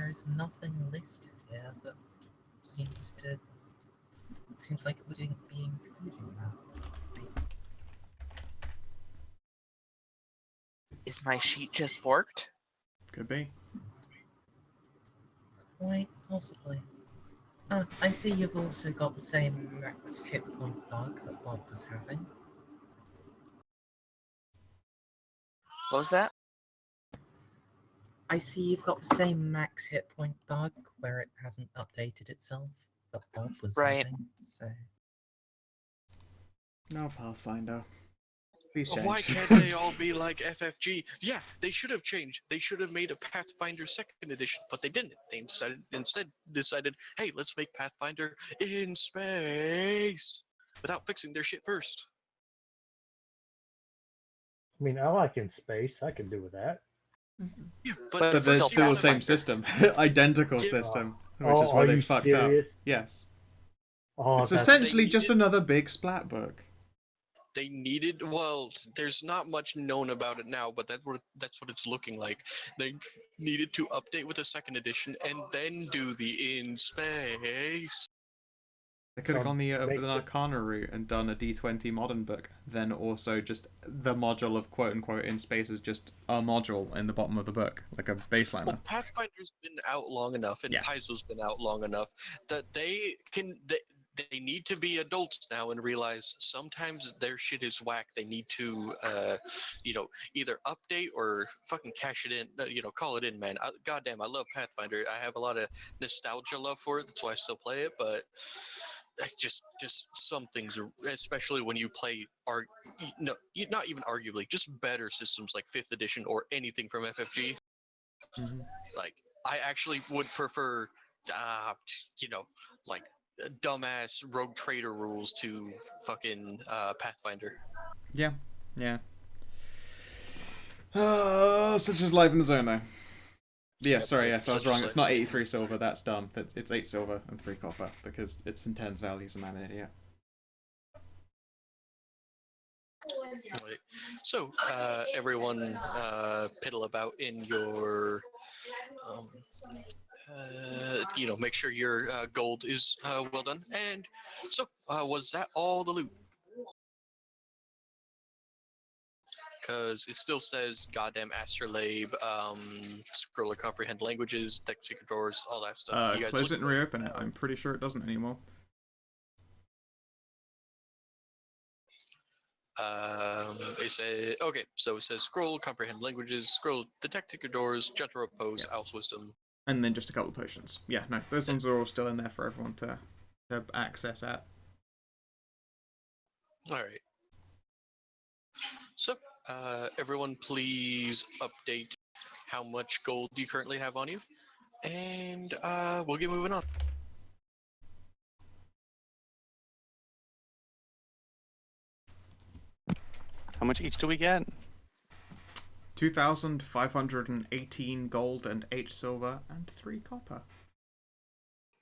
is nothing listed here that seems to. It seems like it wouldn't be including that. Is my sheet just borked? Could be. Quite possibly. I see you've also got the same max hit point bug that Bob was having. What was that? I see you've got the same max hit point bug where it hasn't updated itself, but Bob was Right. having, so. No, Pathfinder. Please change. Why can't they all be like FFG? Yeah, they should have changed. They should have made a Pathfinder 2nd edition, but they didn't. They instead decided, hey, let's make Pathfinder in space without fixing their shit first. I mean, I like in space. I can do with that. Yeah, But there's still the same Pathfinder. system. Identical Yeah. system. Which Oh, is where are they you fucked serious? up. Yes. Oh, It's that's essentially They just needed- another big splat book. They needed, well, there's not much known about it now, but that's what it's looking like. They needed to update with a 2nd edition and then do the in space. They could have gone the make Arcana route and done a D20 modern book, then also just the module of quote unquote in space is just a module in the bottom of the book, like a baseliner. Well, Pathfinder's been out long enough, and Yeah. Paizo's been out long enough that they need to be adults now and realize sometimes their shit is whack. They need to, either update or fucking cash it in. Call it in, man. Goddamn, I love Pathfinder. I have a lot of nostalgia love for it. That's why I still play it. But just some things, especially when you play not even arguably, just better systems like 5th edition or anything from FFG. Mm-hmm. Like, I actually would prefer, like dumbass rogue trader rules to fucking Pathfinder. Yeah. Such as life in the zone, though. Yeah, Yep, sorry, yes, I was such as wrong. It's life. not 83 silver, that's dumb. It's 8 silver and 3 copper, because it's in tens values and I'm an idiot. Right. So, everyone piddle about in your, make sure your gold is well done. And so, was that all the loot? Because it still says goddamn astrolabe, scroll or comprehend languages, deck secret doors, all that stuff. You guys Close it look and reopen it. I'm pretty sure it doesn't anymore. okay, so it says scroll, comprehend languages, scroll, detect secret doors, gentle repose, Yeah. owl's wisdom. And then just a couple of potions. Yeah, no, those ones are all still in there for everyone to access at. Alright. So, everyone please update how much gold you currently have on you. And we'll get moving on. How much each do we get? 2,518 gold and 8 silver and 3 copper.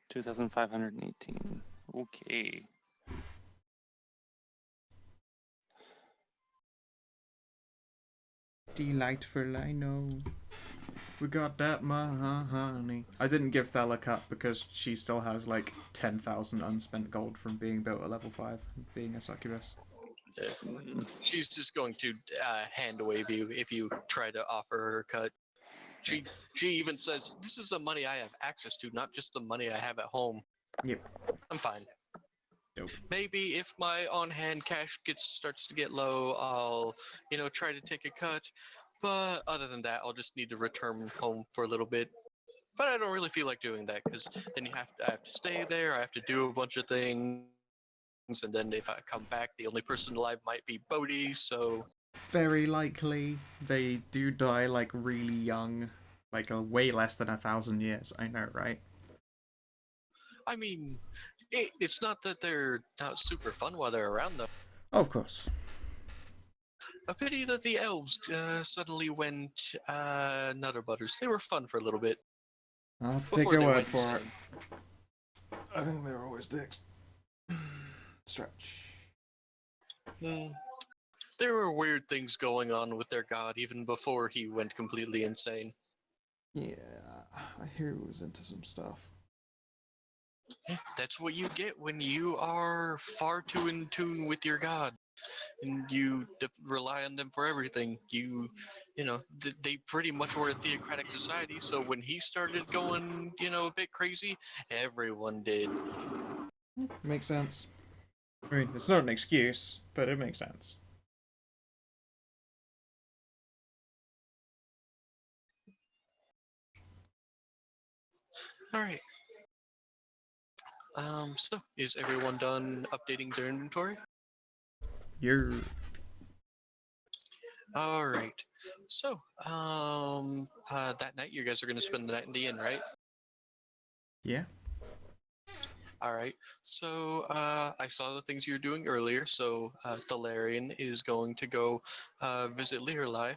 2,518. Okay. Delightful, I know. We got that honey. I didn't give Thel a cut because she still has like 10,000 unspent gold from being built at level 5 and being a succubus. She's just going to hand wave you if you try to offer her a cut. She even says, "This is the money I have access to, not just the money I have at home." Yep. I'm fine. Dope. Maybe if my on-hand cash starts to get low, I'll try to take a cut. But other than that, I'll just need to return home for a little bit. But I don't really feel like doing that because then I have to stay there. I have to do a bunch of things, and then if I come back, the only person alive might be Bodhi. So Very likely they do die like really young, like way less than 1,000 years. I know, right? I mean, it's not that they're not super fun while they're around, though. Of course. A pity that the elves suddenly went nutter butters. They were fun for a little bit I'll take before your they word went for it. insane. I think they're always dicks. Stretch. Hmm. There were weird things going on with their god even before he went completely insane. Yeah, I hear he was into some stuff. That's what you get when you are far too in tune with your god, and you rely on them for everything. You know, they pretty much were a theocratic society. So when he started going, a bit crazy, everyone did. Makes sense. I mean, it's not an excuse, but it makes sense. All right. So is everyone done updating their inventory? You're. All right. So, that night you guys are gonna spend the night in the inn, right? Yeah. All right. So, I saw the things you were doing earlier. So, Thalarian is going to go visit Lirelai,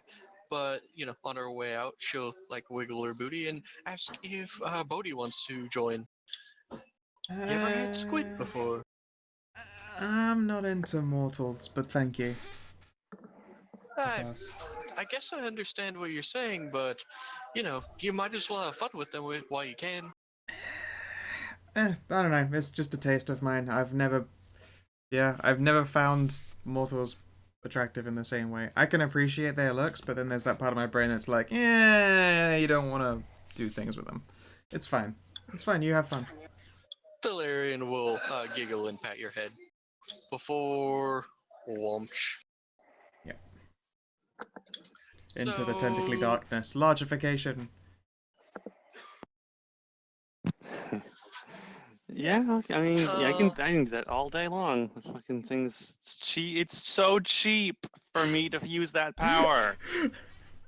but on her way out, she'll like wiggle her booty and ask if Bodhi wants to join. You ever had squid before? I'm not into mortals, but thank you. I, Pass. I guess I understand what you're saying, but you might as well have fun with them while you can. I don't know. It's just a taste of mine. I've never found mortals attractive in the same way. I can appreciate their looks, but then there's that part of my brain that's like, yeah, you don't want to do things with them. It's fine. It's fine. You have fun. Thalarian will giggle and pat your head before whomsh. Yep. Into the So, tentacly darkness. Largification. Yeah, okay, I mean, yeah, I Uh, can do that all day long. The fucking thing's cheap. It's so cheap for me to use that power.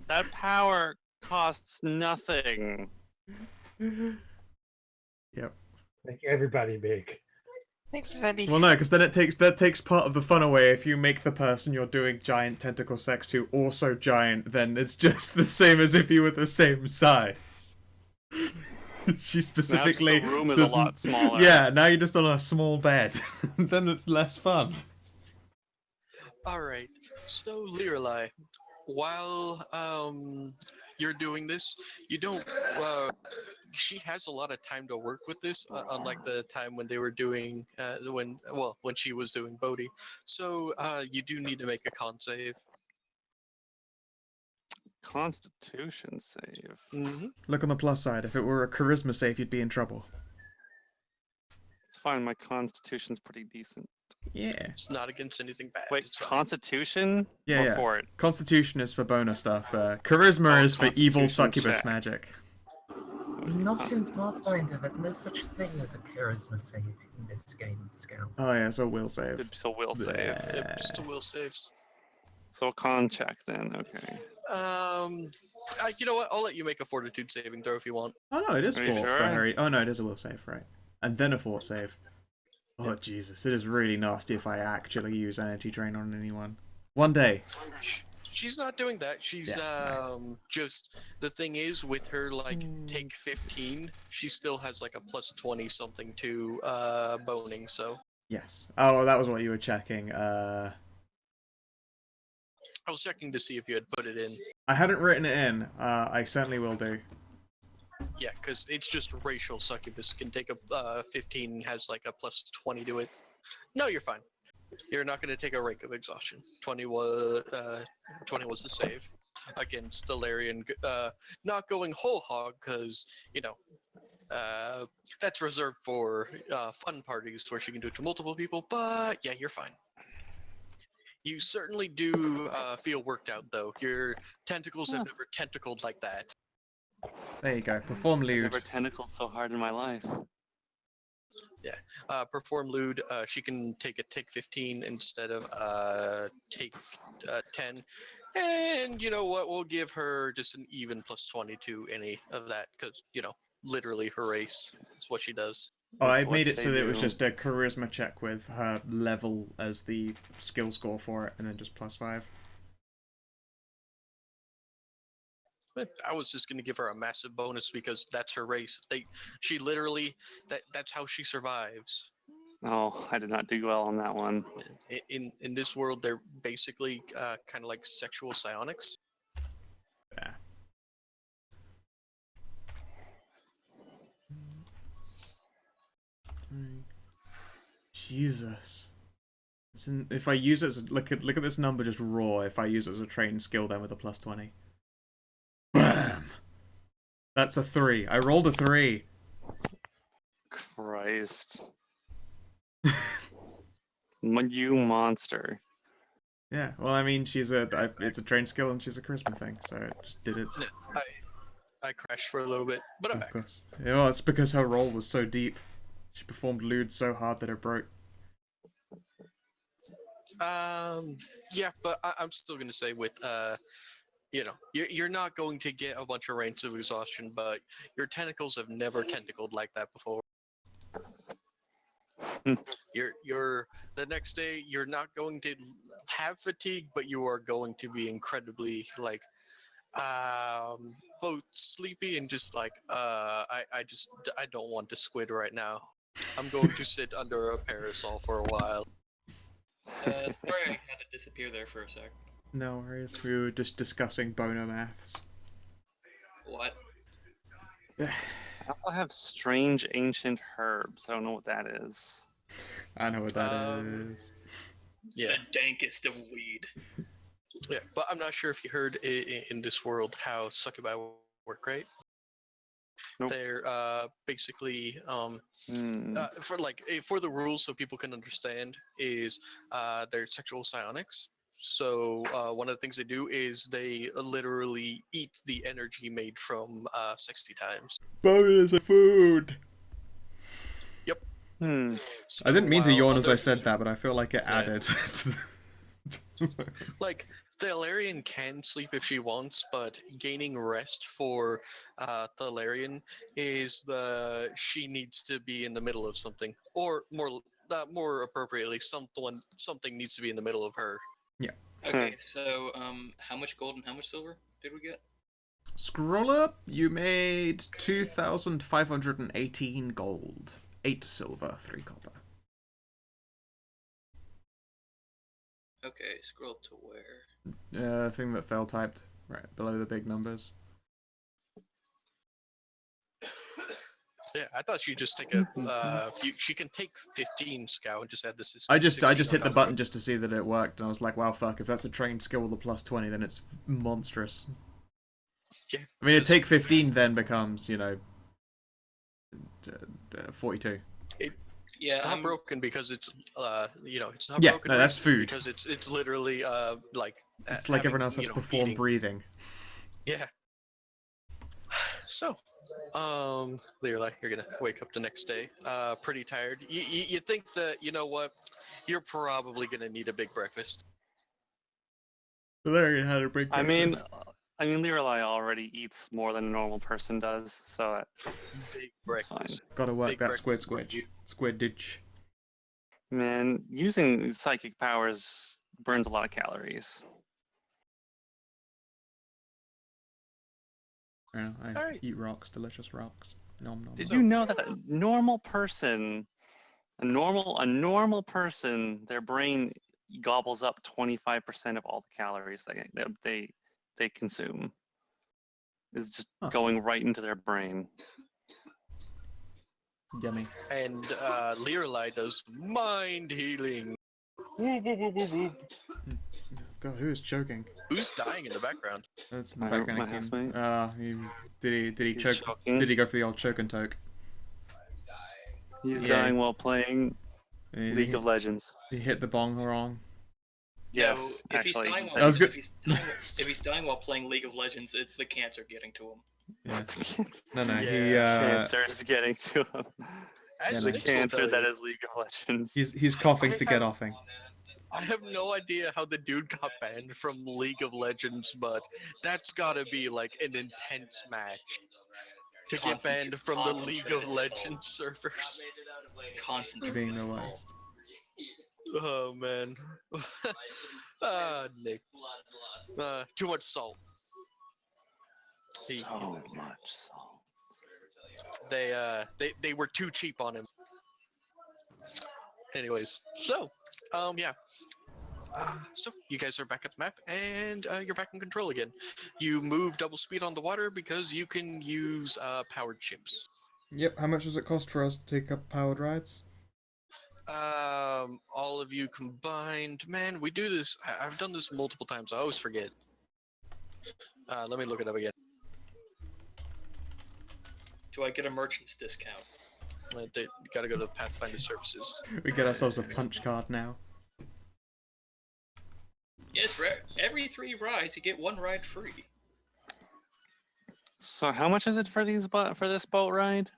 That power costs nothing. Yep. Make everybody big. Thanks, Vivendi. Well, no, because then that takes part of the fun away. If you make the person you're doing giant tentacle sex to also giant, then it's just the same as if you were the same size. She specifically the room is a doesn't. lot smaller. Yeah, now you're just on a small bed. Then it's less fun. all right. So, Lirelai, while you're doing this, you don't. She has a lot of time to work with this, unlike the time when they were doing when she was doing Bodhi. So you do need to make a con save. Constitution save. Mm-hmm. Look on the plus side. If it were a charisma save, you'd be in trouble. It's fine. My constitution's pretty decent. Yeah. It's not against anything bad. Wait, It's fine. constitution? Yeah, Or yeah. for it? Constitution is for bonus stuff. Charisma Oh, is for evil Constitution succubus check. magic. Okay, Not in constitution. Pathfinder, there's no such thing as a charisma save in this game, Scout. Oh yeah, so will save. So will save. Yep, just a will saves. So a con check then. Okay. You know what? I'll let you make a fortitude saving throw if you want. Oh no, it is Are you fort for sure? Harry. Oh no, it is a will save, right? And then a fort save. Oh Jesus, it is really nasty if I actually use energy drain on anyone. One day. She's not doing that. She's just the thing is with her take 15, she still has like a plus 20 something to boning. So Yes. Oh, that was what you were checking. I was checking to see if you had put it in. I hadn't written it in. I certainly will do. Yeah, because it's just racial succubus can take a 15 has like a plus 20 to it. No, you're fine. You're not going to take a rank of exhaustion. 20 was the save against Stellarian. Not going whole hog because that's reserved for fun parties where she can do it to multiple people. But yeah, you're fine. You certainly do feel worked out though. Your tentacles have never tentacled like that. There you go. Perform I've lewd. never tentacled so hard in my life. Yeah. Perform lewd. She can take a take 15 instead of take 10. And you know what? We'll give her just an even plus 20 to any of that because, literally her race. That's what she does. Oh, I That's what made it so that it was do. just a charisma check with her level as the skill score for it, and then just plus 5. I was just gonna give her a massive bonus because that's her race. She literally, that's how she survives. Oh, I did not do well on that one. In this world, they're basically kind of like sexual psionics. Yeah. Jesus. If I use it as look at this number just raw. If I use it as a trained skill, then with a +20. Bam. That's a 3. I rolled a 3. Christ. You monster. Yeah. Well, I mean, it's a trained skill and she's a charisma thing, so it just did its. I crashed for a little bit, but I'm Of back. course. Yeah, well, it's because her roll was so deep. She performed lewd so hard that it broke. Yeah, but I'm still gonna say with you're not going to get a bunch of ranks of exhaustion, but your tentacles have never tentacled like that before. you're the next day you're not going to have fatigue, but you are going to be incredibly like both sleepy and just like I don't want to squid right now. I'm going to sit under a parasol for a while. Sorry, I had to disappear there for a sec. No worries. We were just discussing bono maths. What? I also have strange ancient herbs. I don't know what that is. I know what that is. Yeah. The dankest of weed. Yeah, but I'm not sure if you heard in this world how succubi work, right? Nope. They're basically for the rules so people can understand is they're sexual psionics. So one of the things they do is they literally eat the energy made from sexy times. Bonus of food. Yep. So I didn't mean to yawn as I said that, but I feel like it added. Like Thalarian can sleep if she wants, but gaining rest for Thalarian is she needs to be in the middle of something, or more appropriately, something needs to be in the middle of her. Yeah. Okay, so how much gold and how much silver did we get? Scroll up. You made 2,518 gold, 8 silver, 3 copper. Okay, scroll up to where? Thing that fell typed right below the big numbers. Yeah, I thought she'd just take a. She can take 15 scout and just add this. I just hit the button just to see that it worked, and I was like, wow, fuck! If that's a trained skill with a +20, then it's monstrous. Yeah. I mean, a take 15 then becomes 42. It's not broken because it's it's not yeah, broken. No, that's food. Because it's literally like it's like everyone else has to perform breathing. Yeah. So, Leroy, you're gonna wake up the next day, pretty tired. You think that you're probably gonna need a big breakfast. Larry had a big breakfast. I mean, Leroy already eats more than a normal person does, so big that's fine. Gotta work that squiddage. Man, using psychic powers burns a lot of calories. Yeah, I eat rocks, delicious rocks. Nom nom. Did you know that a normal person, their brain gobbles up 25% of all the calories they consume? Is just going right into their brain. Yummy. And Leroy does mind healing. Whoop, whoop, whoop, whoop, whoop. God, who is choking? Who's dying in the background? That's in the background. My housemate. Did he choke? Choking. Did he go for the old choke and toke? He's dying while playing League of Legends. He hit the bong wrong. Yes, no, actually. If he's dying while playing League of Legends, it's the cancer getting to him. Yeah. No, Cancer is getting to him. Actually, the cancer that is League of Legends. He's coughing to get offing. I have no idea how the dude got banned from League of Legends, but that's gotta be like an intense match to get banned from the League of Legends servers. Being the worst. Oh man. Nick. Too much salt. So much salt. They were too cheap on him. Anyways, so yeah. So you guys are back at the map, and you're back in control again. You move double speed on the water because you can use powered ships. Yep, how much does it cost for us to take up powered rides? All of you combined, man, we do this. I've done this multiple times. I always forget. Let me look it up again. Do I get a merchant's discount? You gotta go to Pathfinder Services. We get ourselves a punch card now. Yes, for every 3 rides, you get 1 ride free. So how much is it for this boat ride?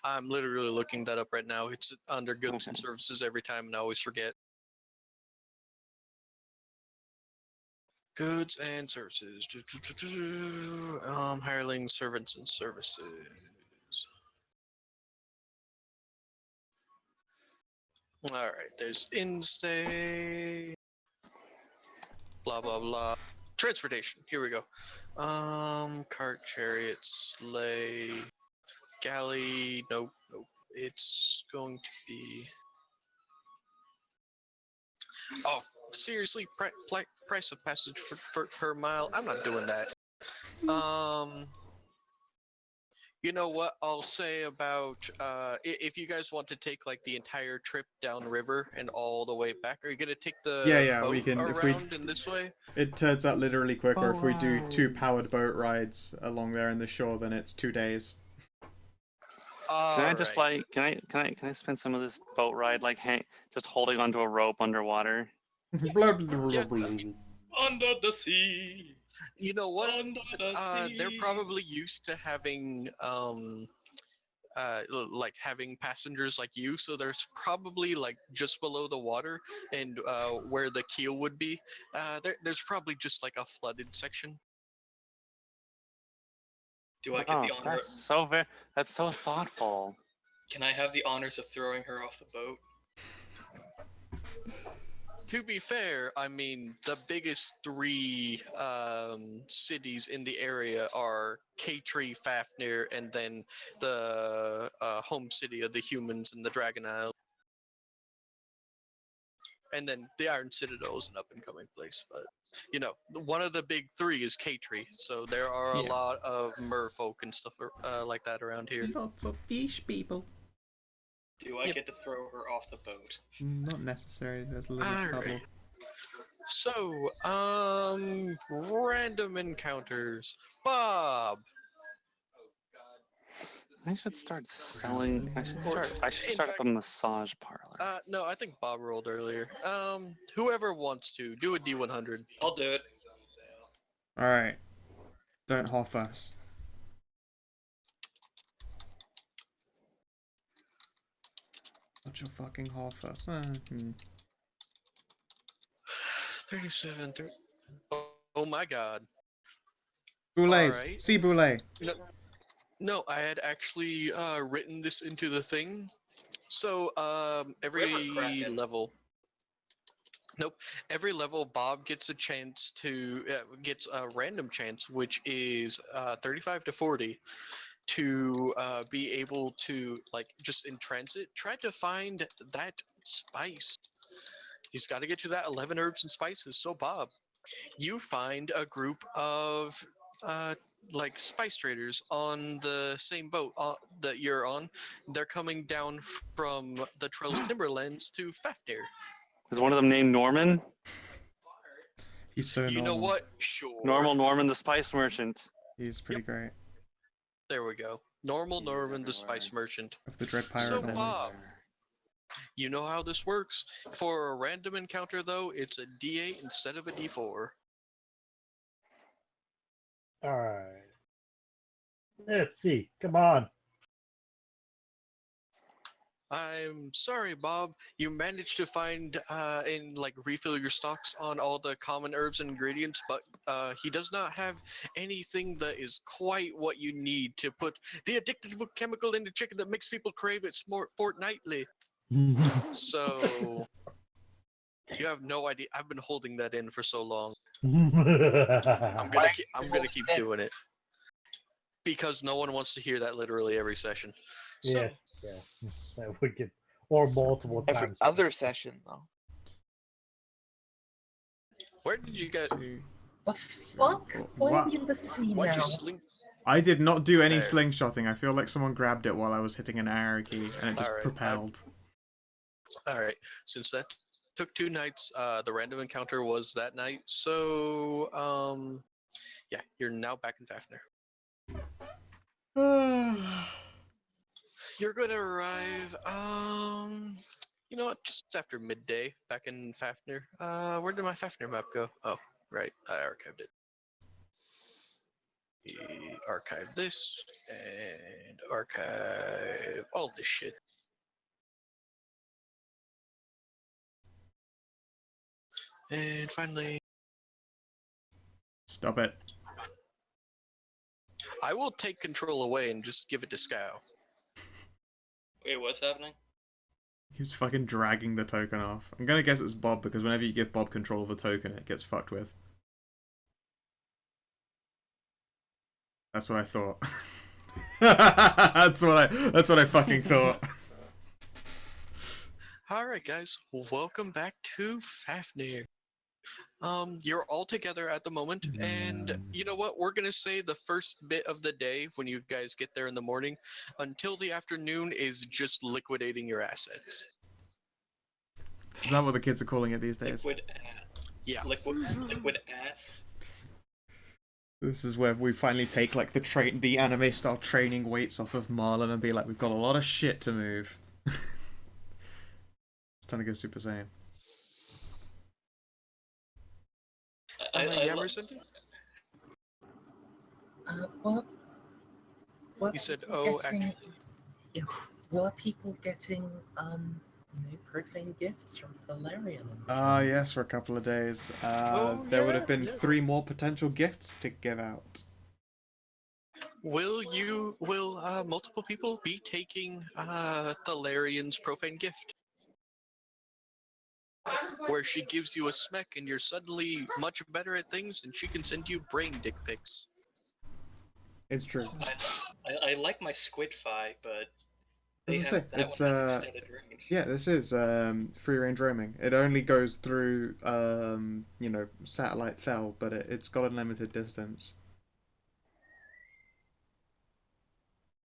I'm literally looking that up right now. It's under goods and Okay. services every time, and I always forget. Goods and services. Hirelings, servants, and services. All right, there's in-stay. Blah blah blah. Transportation. Here we go. Cart, chariot, sleigh, galley. Nope, nope. It's going to be. Oh, seriously? Price of passage per mile? I'm not doing that. You know what I'll say about if you guys want to take like the entire trip downriver and all the way back, are you gonna take the Yeah, boat we can. around in this way? It turns out literally quicker if we do 2 Alright. powered boat rides along there in the shore. Then it's 2 days. Can I just Alright. like can I spend some of this boat ride like just holding onto a rope underwater? Blah, blah, blah, Yeah, blah. I mean, Under the sea. you know what? Under the They're sea. probably used to having like having passengers like you, so there's probably like just below the water and where the keel would be, there's probably just like a flooded section. Do I get Oh, the honor? that's so thoughtful. Can I have the honors of throwing her off the boat? To be fair, I mean the biggest 3 cities in the area are Catree, Fafnir, and then the home city of the humans in the Dragon Isle. And then the Iron Citadel is an up and coming place, but you know, one of the big 3 is Catree, so there are a Yeah. lot of merfolk and stuff like that around here. Lots of fish people. Do I Yep. get to throw her off the boat? Not necessary. There's a little puddle. Alright. So, random encounters. Bob. I should start selling. I should start up a massage parlor. No, I think Bob rolled earlier. Whoever wants to do a D100. I'll do it. All right. Don't hoff us. Not your fucking hoff us. 37. Oh my God. Boulets. Alright. See boulet. No, I had actually written this into the thing. So every River Kraken. level. Nope. Every level, Bob gets a chance to gets a random chance, which is 35 to 40, to be able to like just in transit try to find that spice. He's got to get to that 11 herbs and spices. So Bob, you find a group of like spice traders on the same boat that you're on. They're coming down from the Trails Timberlands to Fafnir. Is one of them named Norman? He's so You know normal. what? Sure. Norman the spice merchant. He's pretty great. There we go. Normal He's Norman the everywhere. Spice Merchant. Of the Dread So, Pirate Lords. Bob, you know how this works. For a random encounter, though, it's a D8 instead of a D4. All right. Let's see. Come on. I'm sorry, Bob. You managed to find and like refill your stocks on all the common herbs and ingredients, but he does not have anything that is quite what you need to put the addictive chemical into chicken that makes people crave it more fortnightly. So You have no idea. I've been holding that in for so long. yes, I'm gonna keep doing it because no one wants to hear that literally every session. So yeah. That would get or multiple Every times. other session though. where did you get? Two. The fuck? Why Wow. are we in the sea Why'd now? you sling? I did not do any There. slingshotting. I feel like someone grabbed it while I was hitting an arrow key and it just Alright, propelled. All right. Since that took 2 nights, the random encounter was that night. So yeah, you're now back in Fafnir. You're gonna arrive, you know what, just after midday back in Fafnir. Where did my Fafnir map go? Oh, right, I archived it. Archive this, and archive all this shit. And finally, Stop it. I will take control away and just give it to Scow. Wait, what's happening? He was fucking dragging the token off. I'm gonna guess it's Bob because whenever you give Bob control of a token, it gets fucked with. That's what I thought. That's what I fucking thought. Alright guys, welcome back to Fafnir. You're all together at the moment, and you know what? We're gonna say the first bit of the day when you guys get there in the morning until the afternoon is just liquidating your assets. Is that what the kids are calling it these days? Liquid ass. Yeah. Liquid ass. This is where we finally take like the anime style training weights off of Marlon and be like, we've got a lot of shit to move. It's time to go Super Saiyan. I Yamerson? What? You said, people oh, getting, yeah, were people getting no profane gifts from Valerian? Ah, yes, for a couple of days. There would have been 3 more potential gifts to give out. Will multiple people be taking Thalarian's profane gift? Where she gives you a smack and you're suddenly much better at things and she can send you brain dick pics. It's true. I like my squid fi, but they As I have say, that it's one has extended range. yeah, this is free range roaming. It only goes through satellite Thel, but it's got a limited distance.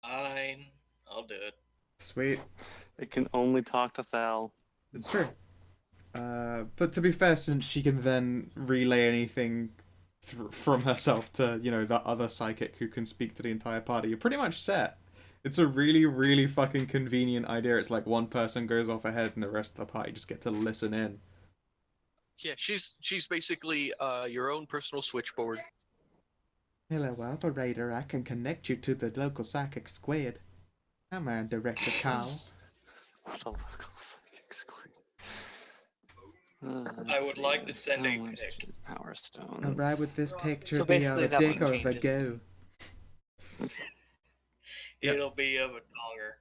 Fine, I'll do it. Sweet. It can only talk to Thal. It's true. But to be fair, since she can then relay anything from herself to, the other psychic who can speak to the entire party, you're pretty much set. It's a really, really fucking convenient idea. It's like one person goes off ahead and the rest of the party just get to listen in. Yeah, she's basically your own personal switchboard. Hello, operator. I can connect you to the local psychic squid. I'm on Director Call. What a local psychic squid. I would like to send a pic. Power stones. I'll ride with this picture, So be basically a that dick one or a changes. go. Yep. It'll be of a donger.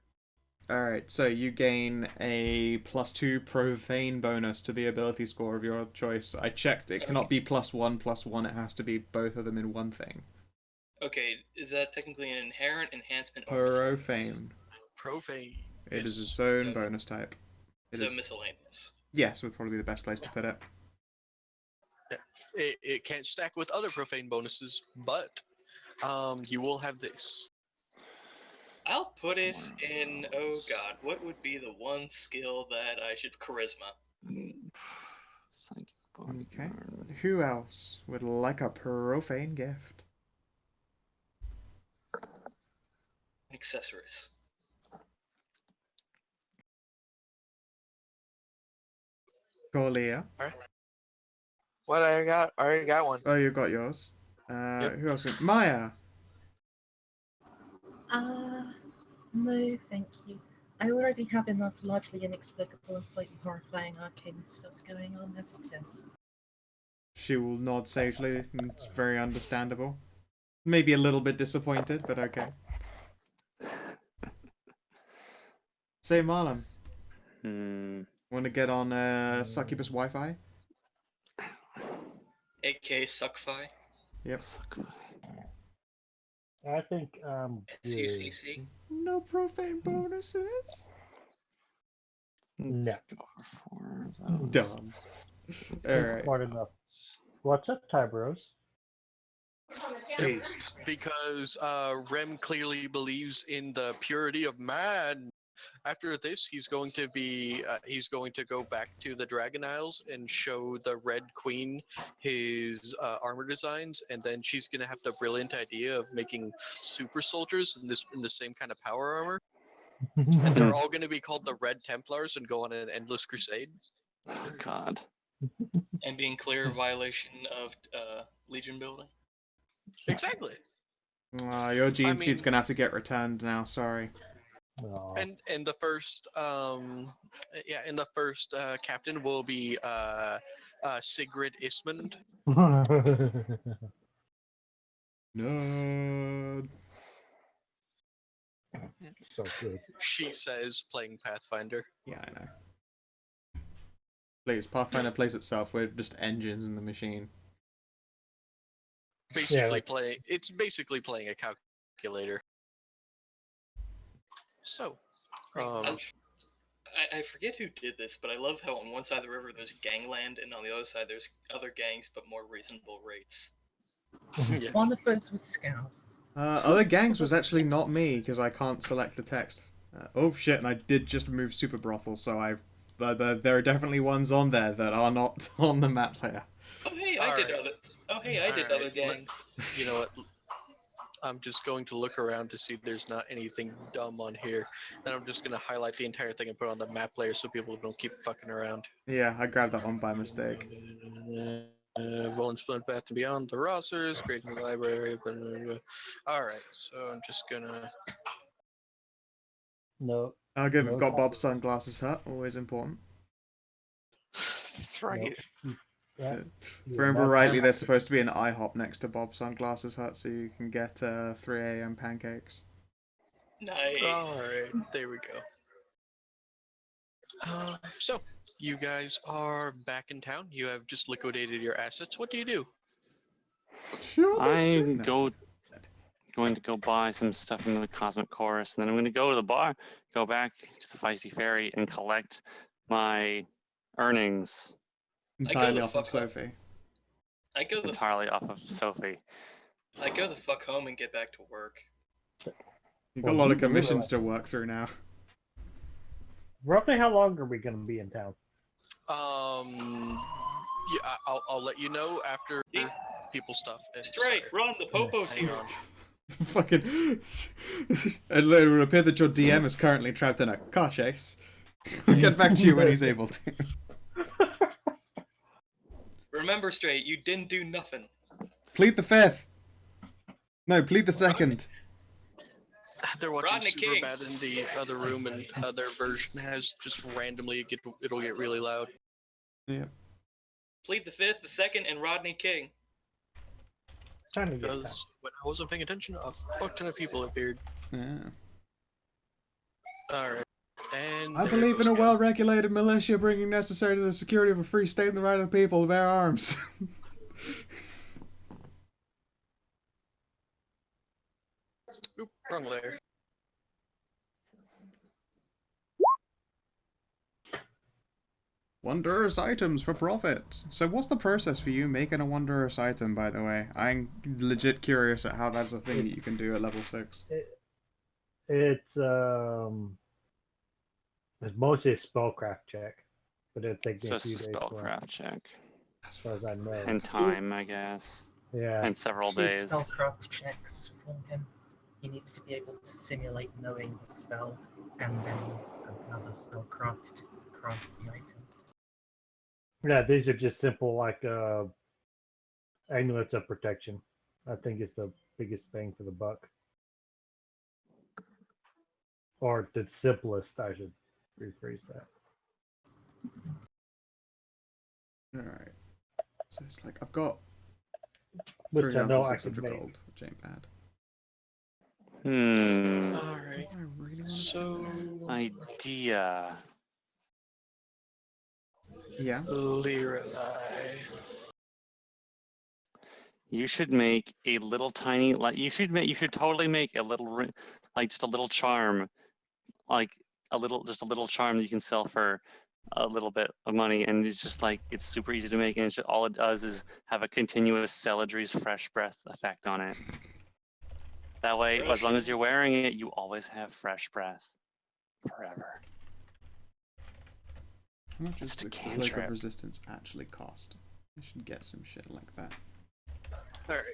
Alright, so you gain a +2 profane bonus to the ability score of your choice. I checked, it cannot be +1/+1, it has to be both of them in one thing. Okay, is that technically an inherent enhancement or miscellaneous? Profane. Profane. It is Yes. its own bonus type. So miscellaneous. Yes, would probably be the best place to put it. It can't stack with other profane bonuses, but you will have this. I'll put it in, oh god, what would be the one skill that I should charisma? Psychic Okay. bodyguard. Who else would like a profane gift? Accessories. Corlia. What I already got one. Oh, you got yours. Yep. Who else? Maya. No, thank you. I already have enough largely inexplicable and slightly horrifying arcane stuff going on as it is. She will nod sagely. It's very understandable. Maybe a little bit disappointed, but okay. Say Marlon. Want to get on Succubus Wi-Fi? AK Suckfi. Yep. I think good. SUCC. No profane bonuses. No. Let's go for 4 of those. Dumb. Alright. Smart enough. What's up, Tybros? Beast. Because Rem clearly believes in the purity of man. After this, he's going to go back to the Dragon Isles and show the Red Queen his armor designs, and then she's gonna have the brilliant idea of making super soldiers in the same kind of power armor, and they're all gonna be called the Red Templars and go on an endless crusade. Oh, God. And be in clear violation of Legion building. Exactly. Your gene I seat's mean- gonna have to get returned now, sorry. Aw. And the first captain will be Sigrid Ismond. No. So good. She says, playing Pathfinder. Yeah, I know. Please, Pathfinder plays itself. We're just engines in the machine. Basically it's basically playing a calculator. So, I forget who did this, but I love how on one side of the river there's gangland, and on the other side there's other gangs but more reasonable rates. yeah. One of those was Scout. Other gangs was actually not me, because I can't select the text. Oh shit, and I did just move Super Brothel, so there are definitely ones on there that are not on the map layer. Oh hey, I did other gangs. You know what? I'm just going to look around to see if there's not anything dumb on here. Then I'm just going to highlight the entire thing and put it on the map layer so people don't keep fucking around. Yeah, I grabbed that one by mistake. Volans Flint Path and Beyond, the rosters, creating the library. Alright, so I'm just going to... No. I'll give No got copy. Bob's sunglasses hat, always important. That's right. Nope. Yeah. If I remember rightly, there's supposed to be an IHOP next to Bob's sunglasses hut, so you can get 3 a.m. pancakes. Nice. Alright, there we go. So, you guys are back in town. You have just liquidated your assets. What do you do? I'm going to go buy some stuff from the Cosmic Chorus, and then I'm going to go to the bar, go back to the Feisty Ferry, and collect my earnings Entirely the off of fuck up. Sophie. I go the entirely off of Sophie. fuck home and get back to work. You've got a lot of commissions to work through now. Roughly how long are we going to be in town? Yeah, I'll let you know after people stuff. Straight, run, the Popo's Hang here. on. Fucking. It would appear that your DM is currently trapped in a car chase. We'll get back to you when he's able to. Remember, Straight, you didn't do nothing. Plead the fifth. No, plead the second. They're watching Rodney King. Superbad in the other room, and their version has just randomly it'll get really loud. Yeah. Plead the fifth, the second, and Rodney King. Trying to get that. Because when I wasn't paying attention, a fuck ton of people appeared. Yeah. Alright. And I there believe in goes a Cal. well-regulated militia bringing necessary to the security of a free state and the right of the people to bear arms. Oop, wrong layer. Wondrous items for profit. So what's the process for you making a wondrous item, by the way? I'm legit curious at how that's a thing that you can do at level 6. It's mostly a spellcraft check, but it takes It's me a just few a days. spellcraft check. As far as I know. And time, I It's- guess. Yeah. And several Two days. spellcraft checks for him. He needs to be able to simulate knowing the spell, and then another spellcraft to craft the item. Yeah, these are just simple like amulets of protection. I think it's the biggest bang for the buck. Or the simplest, I should rephrase that. Alright. So it's like, I've got Which I know I could 3,600 make. gold, which ain't bad. Hmm. Alright. I really want to So Idea. Yeah. Lirelai. You should make a little tiny, like you should totally make a little like just a little charm, like just a little charm that you can sell for a little bit of money, and it's just like it's super easy to make, and it's just, all it does is have a continuous Celadri's fresh breath effect on it. That way, as long as you're wearing it, you always have fresh breath forever. How much It's does a the Cloak cantrip. of Resistance actually cost? I should get some shit like that. Alright.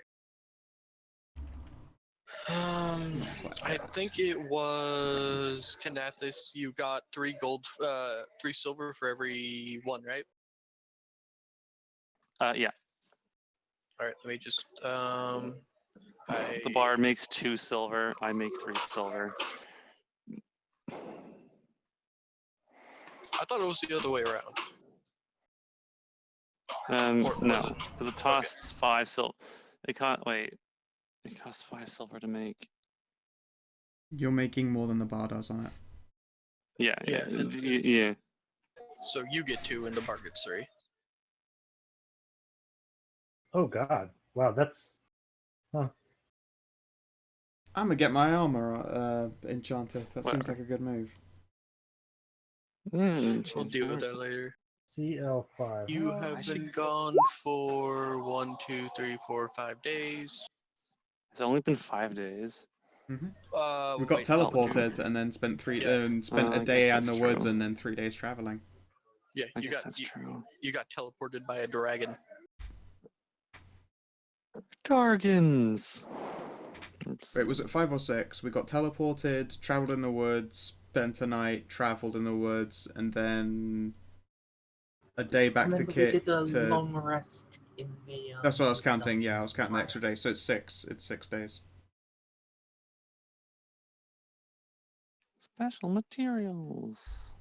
Quite a I lot. think it was Kanathis. You got 3 gold, 3 silver for every 1, right? Yeah, All right, let me just the bard makes 2 silver. I make 3 silver. I thought it was the other way around. Or was No, it? because it costs 5 silver. It costs 5 silver to make. You're making more than the bar does on it. Yeah. So you get 2 and the bar gets 3. Oh God! Wow, that's I'm gonna get my armor enchanted. That seems like a good move. We'll deal with that later. CL5. You have been gone for 1, 2, 3, 4, 5 days. It's only been 5 days. Mm-hmm. We Wait, got teleported and then spent a I day guess in the that's woods true. and then 3 days traveling. Yeah, I guess that's true. You got teleported by a dragon. Gargans. Wait, was it 5 or 6? We got teleported, traveled in the woods, spent a night, traveled in the woods, and then a day back to Remember, we Kit. did a long rest in the. That's what I was counting. dungeon Yeah, I was as counting the well. extra day. So it's 6. It's 6 days. Special materials.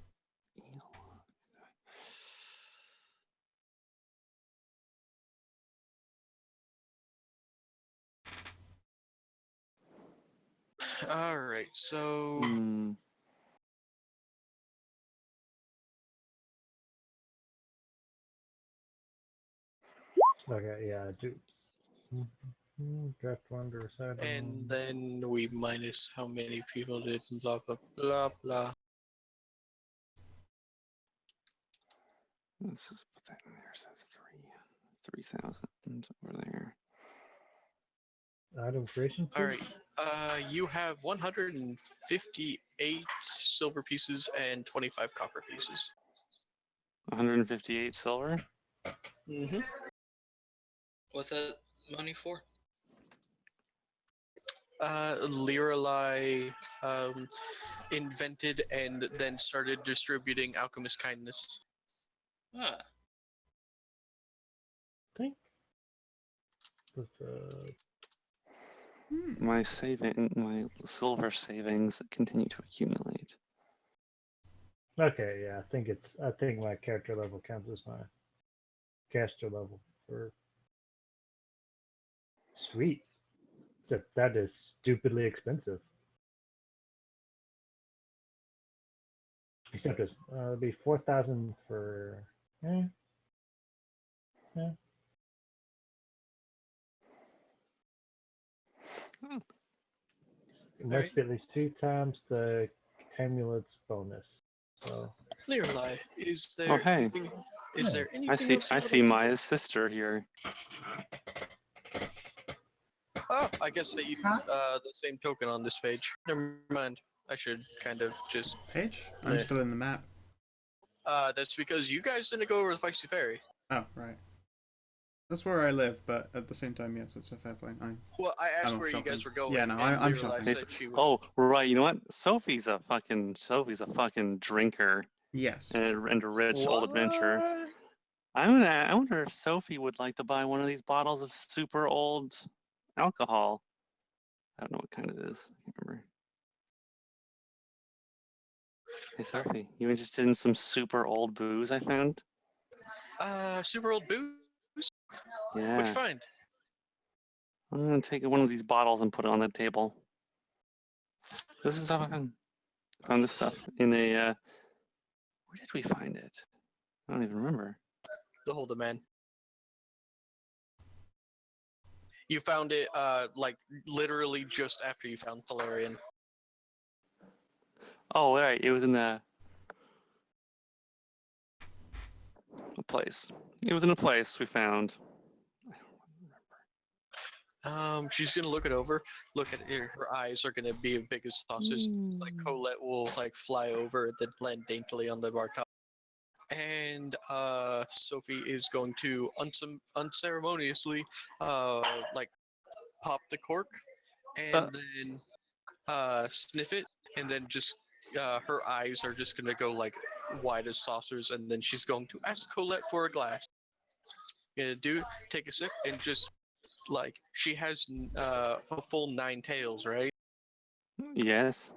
All right, so Okay, yeah, I do. Draft Wonder side. and then we minus how many people did blah blah blah blah. Let's just put that in there. So that's 3,000 over there. Item creation. All right, you have 158 silver pieces and 25 copper pieces. 158 silver. Mm-hmm. What's that money for? Lirelai invented and then started distributing alchemist kindness. Ah, I think. My silver savings continue to accumulate. Okay, yeah, I think my character level counts as my caster level for. Sweet. Except that is stupidly expensive. Except it'll be 4,000 for. Yeah. It must be at least 2 times the amulet's bonus. So. Lirelai, is there Oh, hey. anything? Is there anything I see. else? I see Maya's sister here. Oh, I guess I used the same token on this page. Never mind. I should kind of just. Page? I'm still in the map. That's because you guys didn't go over the Feisty Fairy. Oh, right. That's where I live, but at the same time, yes, it's a fair point. Well, I asked where shopping. you guys were going. Yeah, no, and I'm Lirelai shopping. said she was. Oh, right. You know what? Sophie's a fucking drinker. Yes. And a rich old adventurer. I wonder if Sophie would like to buy one of these bottles of super old alcohol. I don't know what kind it is. I can't remember. Hey Sophie, you interested in some super old booze I found? Super old booze? Yeah. What'd you find? I'm gonna take one of these bottles and put it on the table. This is how I found this stuff in a. Where did we find it? I don't even remember. The Holder Man. You found it, like, literally just after you found Thalarian. Oh, right. It was in a place. It was in a place we found. She's gonna look it over. Look at it. Her eyes are gonna be as big as saucers. Like Colette will like fly over, then land daintily on the bar top. And Sophie is going to unceremoniously, like pop the cork, and then sniff it, and then just her eyes are just gonna go like wide as saucers, and then she's going to ask Colette for a glass. Take a sip, and just like she has a full 9 tails, right? Yes.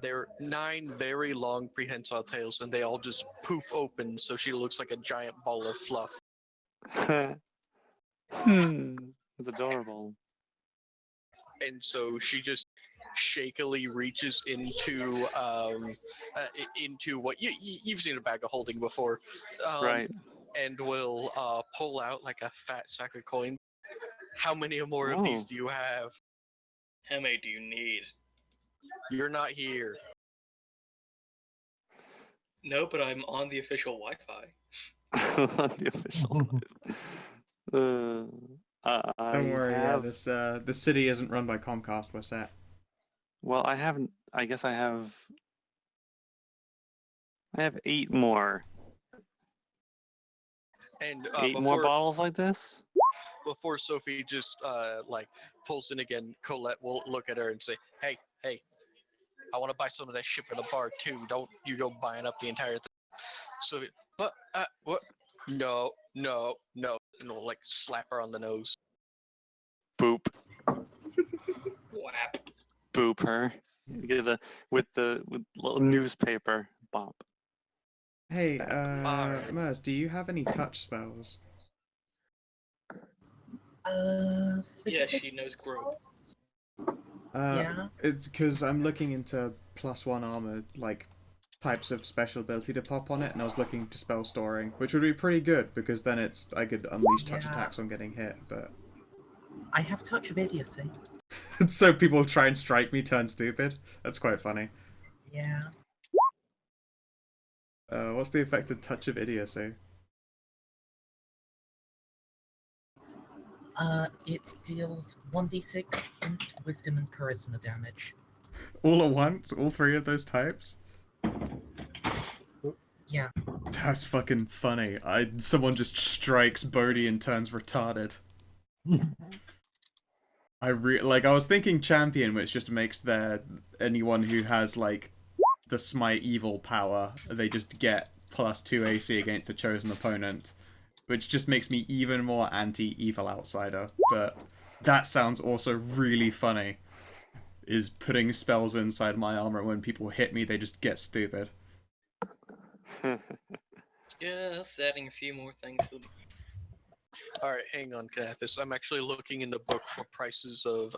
They're 9 very long prehensile tails, and they all just poof open, so she looks like a giant ball of fluff. It's adorable. And so she just shakily reaches into what you've seen a bag of holding before, Right. and will pull out like a fat sack of coins. How many more of these Oh. do you have? How many do you need? You're not here. No, but I'm on the official Wi-Fi. The official. Don't worry, have... the city isn't run by Comcast. We're set. Well, I haven't. I guess I have 8 more. And 8 more bottles like this. Before Sophie just like pulls in again, Colette will look at her and say, "Hey, I want to buy some of that shit for the bar too. Don't you go buying up the entire thing." Sophie, but what? No, and will like slap her on the nose. Boop. Whap. Boop her. With little newspaper. Bop. Hey, Alright. Mers, do you have any touch spells? Yeah, physical she knows grope. Yeah. It's because I'm looking into +1 armor, like, types of special ability to pop on it, and I was looking to spell storing, which would be pretty good, because then I could unleash touch Yeah. attacks on getting hit, but... I have touch of idiocy. So people try and strike me, turn stupid? That's quite funny. Yeah. What's the effect of touch of idiocy? It deals 1d6 int, wisdom, and charisma damage. All at once? All 3 of those types? Yeah. That's fucking funny. Someone just strikes Bodhi and turns retarded. I was thinking champion, which just makes anyone who has like the smite evil power, they just get +2 AC against a chosen opponent, which just makes me even more anti-evil outsider. But that sounds also really funny. Is putting spells inside my armor, when people hit me, they just get stupid. Just adding a few more things to the... Alright, hang on, Kanathis. I'm actually looking in the book for prices of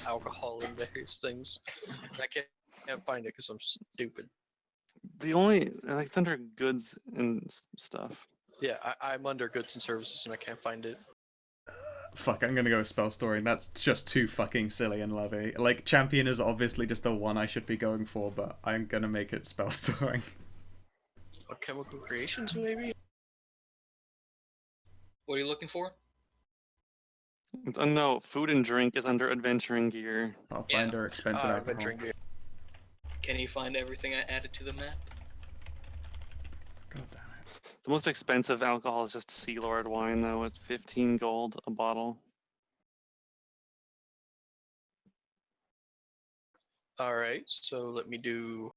alcohol and various things. I can't find it because I'm stupid. The only it's under goods and stuff. Yeah, I'm under goods and services and I can't find it. Fuck, I'm gonna go with spell storing. That's just too fucking silly and lovey. Like, champion is obviously just the one I should be going for, but I'm gonna make it spell storing. Chemical creations, maybe? What are you looking for? It's no, food and drink is under adventuring gear. I'll find her expensive alcohol. Adventuring gear. Can you find everything I added to the map? God damn it. The most expensive alcohol is just Sea Lord wine, though, at 15 gold a bottle. Alright, so let me do...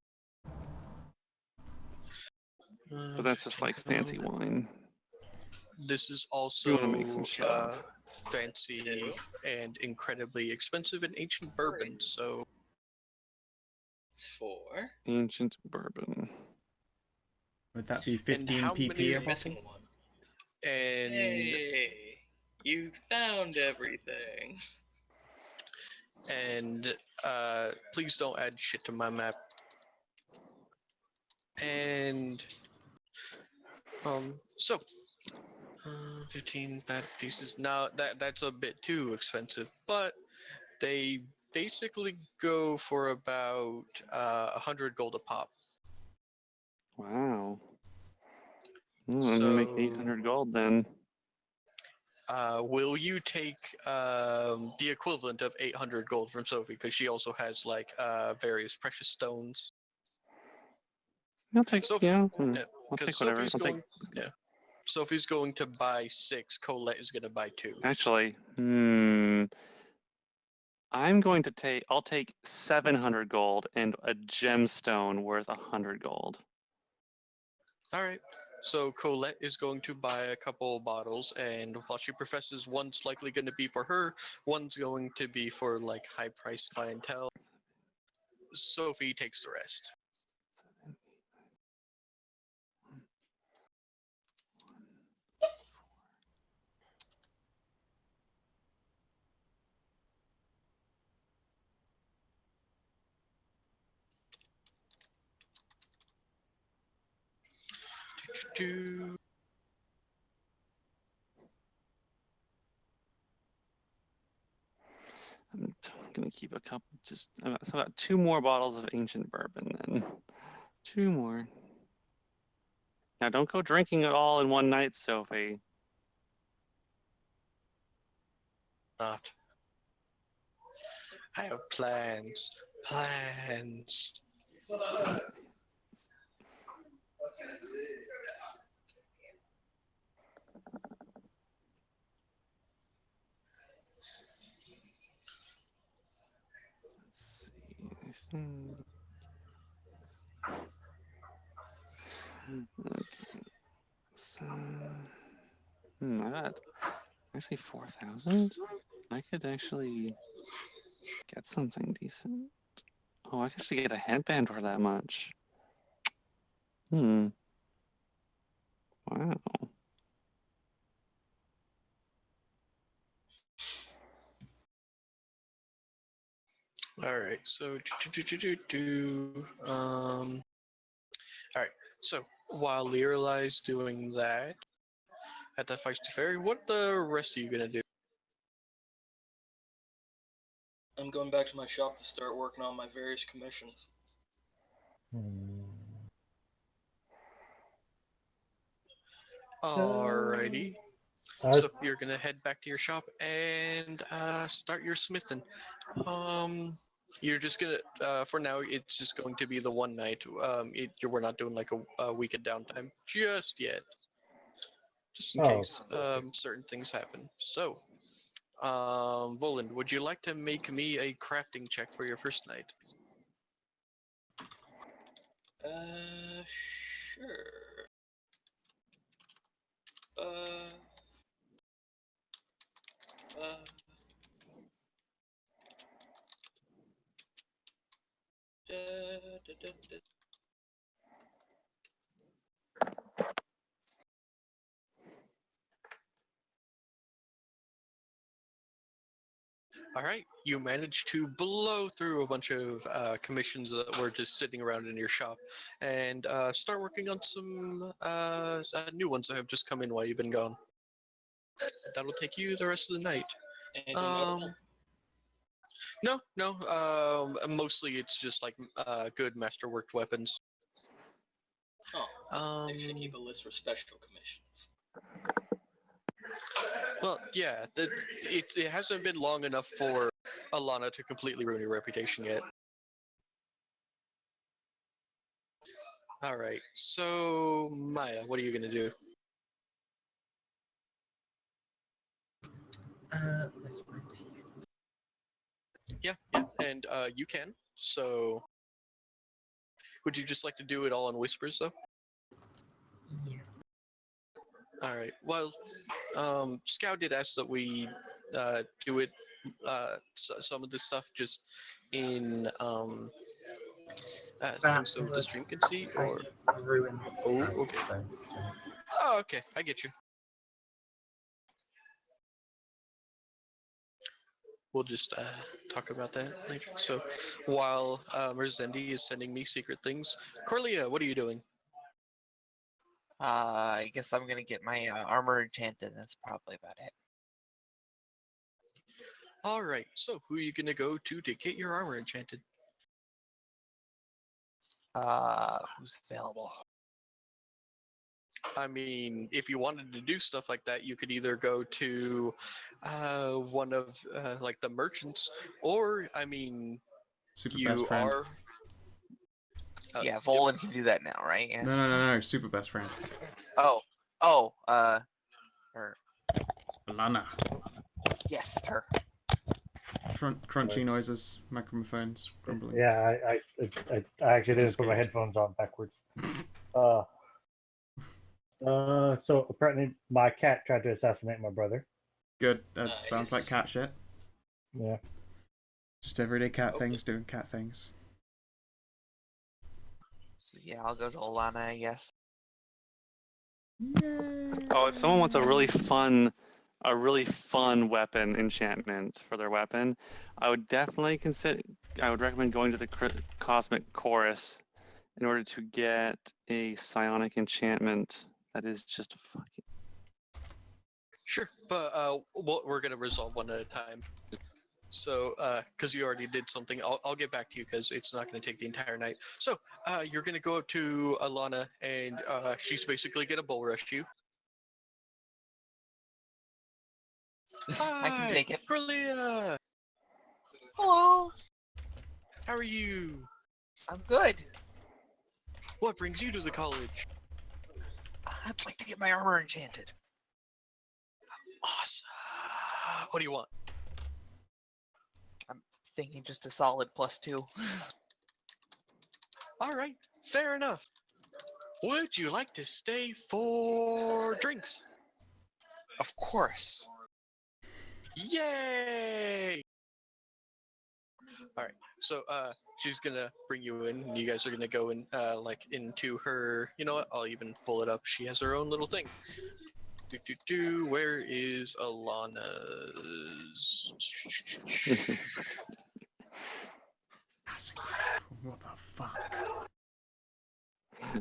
But that's just like fancy wine. This is You also want to make some shit up. fancy and incredibly expensive and ancient bourbon, so... It's 4. Ancient bourbon. Would that be And 15 how PP many- a You're missing bottle? one. And Hey, you found everything. and please don't add shit to my map. And So 15 bad pieces. Now that's a bit too expensive, but they basically go for about 100 gold a pop. Wow. I'm gonna make So 800 gold then. will you take the equivalent of 800 gold from Sophie? Because she also has like various precious stones. I'll take. Sophie, Yeah. yeah, I'll because take whatever. Sophie's I'll take. going. Yeah, Sophie's going to buy 6. Colette is going to buy 2. Actually, I'm going to take. I'll take 700 gold and a gemstone worth 100 gold. All right. So Colette is going to buy a couple bottles, and while she professes one's likely going to be for her, one's going to be for like high-priced clientele. Sophie takes the rest. Do. I'm gonna keep a couple. Just so I got 2 more bottles of ancient bourbon then. 2 more. Now don't go drinking it all in one night, Sophie. Not. I have plans. Plans. Let's see. Okay. So, I got actually 4,000. I could actually get something decent. Oh, I could actually get a headband for that much. Wow. All right. So All right. So while Lirelai's doing that at the Feisty Fairy, what the rest of you gonna do? I'm going back to my shop to start working on my various commissions. Alrighty. So you're gonna head back to your shop and start your smithing. You're just gonna for now. It's just going to be the one night. We're not doing like a week of downtime just yet, just in case certain things happen. So, Voland, would you like to make me a crafting check for your first night? Sure. Uh, da, da, da. All right, you managed to blow through a bunch of commissions that were just sitting around in your shop, and start working on some new ones that have just come in while you've been gone. That'll take you the rest of the night. Anything notable? No. Mostly it's just like good masterworked weapons. Oh, maybe I should keep a list for special commissions. Well, yeah, it hasn't been long enough for Alana to completely ruin your reputation yet. All right, so Maya, what are you gonna do? Whispering to you. Yeah, and you can. So, would you just like to do it all in whispers, though? Yeah. All right. Well, Scout did ask that we do it, some of this stuff just in That things so the would stream can see, kind or of ruin the surprise, okay. though, so. Oh, okay, I get you. We'll just talk about that later. So, while Merzendi is sending me secret things, Corlia, what are you doing? I guess I'm gonna get my armor enchanted. That's probably about it. All right. So who are you gonna go to get your armor enchanted? Who's available? I mean, if you wanted to do stuff like that, you could either go to one of like the merchants, or I mean, Super best you friend. are. Yeah, Yep. Volan can do that now, right? Yeah. No. Super best friend. Oh, her. Alana. Yes, her. Crunchy noises, microphones, grumbling. Yeah, I actually didn't Just put my good. headphones on backwards. So apparently my cat tried to assassinate my brother. Good. That sounds like Nice. cat shit. Yeah. Just everyday cat Okay. things doing cat things. So yeah, I'll go to Alana, I guess. Oh, if someone wants a really fun weapon enchantment for their weapon, I would definitely I would recommend going to the Cosmic Chorus in order to get a psionic enchantment that is just fucking. Sure, but we're gonna resolve one at a time. So, because you already did something, I'll get back to you because it's not gonna take the entire night. So, you're gonna go up to Alana, and she's basically gonna bull rush you. I can Hi, take it. Corlia. Hello. How are you? I'm good. What brings you to the college? I'd like to get my armor enchanted. Awesome. What do you want? I'm thinking just a solid +2. All right, fair enough. Would you like to stay for drinks? Of course. Yay! All right, so she's gonna bring you in, and you guys are gonna go in like into her. You know what? I'll even pull it up. She has her own little thing. Where is Alana's? That's incredible. What the fuck?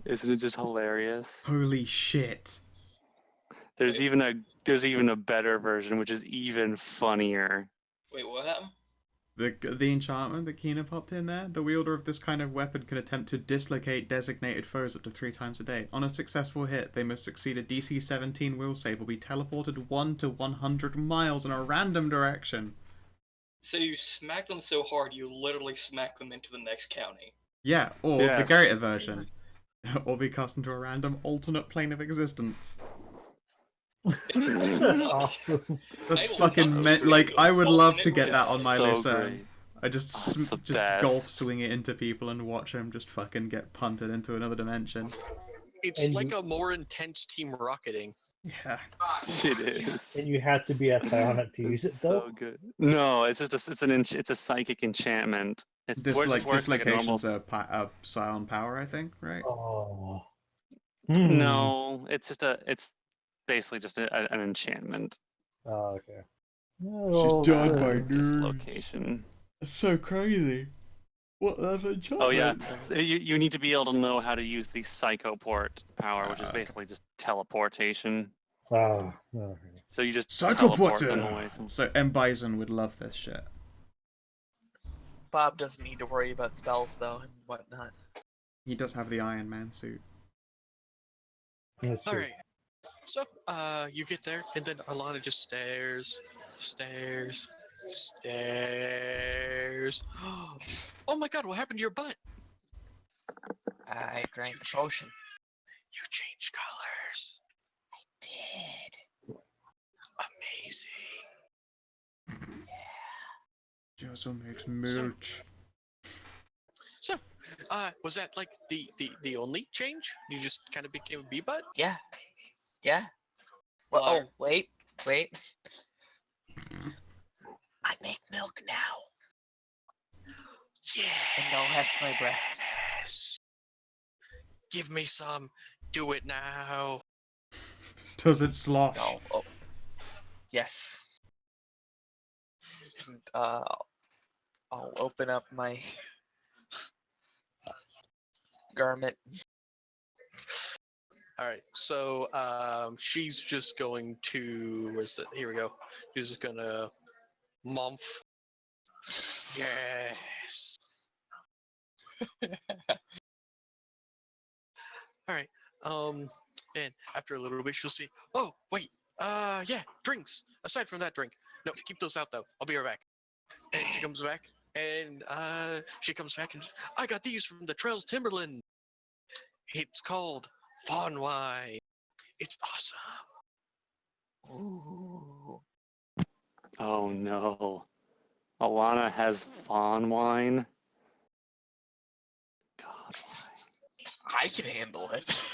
Isn't it just hilarious? Holy shit. There's even a better version, which is even funnier. Wait, what happened? The enchantment that Kina popped in there, the wielder of this kind of weapon can attempt to dislocate designated foes up to 3 times a day. On a successful hit, they must succeed a DC 17 will save or be teleported 1 to 100 miles in a random direction. So you smack them so hard, you literally smack them into the next county. Yeah, or the Yes. greater version. Or be cast into a random alternate plane of existence. That's awesome. That's I will fucking not like agree. I would love to get Alternate that on my so Lucerne. great. I just Oh, it's the just best. golf swing it into people and watch them just fucking get punted into another dimension. It's And like you- a more intense team rocketing. Yeah. It is. And you have to be a psionic to use it, It's though. so good. No, it's just it's a psychic enchantment. It This just works like a normal. dislocation's a psion power, I think, right? Oh. No, it's basically just an enchantment. Oh, okay. She's Oh, done good. by nerds. Dislocation. That's so crazy. What an enchantment. Oh yeah, so you need to be able to know how to use the psychoport power, which is Okay. basically just teleportation. Oh, okay. So you just teleport them Psychoporter! away. So M. Bison would love this shit. Bob doesn't need to worry about spells though and whatnot. He does have the Iron Man suit. That's All true. right. So, you get there, and then Alana just stares. Oh my god, what happened to your butt? I drank the potion. You changed colors. Did. Amazing. Joso makes merch. So, was that like the only change? You just kind of became a bee butt? Yeah. Yeah. Well, Liar. oh, wait. I make milk now. Yeah. And no have my breasts. Give me some. Do it now. Does it slosh? No. Oh. Yes. And, I'll open up my garment. All right. So she's just going to. Where's it? Here we go. She's just gonna Momph. Yes. All right. And after a little bit, she'll see. Oh, wait. Yeah, drinks. Aside from that drink, no, keep those out though. I'll be right back. And she comes back, and I got these from the Trails Timberland. It's called Fawn Wine. It's awesome. Ooh. Oh no. Alana has fawn wine. God. I can handle it.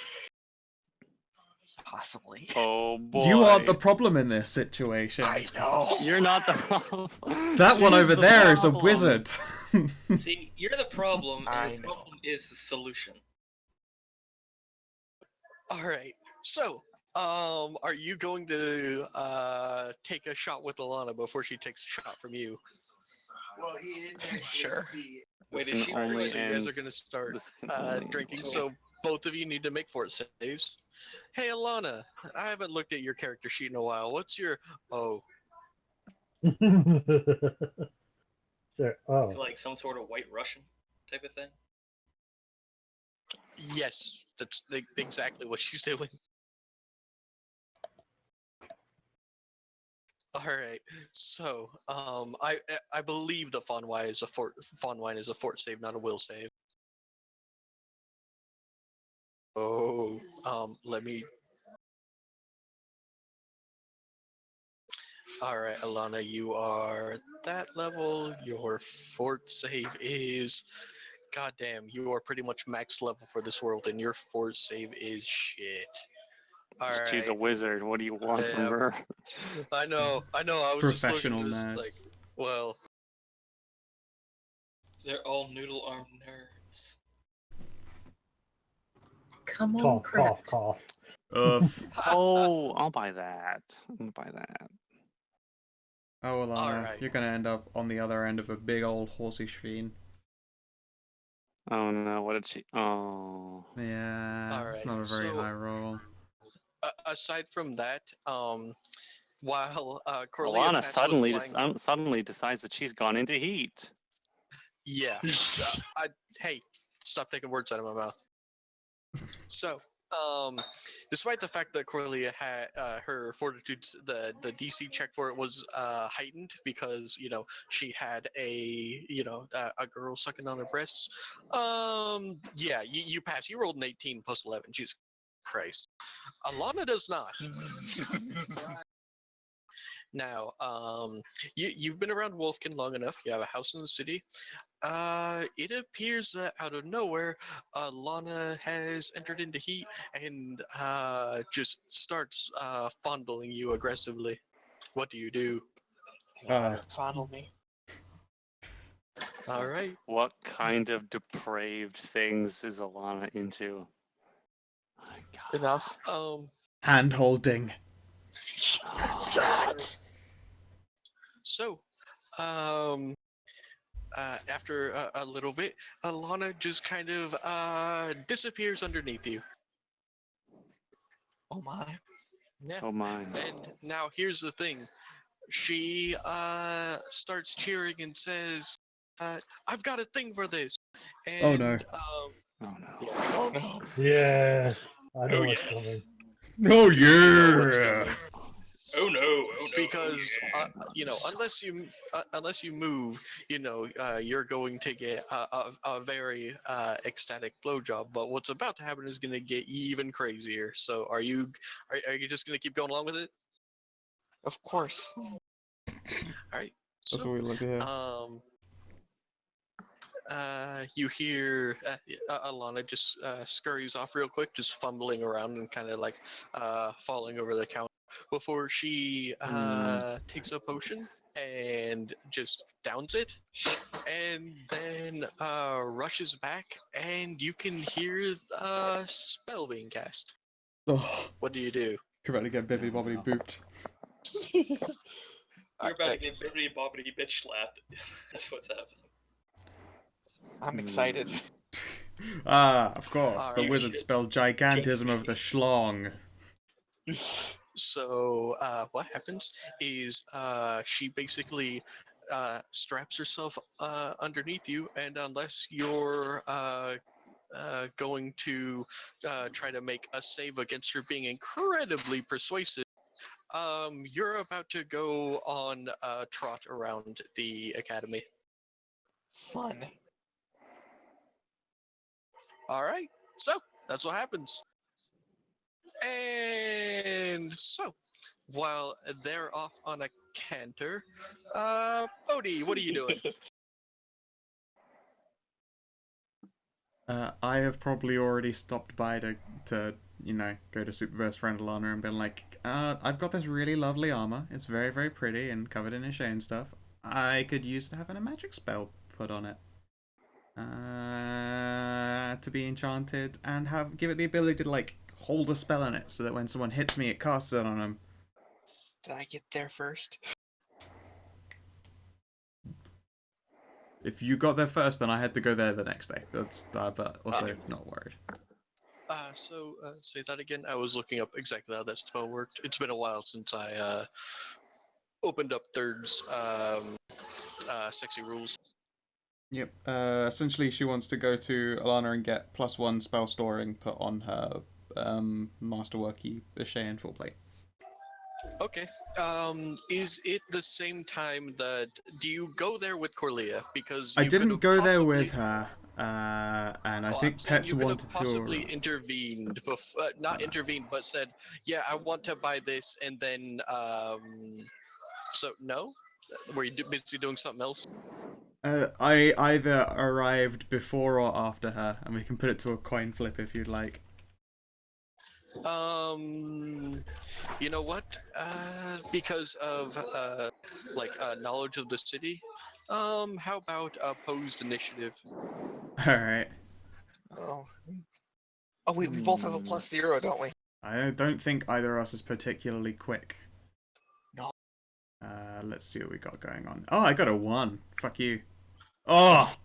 Possibly. Oh boy. You aren't the problem in this situation. I know. You're not the problem. That one She's over the there is a problem. wizard. See, you're the problem, I and the know. problem is the solution. All right. So, are you going to take a shot with Alana before she takes a shot from you? Sure. Wait, This is can she only So you guys end. are gonna start This can only end drinking. poorly. So both of you need to make fort saves. Hey, Alana, I haven't looked at your character sheet in a while. What's your? Oh, Sir, Is it oh. like some sort of White Russian type of thing? yes, that's exactly what she's doing. All right. So, I believe the fawn wine is a fort save, not a will save. Oh, let me. All right, Alana, you are at that level. Your fort save is, goddamn, you are pretty much max level for this world, and your fort save is shit. All She's a right. wizard. What do you want from Yeah, her? I know. I was just looking Professional at this nerds. like, well, They're all noodle arm nerds. Come on, Cough, crit. cough, cough. Oof. Oh, I'll buy that. I'll buy that. Oh, Alana, Alright. you're gonna end up on the other end of a big old horsey schveen. Oh no, what did she? Oh. Yeah, it's Alright, not a very so- high roll. aside from that, while Alana Corleopatra was flying, suddenly decides that she's gone into heat. yeah. Hey, stop taking words out of my mouth. So, despite the fact that Corleia had her fortitude, the DC check for it was heightened because she had a girl sucking on her breasts. Yeah, you pass. You rolled an 18 plus 11. Jesus Christ. Alana does not. Now, you've been around Wolfkin long enough. You have a house in the city. It appears that out of nowhere, Lana has entered into heat and just starts fondling you aggressively. What do you do? Fondle me. All right. What kind of depraved things is Alana into? My God. Enough. Hand holding. Slut. So, after a little bit, Alana just kind of disappears underneath you. Oh my. Yeah. Oh my. And now here's the thing. She starts cheering and says, "I've got a thing for this." And, Oh, no. Oh no. Yeah. Oh no. Yes. I know Oh, what's yes. coming. Oh You know what's yeah. coming. Oh no! Oh no! Because yeah. unless you move, you're going to get a very ecstatic blowjob. But what's about to happen is going to get even crazier. So are you just going to keep going along with it? Of course. All right. That's So what we like to hear. you hear Alana just scurries off real quick, just fumbling around and kind of like falling over the counter before she takes a potion and just downs it, and then rushes back, and you can hear a spell being cast. Oh, What do you do? you're about to get bibbidi bobbidi booped. You're about to get bibbidi bobbidi bitch slapped. That's what's happening. I'm excited. Ah, of course. The Alright. wizard spelled gigantism of the schlong. So what happens is she basically straps herself underneath you, and unless you're going to try to make a save against her being incredibly persuasive, you're about to go on a trot around the academy. Fun. All right, so that's what happens. And so, while they're off on a canter, Bodhi, what are you doing? I have probably already stopped by to go to Super Best Friend Alana and been like, I've got this really lovely armor. It's very, very pretty and covered in Ishay and stuff. I could use to having a magic spell put on it. To be enchanted and give it the ability to like hold a spell in it so that when someone hits me it casts it on them. Did I get there first? If you got there first, then I had to go there the next day. That's but also Okay. not worried. So say that again. I was looking up exactly how that spell worked. It's been a while since I opened up Third's sexy rules. Yep. Essentially, she wants to go to Alana and get +1 spell storing put on her masterworky Ishayan full plate. Okay. Is it the same time that do you go there with Corlia? Because I you didn't could've go there possibly- with her, and I Well, think I'm saying Pets you could have wanted possibly to. intervened, not intervened, but said, "Yeah, I want to buy this," and then so no, were you busy doing something else? I either arrived before or after her, and we can put it to a coin flip if you'd like. You know what? Because of knowledge of the city, how about opposed initiative? Alright. Oh. Oh, we both have a +0, don't we? I don't think either of us is particularly quick. No. Let's see what we got going on. Oh, I got a 1. Fuck you. Oh!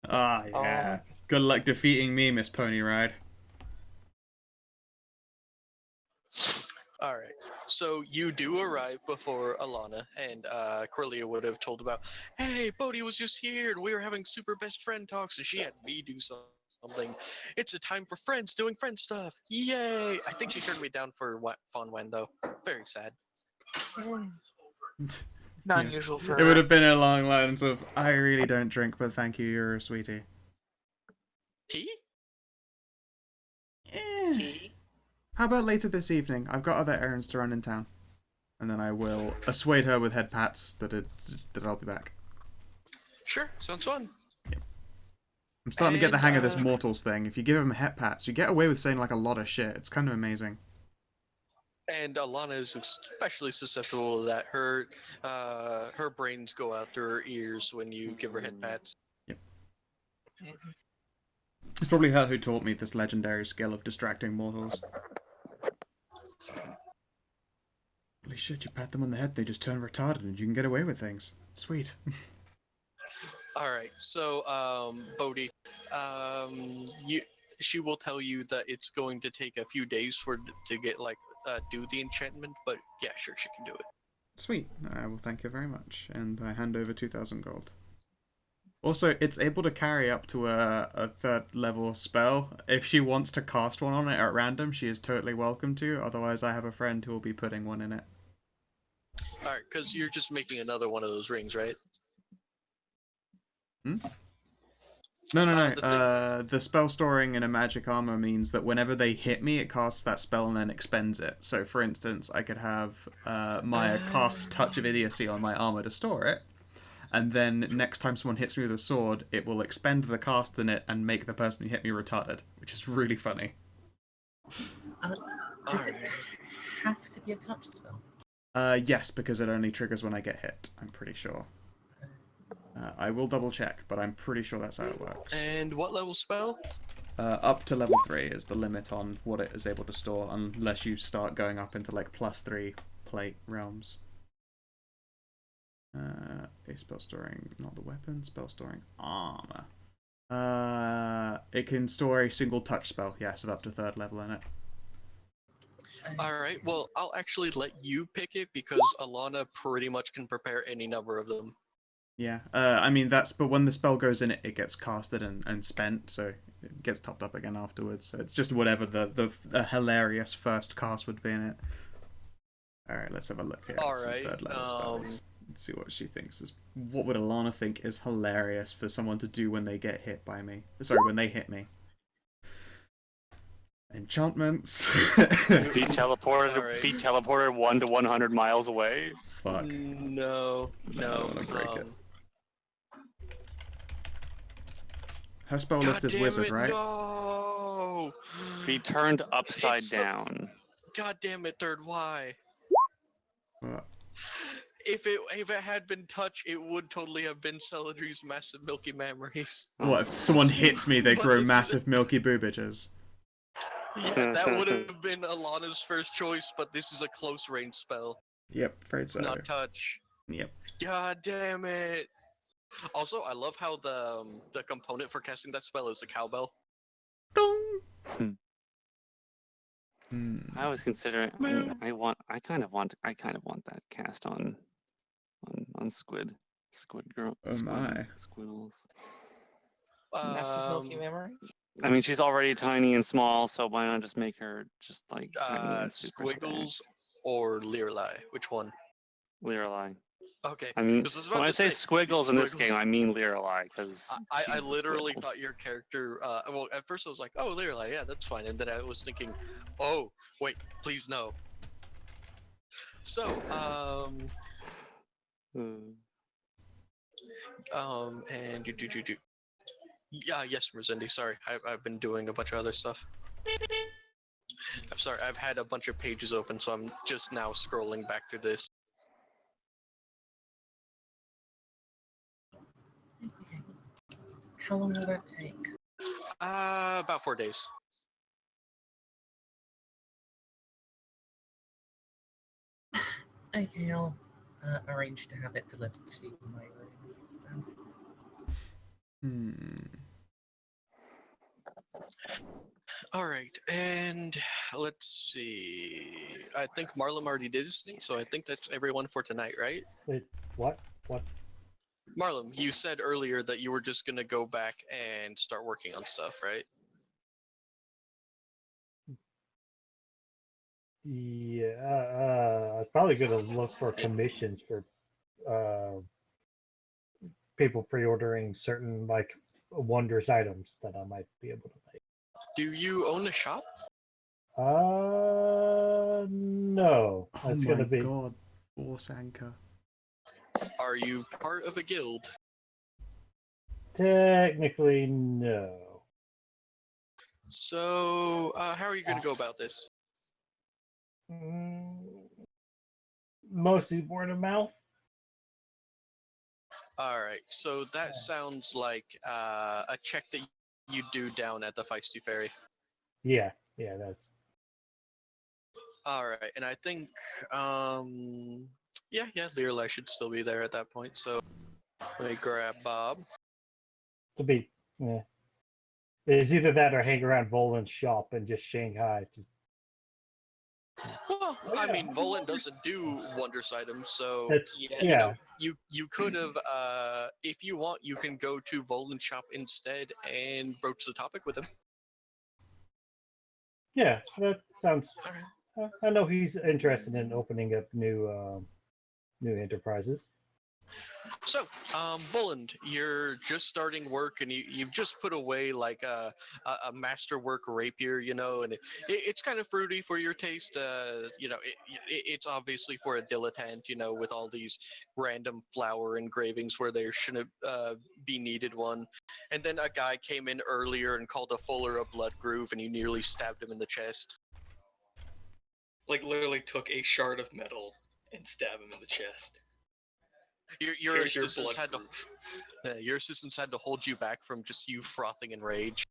Ah, yeah. Good luck defeating me, Miss Pony Ride. All right. So you do arrive before Alana, and Corlia would have told about, "Hey, Bodhi was just here, and we were having super best friend talks, and she had me do something. It's a time for friends doing friend stuff. Yay!" I think she turned me down for Fon Wen though. Very sad. Not Yeah. unusual for It her. would have been along lines of, I really don't drink, but thank you, you're a sweetie. Tea? How about later this evening? I've got other errands to run in town. And then I will assuade her with head pats that I'll be back. Sure, sounds fun. I'm starting to get the hang of this And, mortals thing. If you give them head pats, you get away with saying like a lot of shit. It's kind of amazing. And Alana is especially susceptible to that. Her brains go out through her ears when you give her head pats. It's probably her who taught me this legendary skill of distracting mortals. Holy shit, you pat them on the head, they just turn retarded and you can get away with things. Sweet. Alright, so, Bodhi, she will tell you that it's going to take a few days to get, do the enchantment, but yeah, sure, she can do it. Sweet. I will thank you very much. And I hand over 2,000 gold. Also, it's able to carry up to a 3rd level spell. If she wants to cast one on it at random, she is totally welcome to. Otherwise, I have a friend who will be putting one in it. Alright, because you're just making another one of those rings, right? Hmm? No. The spell storing in a magic armor means that whenever they hit me, it casts that spell and then expends it. So, for instance, I could have Maya cast Touch of Idiocy on my armor to store it, and then next time someone hits me with a sword, it will expend the cast in it and make the person who hit me retarded, which is really funny. Does it have to be a touch spell? Yes, because it only triggers when I get hit, I'm pretty sure. I will double check, but I'm pretty sure that's how it works. And what level spell? Up to level 3 is the limit on what it is able to store, unless you start going up into like +3 plate realms. A spell storing, not the weapon, spell storing armor. It can store a single touch spell, yes, of up to 3rd level in it. All right. Well, I'll actually let you pick it because Alana pretty much can prepare any number of them. Yeah, I mean, but when the spell goes in, it gets casted and spent, so it gets topped up again afterwards. So it's just whatever the hilarious first cast would be in it. Alright, let's have a look here at some Alright, 3rd level spells. Let's see what she thinks is. What would Alana think is hilarious for someone to do when they get hit by me? Sorry, when they hit me. Enchantments. Be teleported. Alright. Be teleported 1 to 100 miles away. Fuck. No. I don't want to break it. Her spell list is wizard, right? No! Be turned upside down. God damn it, third Y. What? If it had been touch, it would totally have been Celadri's massive milky memories. What, if someone hits me, they But grow this- massive milky boobages? Yeah, that would have been Alana's first choice, but this is a close range spell, Yep, afraid so. not touch. Yep. God damn it. Also, I love how the component for casting that spell is a cowbell. Dong! I was considering. I kind of want that cast on Squid Girl. Oh my. Squiddles. Massive Milky Um, Memory. I mean, she's already tiny and small, so why not just make her just like tiny and super Squiggles stacked? or Lirelai? Which one? Lirelai. Okay. I mean, 'cause I was when about I to say Squiggles in this Squiggles. game, I mean Lirelai, because I literally thought your character. Well, at first I was like, oh, Lirelai, yeah, that's fine, and then I was thinking, oh, wait, please no. So, and do. Yeah, yes, Rosendi. Sorry, I've been doing a bunch of other stuff. I'm sorry, I've had a bunch of pages open, so I'm just now scrolling back to this. How long will that take? About 4 days. Okay, I'll arrange to have it delivered to my room. All right, and let's see. I think Marlon already did his thing, so I think that's everyone for tonight, right? Wait, what? Marlon, you said earlier that you were just gonna go back and start working on stuff, right? Yeah, I'm probably gonna look for commissions for people pre-ordering certain like wondrous items that I might be able to make. Do you own a shop? No. Oh That's my gonna be god. Force Anchor. Are you part of a guild? technically no. So, how are you gonna go about this? Mm, mostly word of mouth. All right, so that sounds like a check that you do down at the Feisty Ferry. Yeah, that's All right, and I think, yeah, Learlight should still be there at that point. So let me grab Bob. to be. Yeah. It's either that or hang around Volan's shop and just Shanghai. Well, I mean, Volan doesn't do wondrous items, so That's Yeah. you yeah. know, you could have, if you want, you can go to Volan's shop instead and broach the topic with him. Yeah, that sounds. All right. I know he's interested in opening up new enterprises. So, Voland, you're just starting work, and you've just put away like a masterwork rapier, you know, and it's kind of fruity for your taste. You know, it's obviously for a dilettante, you know, with all these random flower engravings where there shouldn't be needed one. And then a guy came in earlier and called a fuller a blood groove, and you nearly stabbed him in the chest. Like, literally took a shard of metal and stabbed him in the chest. Your Here's your assistants blood had groove. your assistants had to hold you back from just you frothing in rage.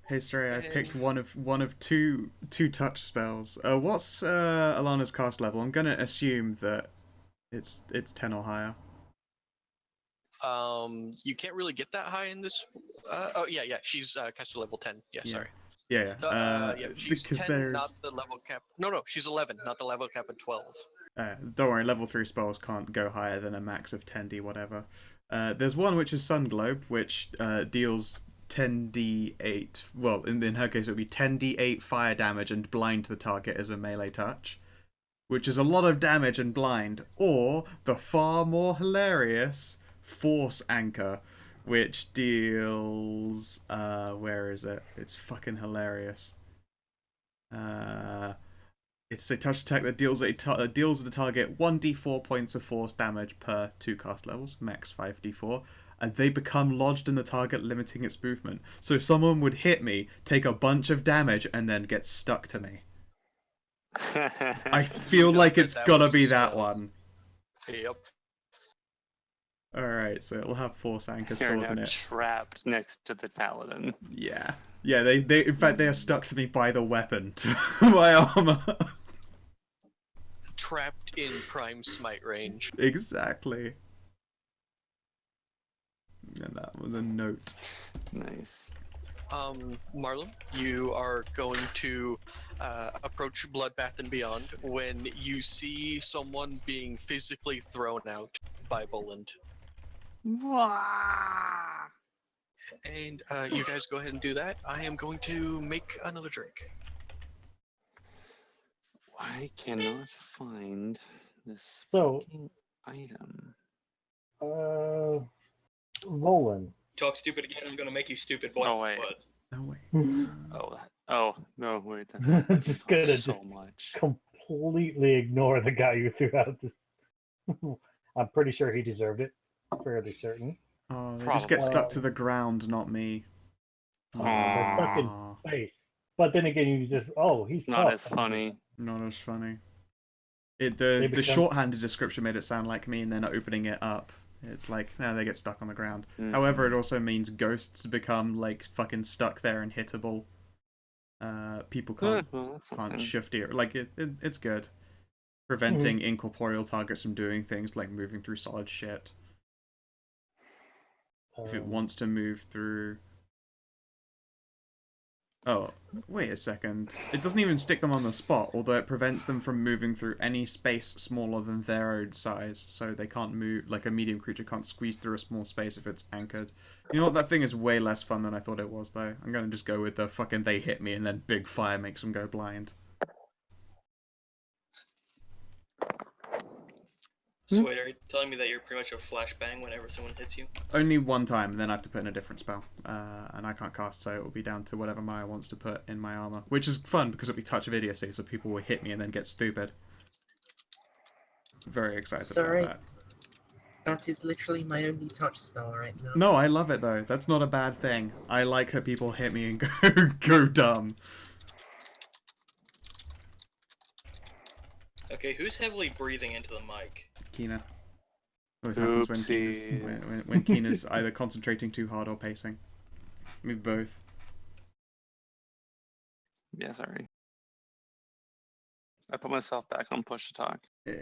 Hey Stray, I picked one of two touch spells. What's Alana's cast level? I'm gonna assume that it's 10 or higher. You can't really get that high in this. Oh yeah, she's caster level 10. Yeah, Yeah. sorry. Yeah, Yeah, she's because 10, there's not the level cap. No, she's 11, not the level cap at 12. don't worry, level 3 spells can't go higher than a max of 10d whatever. There's one which is Sun Globe, which deals 10d8. Well, in her case, it would be 10d8 fire damage and blind the target as a melee touch, which is a lot of damage and blind. Or the far more hilarious Force Anchor, which deals. Where is it? It's fucking hilarious. It's a touch attack that deals the target 1d4 points of force damage per 2 cast levels, max 5d4, and they become lodged in the target, limiting its movement. So someone would hit me, take a bunch of damage, and then get stuck to me. I feel like it's gotta be that one. Yep. Alright, so it'll have Force Anchor You're stored now in it. trapped next to the paladin. Yeah. Yeah, they in fact they are stuck to me by the weapon to my armor. Trapped in prime smite range. Exactly. And that was a note. Nice. Marlon, you are going to approach Bloodbath and Beyond when you see someone being physically thrown out by Boland. And you guys go ahead and do that. I am going to make another drink. I cannot find this So- fucking item. Roland. Talk stupid again, I'm gonna make you stupid, boy. Oh, wait. What? No way. Oh, no, wait. Just gonna so just much. completely ignore the guy you threw out. I'm pretty sure he deserved it. Fairly certain. Oh, they just get Probably. stuck to the ground, not me. They're stuck in Aw, space. But then again, you just he's It's not tough. as funny. not as funny. The become- shorthanded description made it sound like me, and then opening it up, it's like, no, they get stuck on the ground. Mm. However, it also means ghosts become like fucking stuck there and hittable. People can't Well, that's something. shift it. Like it's good. Preventing incorporeal targets from doing things like moving through solid shit. If it wants to move through. Oh, wait a second. It doesn't even stick them on the spot, although it prevents them from moving through any space smaller than their own size. So they can't move, like a medium creature can't squeeze through a small space if it's anchored. You know what, that thing is way less fun than I thought it was, though. I'm gonna just go with the fucking they hit me and then big fire makes them go blind. So wait, are you telling me that you're pretty much a flashbang whenever someone hits you? Only one time, and then I have to put in a different spell. And I can't cast, so it will be down to whatever Maya wants to put in my armor. Which is fun, because it'll be touch of idiocy, so people will hit me and then get stupid. Very excited Sorry. about that. That is literally my only touch spell right now. No, I love it, though. That's not a bad thing. I like that people hit me and go dumb. Okay, who's heavily breathing into the mic? Kina. Always happens when Oopsies. when Kina's either concentrating too hard or pacing. Maybe both. Yeah, sorry. I put myself back on push to talk. Yeah.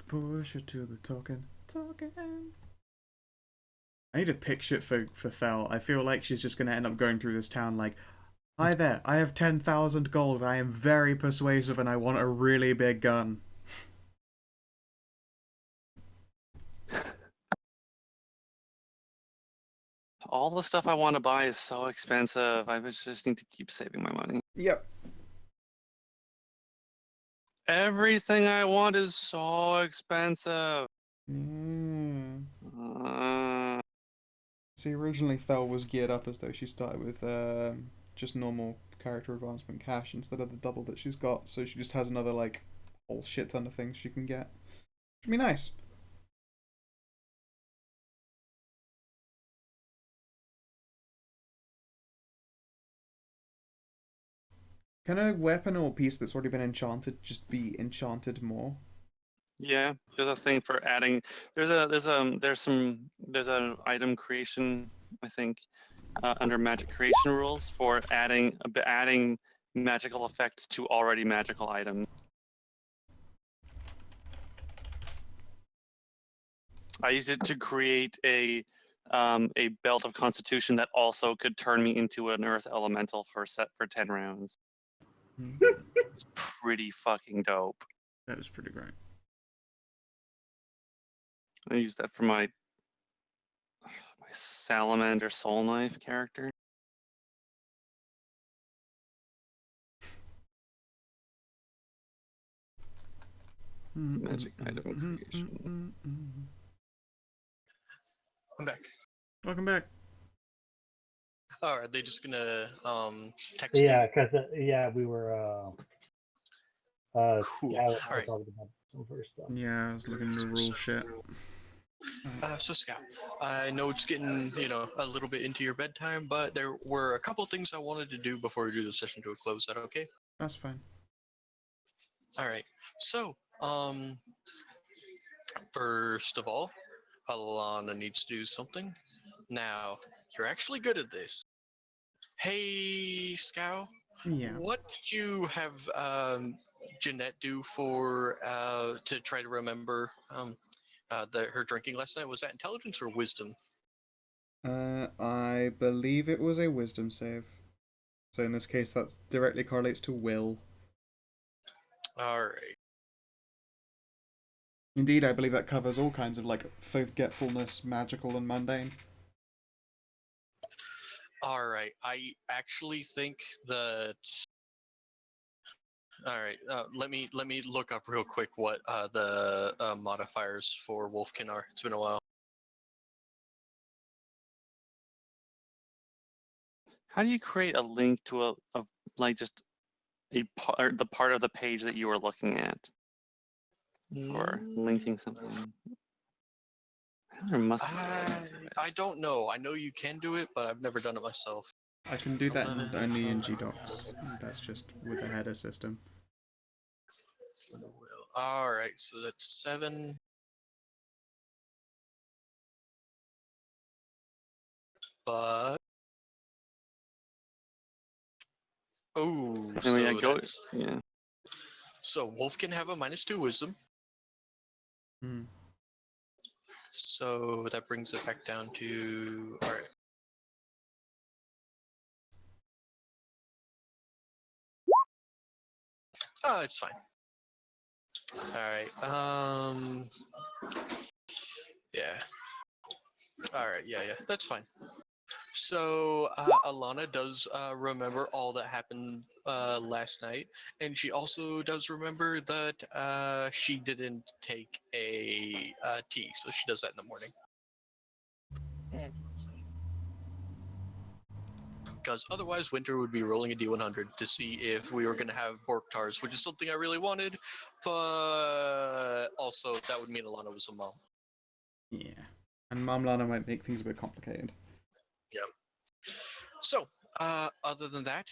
Push it to the talking. I need a picture for Fel. I feel like she's just going to end up going through this town like, hi there, I have 10,000 gold, I am very persuasive and I want a really big gun. All the stuff I want to buy is so expensive. I just need to keep saving my money. Yep. Everything I want is so expensive. See, originally Fel was geared up as though she started with just normal character advancement cash instead of the double that she's got, so she just has another like whole shit ton of things she can get. Should be nice. Can a weapon or piece that's already been enchanted just be enchanted more? Yeah, there's a thing for adding. There's an item creation, I think, under magic creation rules for adding magical effects to already magical items. I used it to create a belt of Constitution that also could turn me into an Earth Elemental for 10 rounds. It's pretty fucking dope. That is pretty great. I use that for my Salamander Soul Knife character. It's a magic item creation. I'm back. Welcome back. Oh, are they just gonna text Yeah, you? because we were Cool. Scout was All right. talking about some first stuff. Yeah, I was looking at the rule shit. So Scout, I know it's getting a little bit into your bedtime, but there were a couple things I wanted to do before we do the session to a close. Is that okay? That's fine. All right. So first of all, Alana needs to do something. Now, you're actually good at this. Hey, Scout. Yeah. What did you have Jeanette do for to try to remember her drinking last night? Was that intelligence or wisdom? I believe it was a wisdom save. So in this case, that directly correlates to will. All right. Indeed, I believe that covers all kinds of like forgetfulness, magical and mundane. All right. I actually think that. All right. Let me look up real quick what the modifiers for Wolfkin are. It's been a while. How do you create a link to just the part of the page that you were looking at for linking something? There must be a way to do it. I don't know. I know you can do it, but I've never done it myself. I can do that 11, only in GDocs. That's just with a header system. All right, so that's 7. But Anyway, yeah. So Wolf can have a -2 wisdom. Hmm. So that brings it back down to all right. Oh, it's fine. All right. Yeah. All right. Yeah. That's fine. So Alana does remember all that happened last night, and she also does remember that she didn't take a tea, so she does that in the morning. Because otherwise, Winter would be rolling a D100 to see if we were going to have Borktars, which is something I really wanted, but also that would mean Alana was a mom. Yeah. And Mom Lana might make things a bit complicated. Yeah. So, other than that,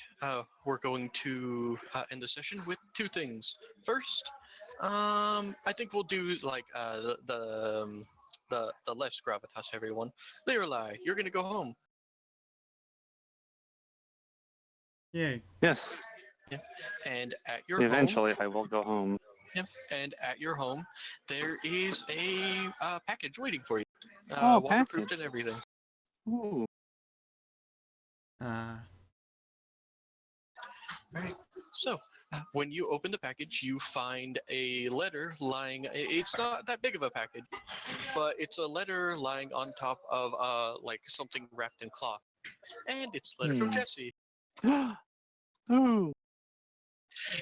we're going to end the session with 2 things. First, I think we'll do like the less gravitas heavy one. Lirelai, you're going to go home. Yay. Yes. Yeah. And at your Eventually, I will go home. Yep. And at your home, there is a package waiting for you. Waterproofed Package. and everything. Ooh. Right. So, when you open the package, you find a letter lying. It's not that big of a package, but it's a letter lying on top of like something wrapped in cloth, and it's a letter from Jesse. Ooh.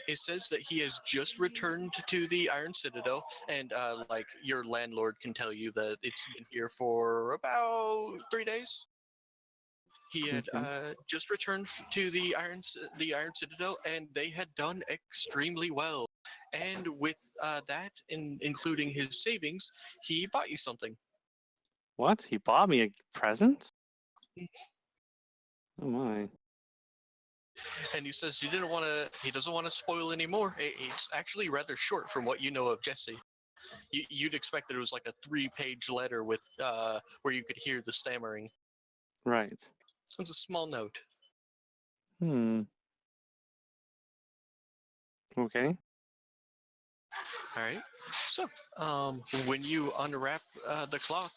It says that he has just returned to the Iron Citadel, and like your landlord can tell you that it's been here for about 3 days. He had just returned to the Iron Citadel, and they had done extremely well. And with that, including his savings, he bought you something. What? He bought me a present? Oh my. And he says he doesn't want to spoil any more. It's actually rather short from what you know of Jesse. You'd expect that it was like a 3-page letter with where you could hear the stammering. Right. It's a small note. Okay. All right. So, when you unwrap the cloth,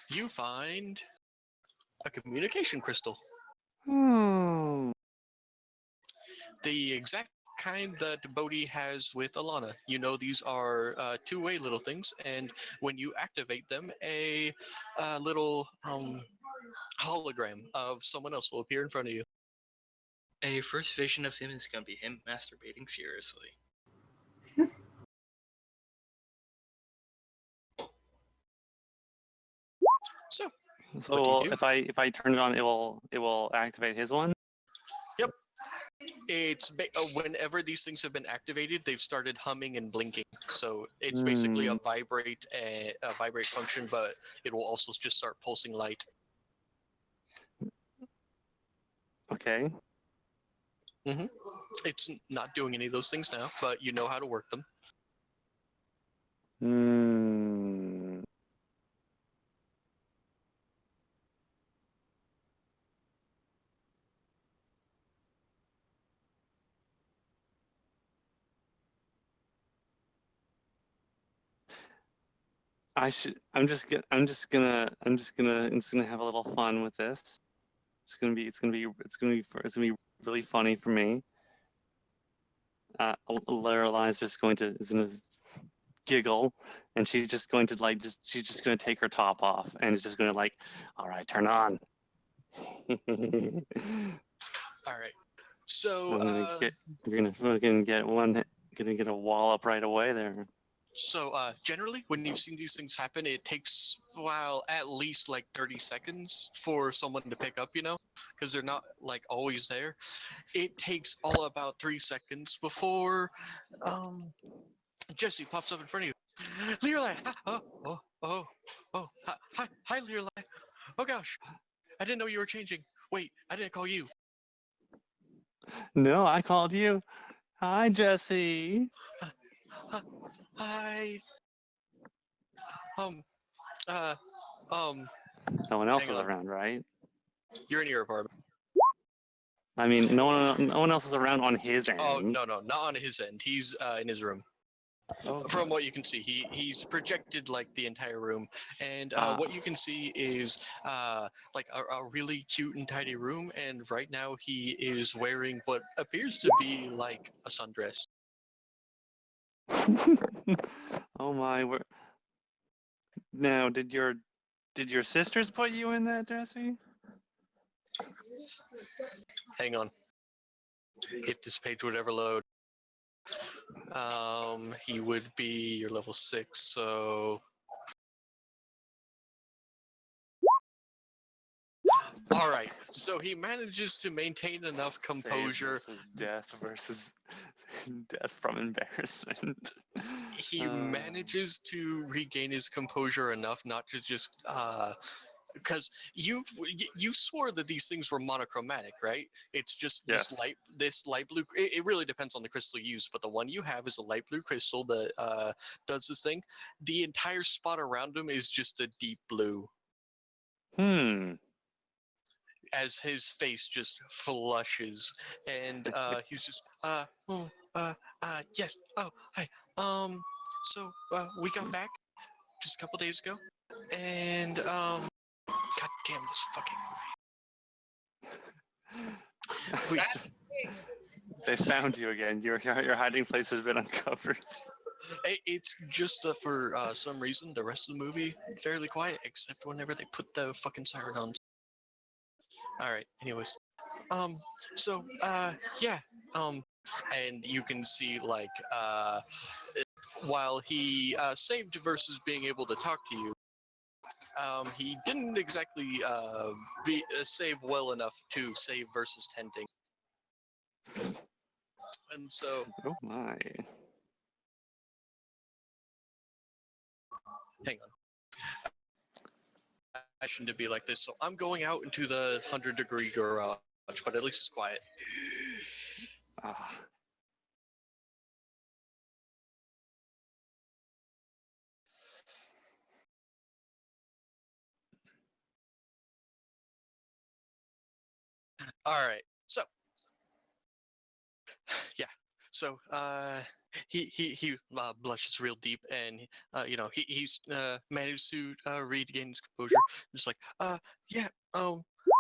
you find a communication crystal. Oh. The exact kind that Bodhi has with Alana. You know, these are two-way little things, and when you activate them, a little hologram of someone else will appear in front of you. And your first vision of him is gonna be him masturbating furiously. So, So what do you do? if I turn it on, it will activate his one. Yep. It's whenever these things have been activated, they've started humming and blinking. So it's basically a vibrate function, but it will also just start pulsing light. Okay. It's not doing any of those things now, but you know how to work them. Hmm. I'm just gonna have a little fun with this. It's gonna be really funny for me. Lorelai's just going to giggle, and she's just going to she's just going to take her top off, and it's just going to like, all right, turn on. All right. So I'm gonna get you're gonna fucking get a wallop right away there. So generally, when you've seen these things happen, it takes at least like 30 seconds for someone to pick up. You know, because they're not like always there. It takes all about 3 seconds before Jesse pops up in front of you. Leerlai, hi, Leerlai. Oh gosh, I didn't know you were changing. Wait, I didn't call you. No, I called you. Hi, Jesse. Hi. Uh, um. No one else Hang is on. around, right? You're in your apartment. I mean, no one else is around on his end. Oh no, not on his end. He's in his room. Okay. From what you can see, he's projected like the entire room, and what you can see is like a really cute and tidy room. And right now, he is wearing what appears to be like a sundress. Oh my! Now, did your sisters put you in that, Jesse? Hang on, if this page would ever load. He would be your level 6, so. All right, so he manages to maintain enough composure. Versus death from embarrassment. He manages to regain his composure enough not to just because you swore that these things were monochromatic, right? It's just Yes. this light blue. It really depends on the crystal you use, but the one you have is a light blue crystal that does this thing. The entire spot around him is just a deep blue. As his face just flushes, and he's just yes, oh hi, so we got back just a couple days ago, and god damn this fucking movie. They found you again. Your hiding place has been uncovered. It's just for some reason the rest of the movie fairly quiet except whenever they put the fucking siren on. All right, anyways, so yeah, and you can see like while he saved versus being able to talk to you, he didn't exactly save well enough to save versus tenting. And so, oh my. hang on. I shouldn't to be like this. So I'm going out into the 100-degree garage, but at least it's quiet. All right. So, yeah. So, he blushes real deep, and he's managed to regain his composure. Just like, yeah,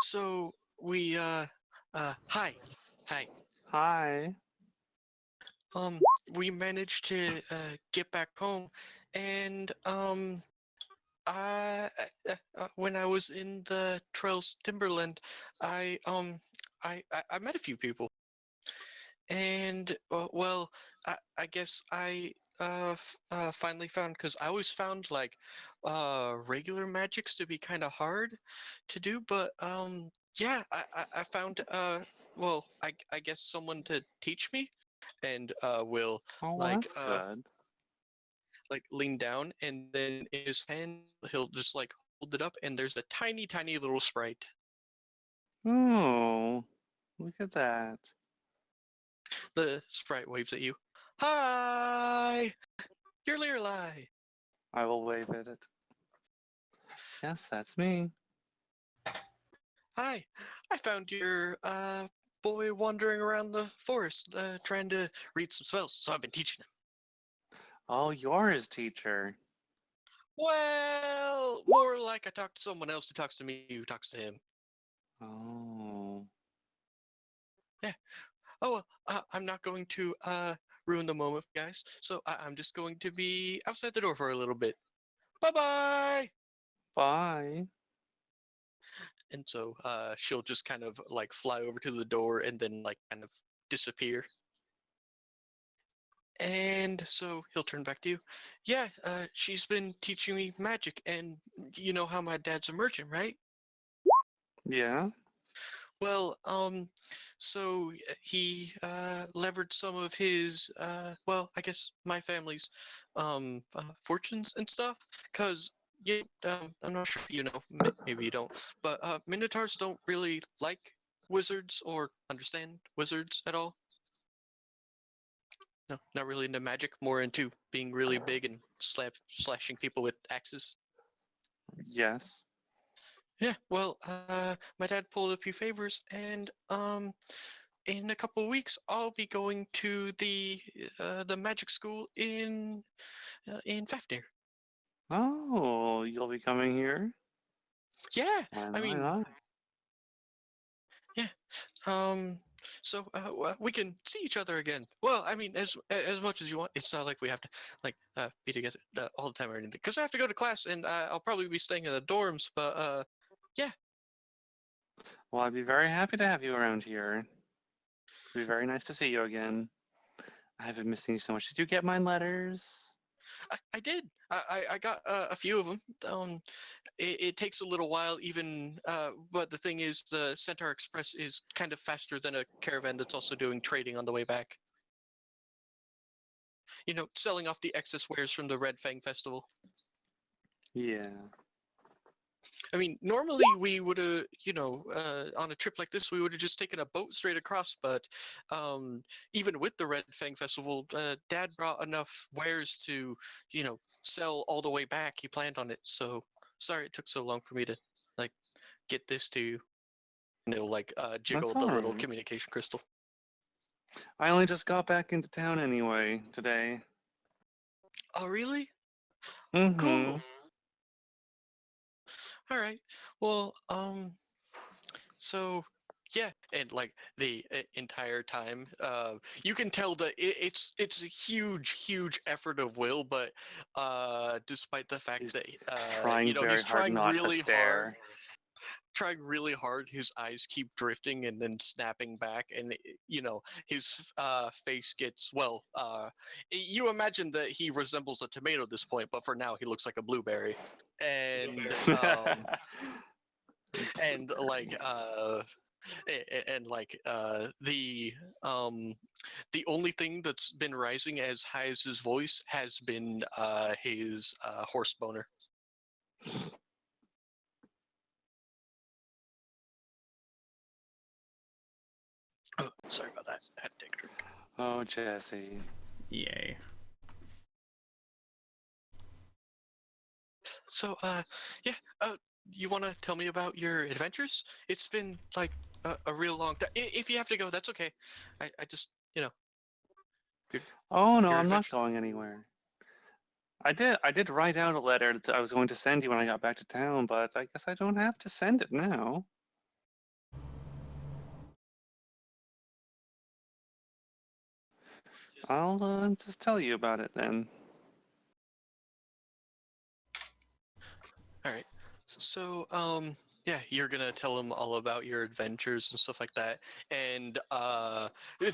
so we hi, hi, Hi. um, we managed to get back home, and when I was in the Trails Timberland, I I met a few people, and well, I guess I finally found, because I always found like regular magics to be kind of hard to do, but yeah, I found well, I guess someone to teach me, and will Oh, well, like that's good. lean down, and then in his hand he'll just like hold it up, and there's a tiny little sprite. Oh, look at that. The sprite waves at you. Hi, you're Leerly. I will wave at it. Yes, that's me. Hi, I found your boy wandering around the forest trying to read some spells, so I've been teaching him. Oh, you're his teacher. Well, more like I talked to someone else who talks to me who talks to him. Oh. Yeah. Oh, well, I'm not going to ruin the moment, guys. So I'm just going to be outside the door for a little bit. Bye bye. Bye. And so she'll just kind of like fly over to the door and then like kind of disappear. And so he'll turn back to you. Yeah, she's been teaching me magic, and you know how my dad's a merchant, right? Yeah? Well, so he levered some of his, well, I guess my family's, fortunes and stuff, because I'm not sure if you know, maybe you don't, but Minotaurs don't really like wizards or understand wizards at all. No, not really into magic, more into being really big and slashing people with axes. Yes. Yeah, well, my dad pulled a few favors, and in a couple of weeks, I'll be going to the magic school in Fafnir. Oh, you'll be coming here? Yeah, Why I mean, not? yeah. Um, so we can see each other again. Well, I mean, as much as you want. It's not like we have to like be together all the time or anything. Because I have to go to class, and I'll probably be staying in the dorms. But yeah. Well, I'd be very happy to have you around here. It'd be very nice to see you again. I've been missing you so much. Did you get my letters? I did. I got a few of them. It takes a little while, even. But the thing is, the Centaur Express is kind of faster than a caravan that's also doing trading on the way back. You know, selling off the excess wares from the Red Fang Festival. Yeah. I mean, normally we would have, on a trip like this, we would have just taken a boat straight across. But even with the Red Fang Festival, Dad brought enough wares to, sell all the way back. He planned on it. So sorry it took so long for me to like get this to you. And it'll like jiggle That's the all little right. communication crystal. I only just got back into town anyway today. Oh, really? Mm-hmm. Cool. All right. Well, so yeah, and like the entire time, you can tell that it's a huge effort of will, but despite the fact He's that trying very he's hard not to stare. trying really hard, his eyes keep drifting and then snapping back, and his face gets, well, you imagine that he resembles a tomato at this point, but for now he looks like a blueberry, and and like and like the only thing that's been rising as high as his voice has been his horse boner. Oh, sorry about that. I had to take a drink. Oh, Jesse. Yay. So yeah, you want to tell me about your adventures? It's been like a real long time. If you have to go, that's okay. I just Oh no, Your I'm not adventure- going anywhere. I did write out a letter that I was going to send you when I got back to town, but I guess I don't have to send it now. I'll just tell you about it then. All right. So, yeah, you're gonna tell him all about your adventures and stuff like that. And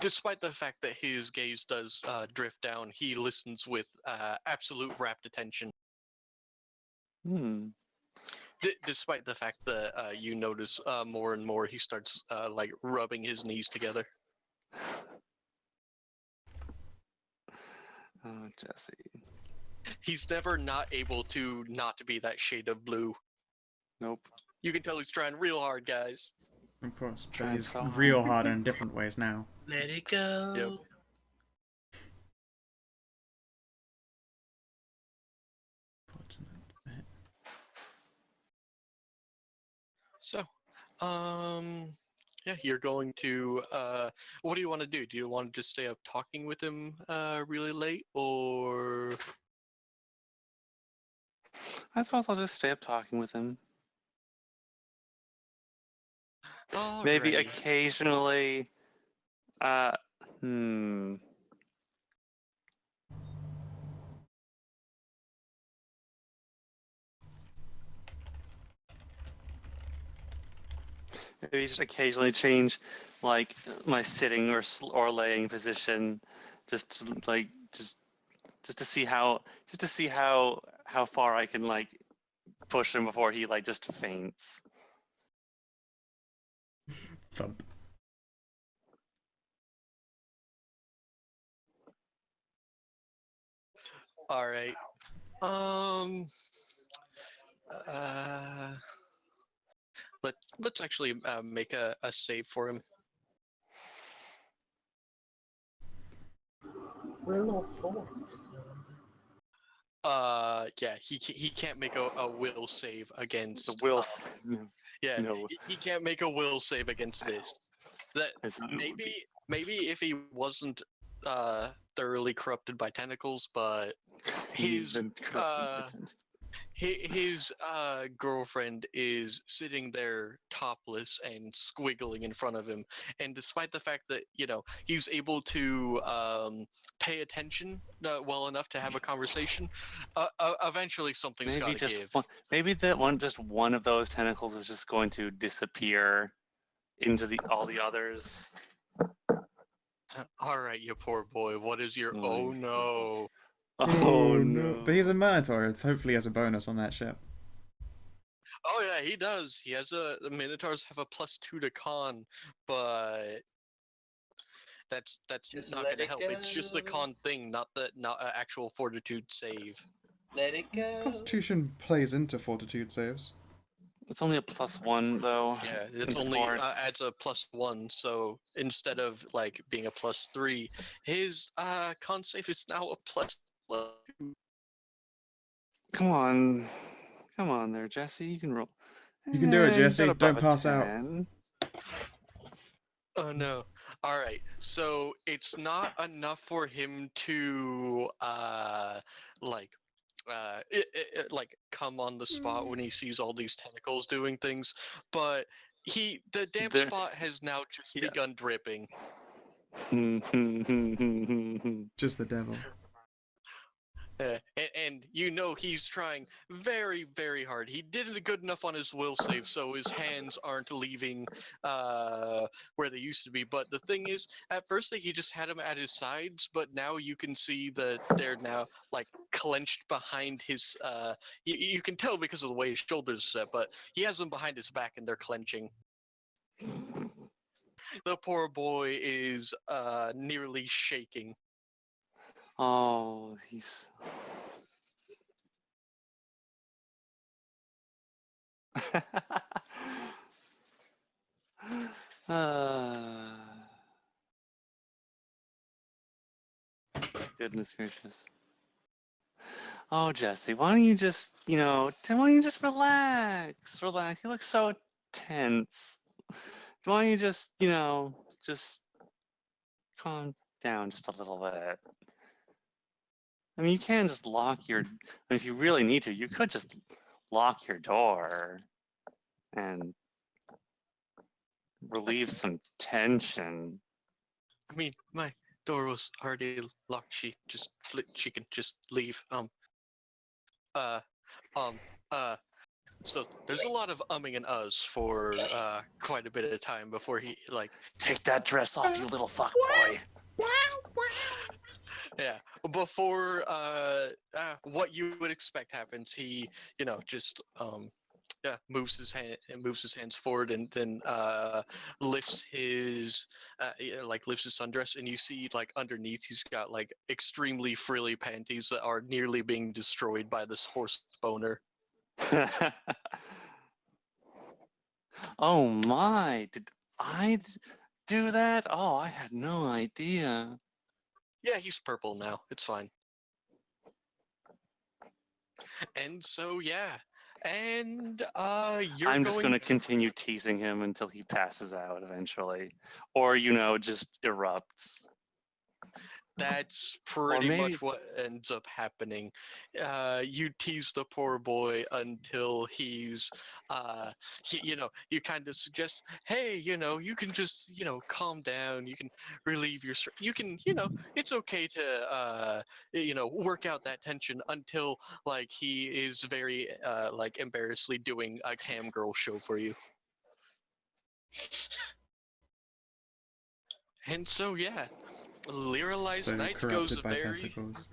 despite the fact that his gaze does drift down, he listens with absolute rapt attention. Hmm. Despite the fact that you notice more and more, he starts like rubbing his knees together. Oh, Jesse. He's never not able to not be that shade of blue. Nope. You can tell he's trying real hard, guys. Of course, but Trying he's so hard. real hard in different ways now. Let it go. Yep. So, yeah, you're going to, what do you want to do? Do you want to just stay up talking with him really late, or? I suppose I'll just stay up talking with him. Maybe Alrighty. occasionally. Hmm. Maybe just occasionally change, like my sitting or laying position, just to, like just to see how far I can like push him before he like just faints. Thump. Alright. Uh, let's actually make a save for him. Will or fort? Yeah, he can't make a will save The against. wills. Yeah, No. he can't make a will save against this. That maybe if he wasn't thoroughly corrupted by tentacles, but He's his been corrupted. his girlfriend is sitting there topless and squiggling in front of him, and despite the fact that he's able to pay attention well enough to have a conversation, eventually something's got Maybe to just give. maybe just one of those tentacles is just going to disappear into all the others. All right, you poor boy. What is your? Oh, Oh no. Oh no! But he's a Minotaur. Hopefully, he has a bonus on that ship. Oh yeah, he does. He has the Minotaurs have a +2 to con, but that's Just not let gonna it help. It's just the go. con thing, not an actual fortitude save. Let it go. Constitution plays into fortitude saves. It's only a +1 though. Yeah, it's in only fort. adds a +1. So instead of like being a +3, his con save is now a +2. Come on there, Jesse. You can roll. You can do it, You Jesse. got above Don't a pass out. 10. Oh no. All right. So it's not enough for him to like like come on the spot when he sees all these tentacles doing things, but the damp There- spot has now just Yeah. begun dripping. Just the devil. And he's trying very, very hard. He didn't good enough on his will save, so his hands aren't leaving where they used to be. But the thing is, at first he just had them at his sides, but now you can see that they're now like clenched behind his. You can tell because of the way his shoulders are set, but he has them behind his back and they're clenching. The poor boy is nearly shaking. Oh, he's. uh, Goodness gracious. Oh, Jesse, why don't you just, why don't you just relax? Relax. You look so tense. Why don't you just, just calm down just a little bit. I mean, you can just lock your. I mean, if you really need to, you could just lock your door and relieve some tension. I mean, my door was already locked. She can just leave. Uh, um, uh. So there's a lot of umming and uhs for quite a bit of time before he like. Take that dress off, you little fuckboy. Yeah, before what you would expect happens, he just yeah, moves his hands forward, and then lifts his lifts his sundress, and you see like underneath he's got like extremely frilly panties that are nearly being destroyed by this horse boner. Oh my, did I do that? Oh, I had no idea. Yeah, he's purple now. It's fine. And so yeah, and you're I'm just going. going to continue teasing him until he passes out eventually. Or, just erupts. That's Or pretty maybe. much what ends up happening. You tease the poor boy until he's, you kind of suggest, hey, you can just, calm down. You can relieve your, you can, it's okay to, work out that tension until, like, he is very, like, embarrassingly doing a cam girl show for you. And so, yeah. Liralized So Night corrupted by tentacles.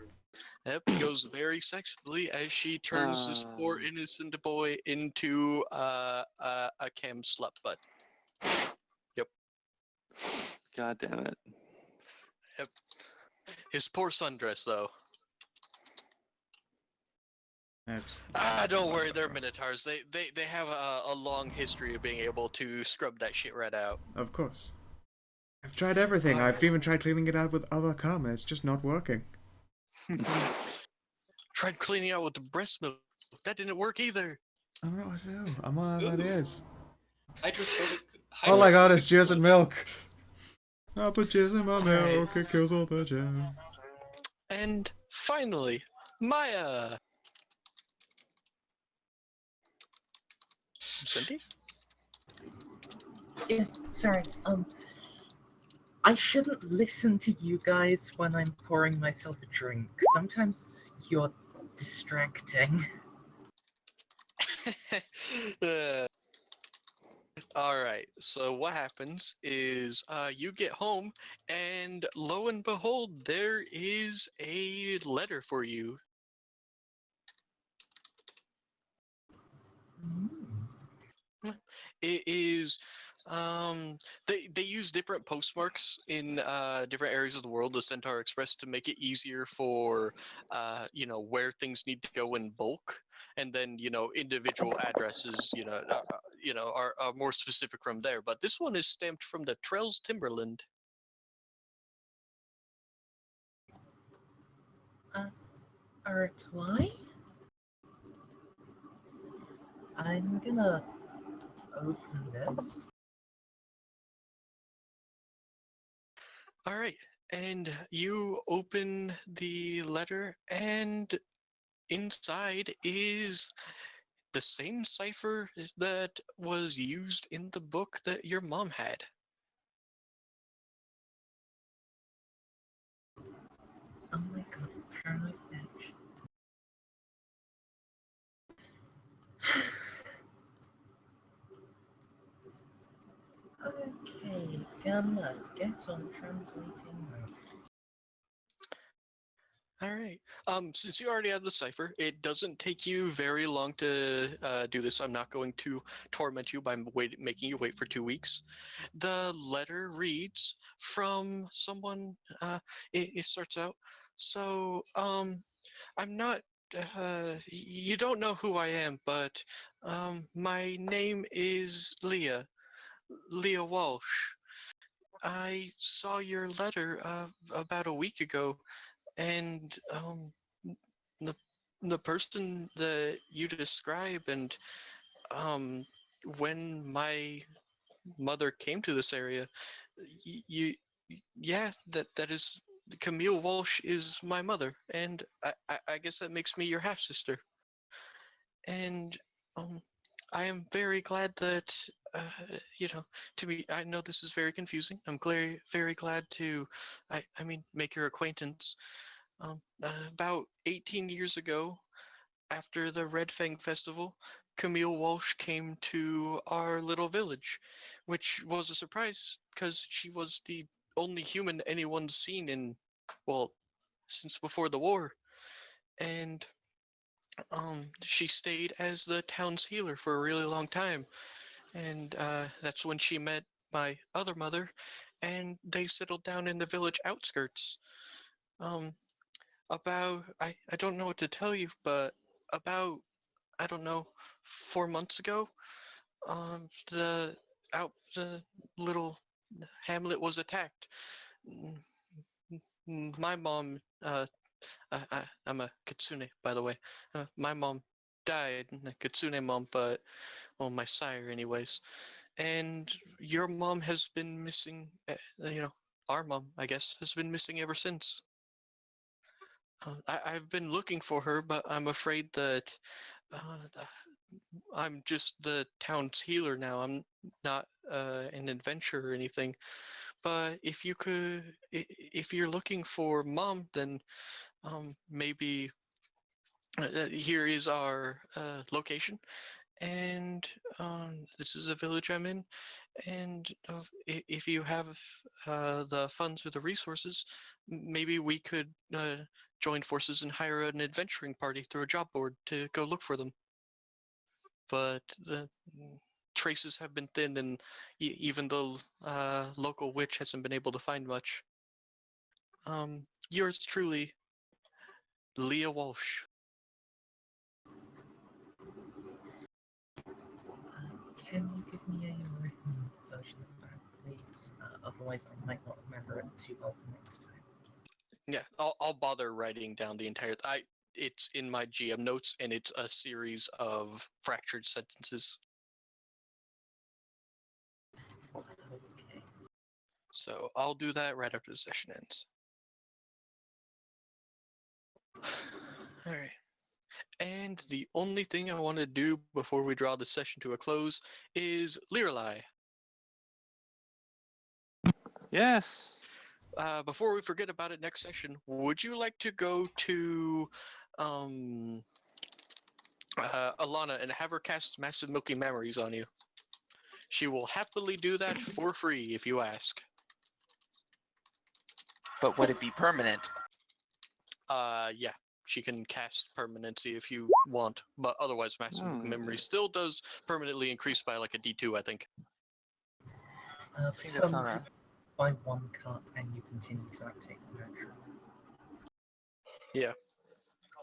goes very sexily as she turns this poor innocent boy into a cam slut butt. Yep. God damn it. Yep. His poor sundress though. Oops. Don't worry, they're minotaurs. They have a long history of being able to scrub that shit right out. Of course. I've tried everything. I've even tried cleaning it out with other cum, and it's just not working. Tried cleaning out with the breast milk. That didn't work either. I don't know what to do. I'm on what it is. Hydrophobic. All I got is jizz and milk. I put jizz in my Alright. milk. It kills all the germs. And finally, Maya. Cindy? Yes, sorry. I shouldn't listen to you guys when I'm pouring myself a drink. Sometimes you're distracting. All right. So what happens is you get home, and lo and behold, there is a letter for you. It is. They use different postmarks in different areas of the world, the Centaur Express, to make it easier for where things need to go in bulk, and then individual addresses are more specific from there. But this one is stamped from the Trells Timberland. A reply? I'm gonna open this. All right, and you open the letter, and inside is the same cipher that was used in the book that your mom had. Oh my god, paranoid bitch. Okay, gonna get on translating now. All right. Since you already have the cipher, it doesn't take you very long to do this. I'm not going to torment you by making you wait for 2 weeks. The letter reads from someone. It starts out. So, I'm not. You don't know who I am, but my name is Leah Walsh. I saw your letter about a week ago, and the the person that you describe, and um, when my mother came to this area, you yeah, that is Camille Walsh is my mother, and I guess that makes me your half sister. And um, I am very glad that you know, to me, I know this is very confusing. I'm very glad to, I mean, make your acquaintance. About 18 years ago, after the Red Fang Festival, Camille Walsh came to our little village, which was a surprise because she was the only human anyone's seen in, well, since before the war. And she stayed as the town's healer for a really long time. And that's when she met my other mother, and they settled down in the village outskirts. Um, I don't know what to tell you, but about I don't know 4 months ago, the little hamlet was attacked. My mom, I'm a kitsune, by the way. My mom died, a kitsune mom, but well, my sire, anyways. And your mom has been missing. Our mom, I guess, has been missing ever since. I've been looking for her, but I'm afraid that uh, I'm just the town's healer now. I'm not an adventurer or anything. But if you're looking for mom, then maybe here is our location, and this is a village I'm in. And if you have the funds or the resources, maybe we could join forces and hire an adventuring party through a job board to go look for them. But the traces have been thin, and even the local witch hasn't been able to find much. Yours truly, Leah Walsh. Can you give me a written version of that, please? Otherwise, I might not remember it too well for next time. Yeah, I'll bother writing down the entire. It's in my GM notes, and it's a series of fractured sentences. Okay. So I'll do that right after the session ends. All right. And the only thing I want to do before we draw the session to a close is Liralai. Yes. Before we forget about it next session, would you like to go to Alana and have her cast Massive Milky Memories on you? She will happily do that for free if you ask. But would it be permanent? Yeah. She can cast permanency if you want, but otherwise Massive Milky Oh. Memory still does permanently increase by like a D2, I think. I think that's on a. By one cut, and you continue to activate naturally. Yeah.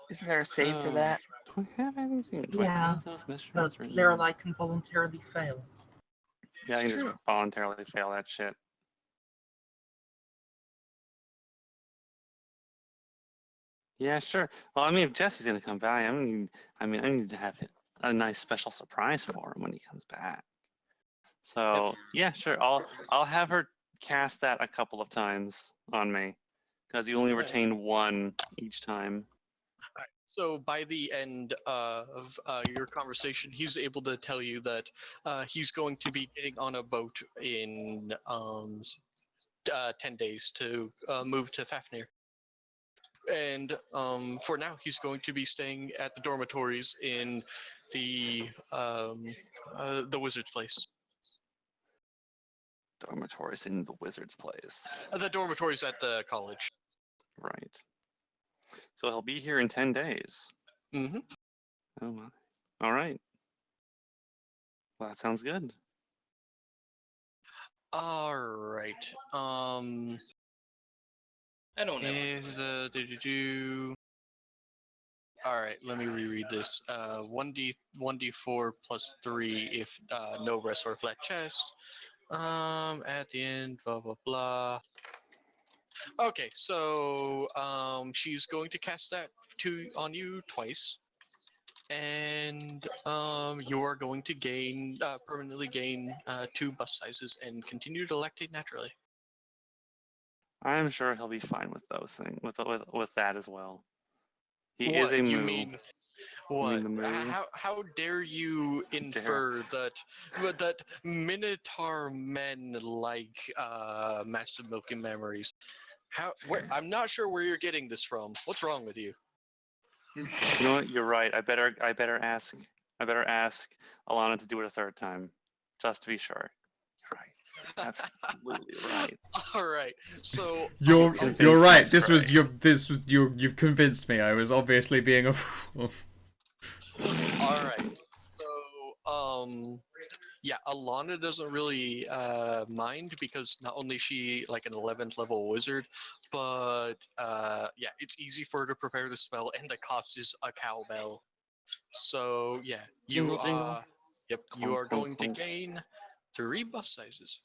Isn't there a save for that? Do I have anything? Do I Yeah, have those but measurements written? Lirelai can voluntarily fail. Yeah, I can It's just true. voluntarily fail that shit. Yeah, sure. Well, I mean, if Jesse's gonna come back, I need to have a nice special surprise for him when he comes back. So yeah, sure. I'll have her cast that a couple of times on me, because you only retain one each time. So by the end of your conversation, he's able to tell you that he's going to be getting on a boat in 10 days to move to Fafnir. And for now, he's going to be staying at the dormitories in the wizard's place. Dormitories in the wizard's place. The dormitories at the college. Right. So he'll be here in 10 days. Mm-hmm. Oh my. All right. Well, that sounds good. All right. I don't know. Is the All right, let me reread this. 1d4 plus 3 if no rest or flat chest. At the end, blah blah blah. Okay, so she's going to cast that on you twice, and you are going to gain permanently gain 2 bust sizes and continue to lactate naturally. I'm sure he'll be fine with those things, with that as well. He What is a you moo. mean? You What? mean the moo? How dare you infer that Minotaur men like massive milking memories? I'm not sure where you're getting this from. What's wrong with you? You know what? You're right. I better ask Alana to do it a third time, just to be sure. You're right. Absolutely right. All right. So You're convinced right. me, This was Stray. you've convinced me. I was obviously being a fool. all right. So yeah, Alana doesn't really mind because not only is she like an 11th level wizard, but yeah, it's easy for her to prepare the spell, and the cost is a cowbell. So yeah, Jingle, jingle. Yep, you Clunk, are clunk, going clunk. to gain 3 buff sizes.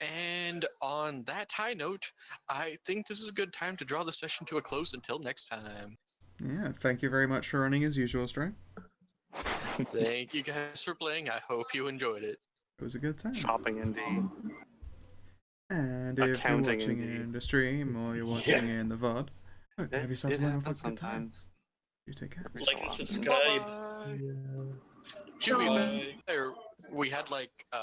And on that high note, I think this is a good time to draw the session to a close until next time. Yeah, thank you very much for running as usual, Stray. Thank you guys for playing. I hope you enjoyed it. It was a good time. Shopping indeed. And if you're Accounting, watching indeed. in the stream or you're watching in the VOD, It, have yourselves it a wonderful happens good time. sometimes. You take care. Every so Like and often. subscribe. Bye-bye. Yeah. To be Bye. fair, we had like